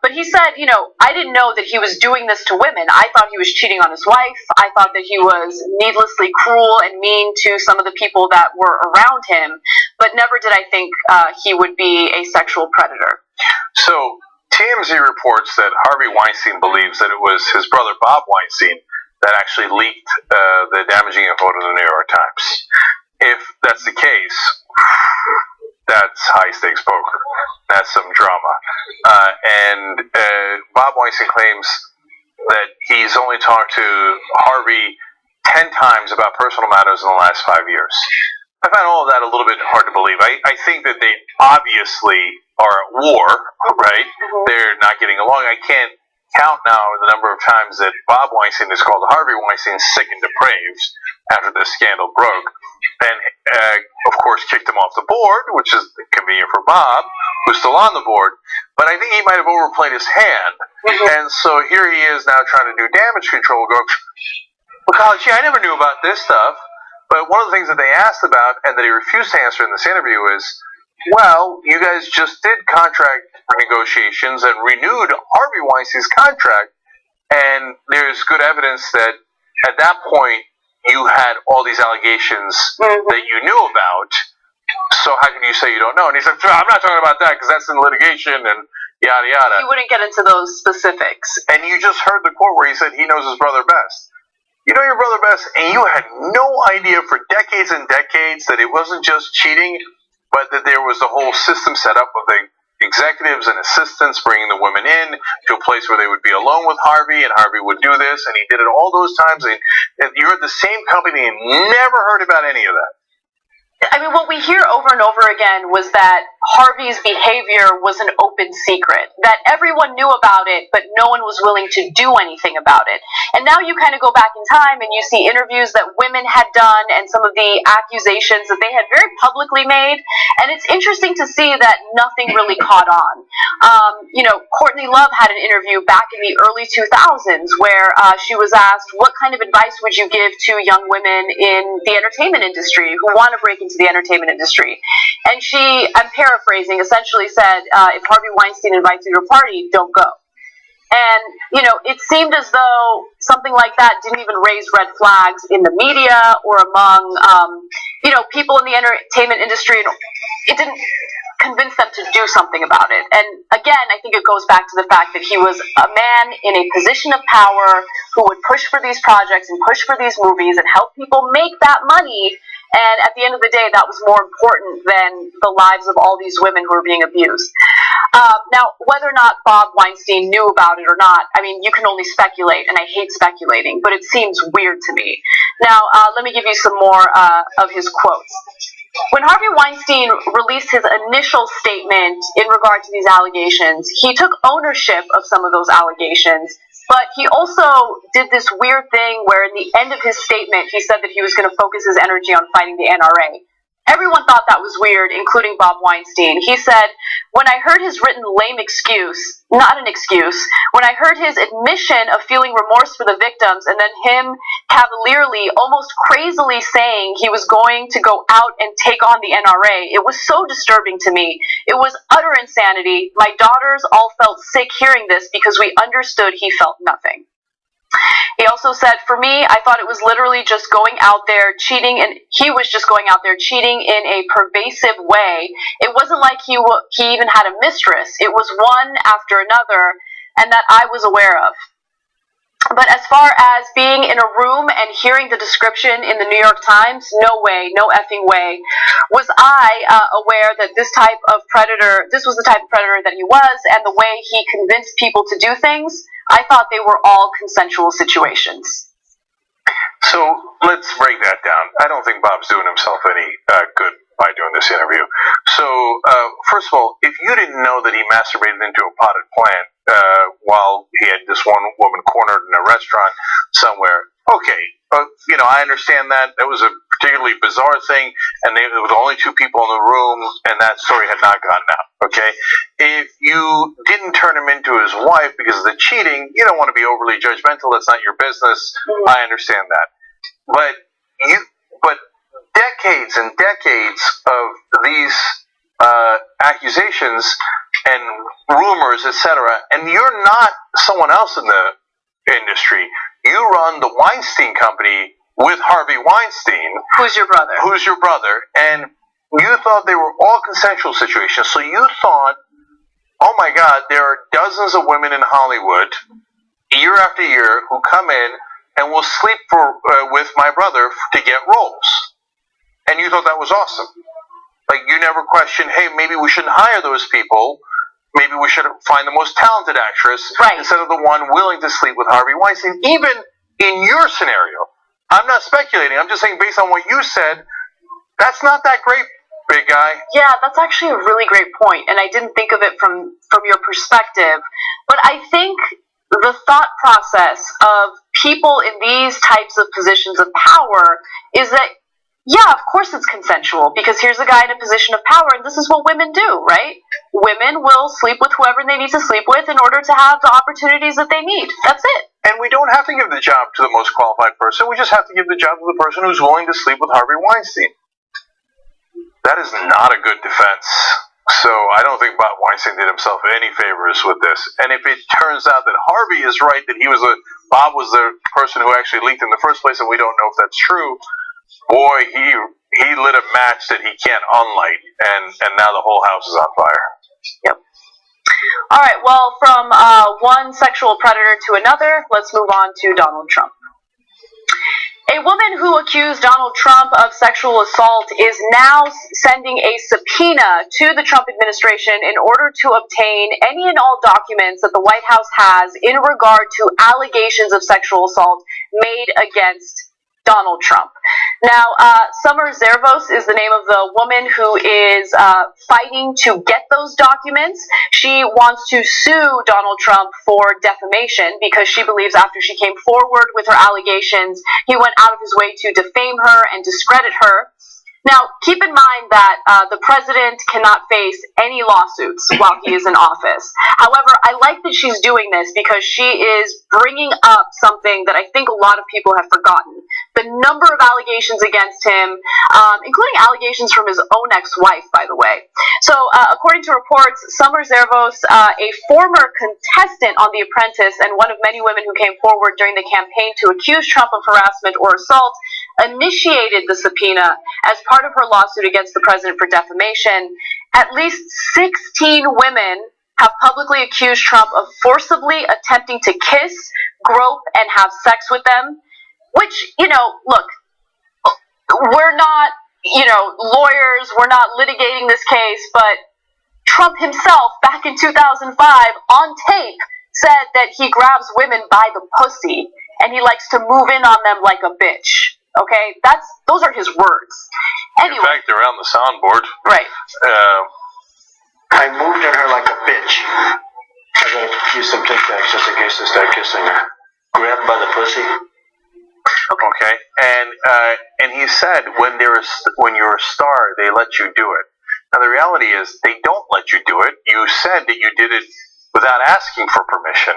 But he said, I didn't know that he was doing this to women. I thought he was cheating on his wife. I thought that he was needlessly cruel and mean to some of the people that were around him, but never did I think he would be a sexual predator. So TMZ reports that Harvey Weinstein believes that it was his brother Bob Weinstein that actually leaked the damaging info to the New York Times. If that's the case, that's high-stakes poker. That's some drama. And Bob Weinstein claims that he's only talked to Harvey 10 times about personal matters in the last 5 years. I find all of that a little bit hard to believe. I think that they obviously are at war, right? They're not getting along. I can't count now the number of times that Bob Weinstein is called Harvey Weinstein sick and depraved after this scandal broke. And, of course, kicked him off the board, which is convenient for Bob, who's still on the board. But I think he might have overplayed his hand. And so here he is now trying to do damage control, going, well, gee, I never knew about this stuff. But one of the things that they asked about and that he refused to answer in this interview is, well, you guys just did contract negotiations and renewed Harvey Weinstein's contract, and there's good evidence that at that point you had all these allegations that you knew about. So how can you say you don't know? And he said, I'm not talking about that because that's in litigation and yada yada. He wouldn't get into those specifics. And you just heard the quote where he said he knows his brother best. You know your brother best, and you had no idea for decades and decades that it wasn't just cheating, but that there was a whole system set up with the executives and assistants bringing the women in to a place where they would be alone with Harvey, and Harvey would do this, and he did it all those times, and you're at the same company and never heard about any of that. I mean, what we hear over and over again was that Harvey's behavior was an open secret, that everyone knew about it, but no one was willing to do anything about it. And now you kind of go back in time and you see interviews that women had done and some of the accusations that they had very publicly made. And it's interesting to see that nothing really caught on. Courtney Love had an interview back in the early 2000s where she was asked, what kind of advice would you give to young women in the entertainment industry who want to break into the entertainment industry? And she, I'm paraphrasing, essentially said, if Harvey Weinstein invites you to a party, don't go. And, it seemed as though something like that didn't even raise red flags in the media or among, people in the entertainment industry. It didn't convince them to do something about it. And again, I think it goes back to the fact that he was a man in a position of power who would push for these projects and push for these movies and help people make that money. And at the end of the day, that was more important than the lives of all these women who were being abused. Now, whether or not Bob Weinstein knew about it or not, I mean, you can only speculate, and I hate speculating, but it seems weird to me. Now, let me give you some more of his quotes. When Harvey Weinstein released his initial statement in regard to these allegations, he took ownership of some of those allegations, but he also did this weird thing where in the end of his statement, he said that he was going to focus his energy on fighting the NRA. Everyone thought that was weird, including Bob Weinstein. He said, when I heard his written lame excuse, not an excuse, when I heard his admission of feeling remorse for the victims and then him cavalierly, almost crazily saying he was going to go out and take on the NRA, it was so disturbing to me. It was utter insanity. My daughters all felt sick hearing this because we understood he felt nothing. He also said, for me, I thought it was literally just going out there cheating, and he was just going out there cheating in a pervasive way. It wasn't like he even had a mistress. It was one after another, and that I was aware of. But as far as being in a room and hearing the description in the New York Times, no way, no effing way, was I aware that this was the type of predator that he was, and the way he convinced people to do things. I thought they were all consensual situations. So let's break that down. I don't think Bob's doing himself any good by doing this interview. So, first of all, if you didn't know that he masturbated into a potted plant while he had this one woman cornered in a restaurant somewhere, okay, I understand that. That was a particularly bizarre thing, and there were only two people in the room, and that story had not gotten out, okay? If you didn't turn him into his wife because of the cheating, you don't want to be overly judgmental. That's not your business. I understand that. But decades and decades of these accusations and rumors, etc., and you're not someone else in the industry. You run the Weinstein Company with Harvey Weinstein. Who's your brother? Who's your brother. And you thought they were all consensual situations. So you thought, oh my God, there are dozens of women in Hollywood, year after year, who come in and will sleep with my brother to get roles. And you thought that was awesome. Like, you never questioned, hey, maybe we shouldn't hire those people. Maybe we should find the most talented actress instead of the one willing to sleep with Harvey Weinstein. Even in your scenario, I'm not speculating. I'm just saying, based on what you said, that's not that great, big guy. Yeah, that's actually a really great point, and I didn't think of it from your perspective. But I think the thought process of people in these types of positions of power is that, yeah, of course it's consensual, because here's a guy in a position of power, and this is what women do, right? Women will sleep with whoever they need to sleep with in order to have the opportunities that they need. That's it. And we don't have to give the job to the most qualified person. We just have to give the job to the person who's willing to sleep with Harvey Weinstein. That is not a good defense. So I don't think Bob Weinstein did himself any favors with this. And if it turns out that Harvey is right, that Bob was the person who actually leaked in the first place, and we don't know if that's true, boy, he lit a match that he can't unlight, and now the whole house is on fire. Yep. All right, well, from one sexual predator to another, let's move on to Donald Trump. A woman who accused Donald Trump of sexual assault is now sending a subpoena to the Trump administration in order to obtain any and all documents that the White House has in regard to allegations of sexual assault made against Donald Trump. Now, Summer Zervos is the name of the woman who is fighting to get those documents. She wants to sue Donald Trump for defamation because she believes after she came forward with her allegations, he went out of his way to defame her and discredit her. Now, keep in mind that the president cannot face any lawsuits while he is in office. However, I like that she's doing this because she is bringing up something that I think a lot of people have forgotten. The number of allegations against him, including allegations from his own ex-wife, by the way. So, according to reports, Summer Zervos, a former contestant on The Apprentice and one of many women who came forward during the campaign to accuse Trump of harassment or assault, initiated the subpoena as part of her lawsuit against the president for defamation. At least 16 women have publicly accused Trump of forcibly attempting to kiss, grope, and have sex with them. Which, look, we're not, lawyers, we're not litigating this case, but Trump himself, back in 2005, on tape, said that he grabs women by the pussy, and he likes to move in on them like a bitch. Okay? Those are his words. Anyway. In fact, they're on the soundboard. Right. I moved at her like a bitch. I gotta use some Tic Tacs just in case they start kissing her. Grab them by the pussy. Okay, and he said when you're a star, they let you do it. Now the reality is they don't let you do it. You said that you did it without asking for permission.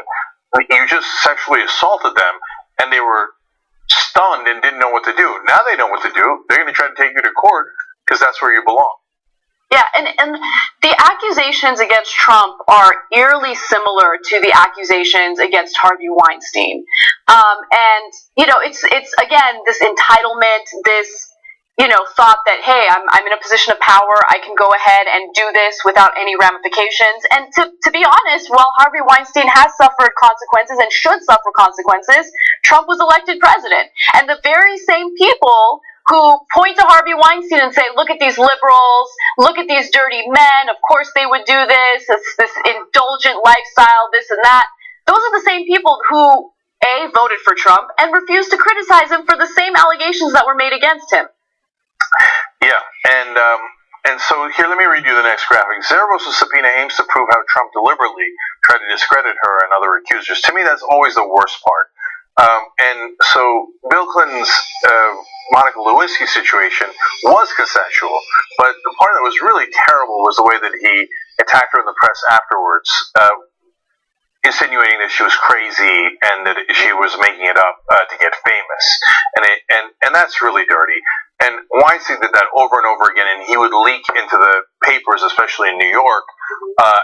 You just sexually assaulted them, and they were stunned and didn't know what to do. Now they know what to do. They're going to try to take you to court because that's where you belong. Yeah, and the accusations against Trump are eerily similar to the accusations against Harvey Weinstein. And, it's again, this entitlement, this, thought that, hey, I'm in a position of power, I can go ahead and do this without any ramifications. And to be honest, while Harvey Weinstein has suffered consequences and should suffer consequences, Trump was elected president. And the very same people who point to Harvey Weinstein and say, look at these liberals, look at these dirty men, of course they would do this, it's this indulgent lifestyle, this and that. Those are the same people who, A, voted for Trump and refused to criticize him for the same allegations that were made against him. Yeah, and so here, let me read you the next graphic. Zervos' subpoena aims to prove how Trump deliberately tried to discredit her and other accusers. To me, that's always the worst part. And so Bill Clinton's Monica Lewinsky situation was consensual, but the part that was really terrible was the way that he attacked her in the press afterwards, insinuating that she was crazy and that she was making it up to get famous, and that's really dirty. And Weinstein did that over and over again, and he would leak into the papers, especially in New York,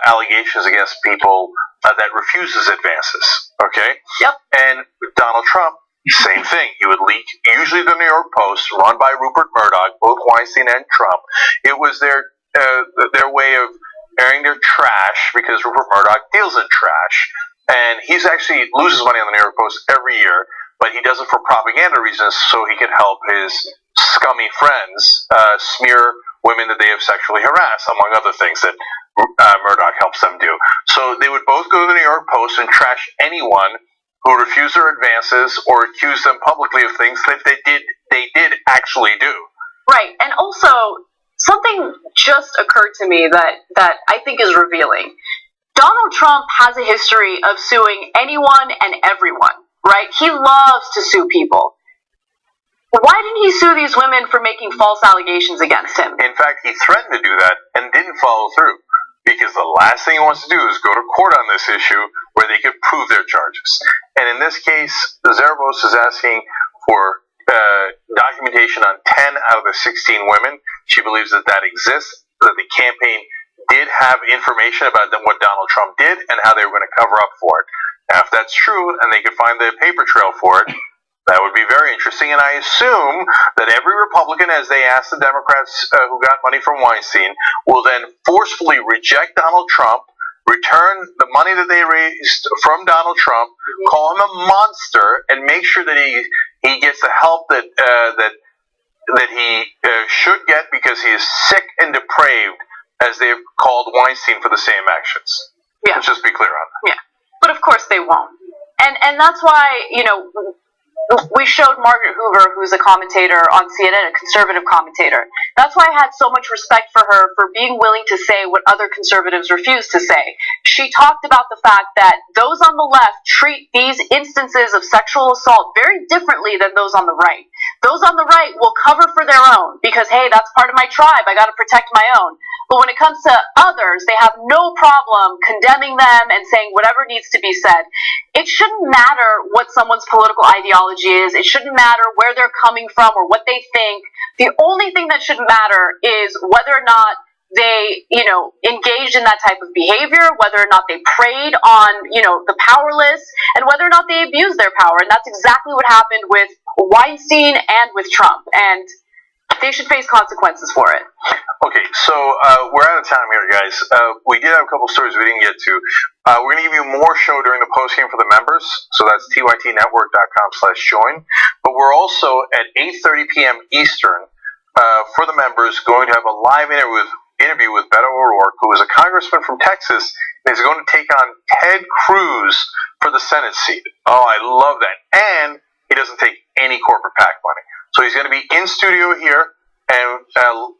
allegations against people that refuses advances. Okay? Yep. And Donald Trump, same thing. He would leak, usually the New York Post, run by Rupert Murdoch, both Weinstein and Trump. It was their way of airing their trash, because Rupert Murdoch deals in trash. And he's actually loses money on the New York Post every year, but he does it for propaganda reasons so he can help his scummy friends smear women that they have sexually harassed, among other things that Murdoch helps them do. So they would both go to the New York Post and trash anyone who refused their advances or accused them publicly of things that they did actually do. Right, and also something just occurred to me that I think is revealing. Donald Trump has a history of suing anyone and everyone, right? He loves to sue people. Why didn't he sue these women for making false allegations against him? In fact, he threatened to do that and didn't follow through, because the last thing he wants to do is go to court on this issue where they could prove their charges. And in this case, Zervos is asking for documentation on 10 out of the 16 women. She believes that exists, that the campaign did have information about what Donald Trump did and how they were going to cover up for it. Now, if that's true and they could find the paper trail for it, That would be very interesting, and I assume that every Republican, as they ask the Democrats who got money from Weinstein, will then forcefully reject Donald Trump, return the money that they raised from Donald Trump, call him a monster, and make sure that he gets the help that he should get because he is sick and depraved, as they've called Weinstein for the same actions. Yeah. Let's just be clear on that. Yeah. But of course they won't. And that's why, we showed Margaret Hoover, who's a commentator on CNN, a conservative commentator. That's why I had so much respect for her for being willing to say what other conservatives refuse to say. She talked about the fact that those on the left treat these instances of sexual assault very differently than those on the right. Those on the right will cover for their own because, hey, that's part of my tribe. I got to protect my own. But when it comes to others, they have no problem condemning them and saying whatever needs to be said. It shouldn't matter what someone's political ideology is. It shouldn't matter where they're coming from or what they think. The only thing that should matter is whether or not they, engaged in that type of behavior, whether or not they preyed on, the powerless, and whether or not they abused their power. And that's exactly what happened with Weinstein and with Trump. And they should face consequences for it. Okay, so we're out of time here, guys. We did have a couple stories we didn't get to. We're going to give you more show during the postgame for the members, so that's tytnetwork.com/join. But we're also at 8:30 p.m. Eastern for the members going to have a live interview with Beto O'Rourke, who is a congressman from Texas, and is going to take on Ted Cruz for the Senate seat. Oh, I love that. And he doesn't take any corporate PAC money. So he's going to be in studio here, and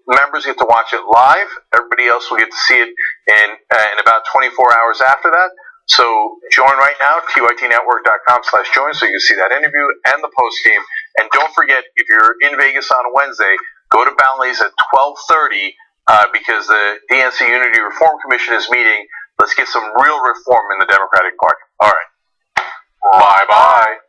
members get to watch it live. Everybody else will get to see it in about 24 hours after that. So join right now, tytnetwork.com/join, so you can see that interview and the post game. And don't forget, if you're in Vegas on Wednesday, go to Bally's at 12:30 because the DNC Unity Reform Commission is meeting. Let's get some real reform in the Democratic Party. All right. Bye-bye.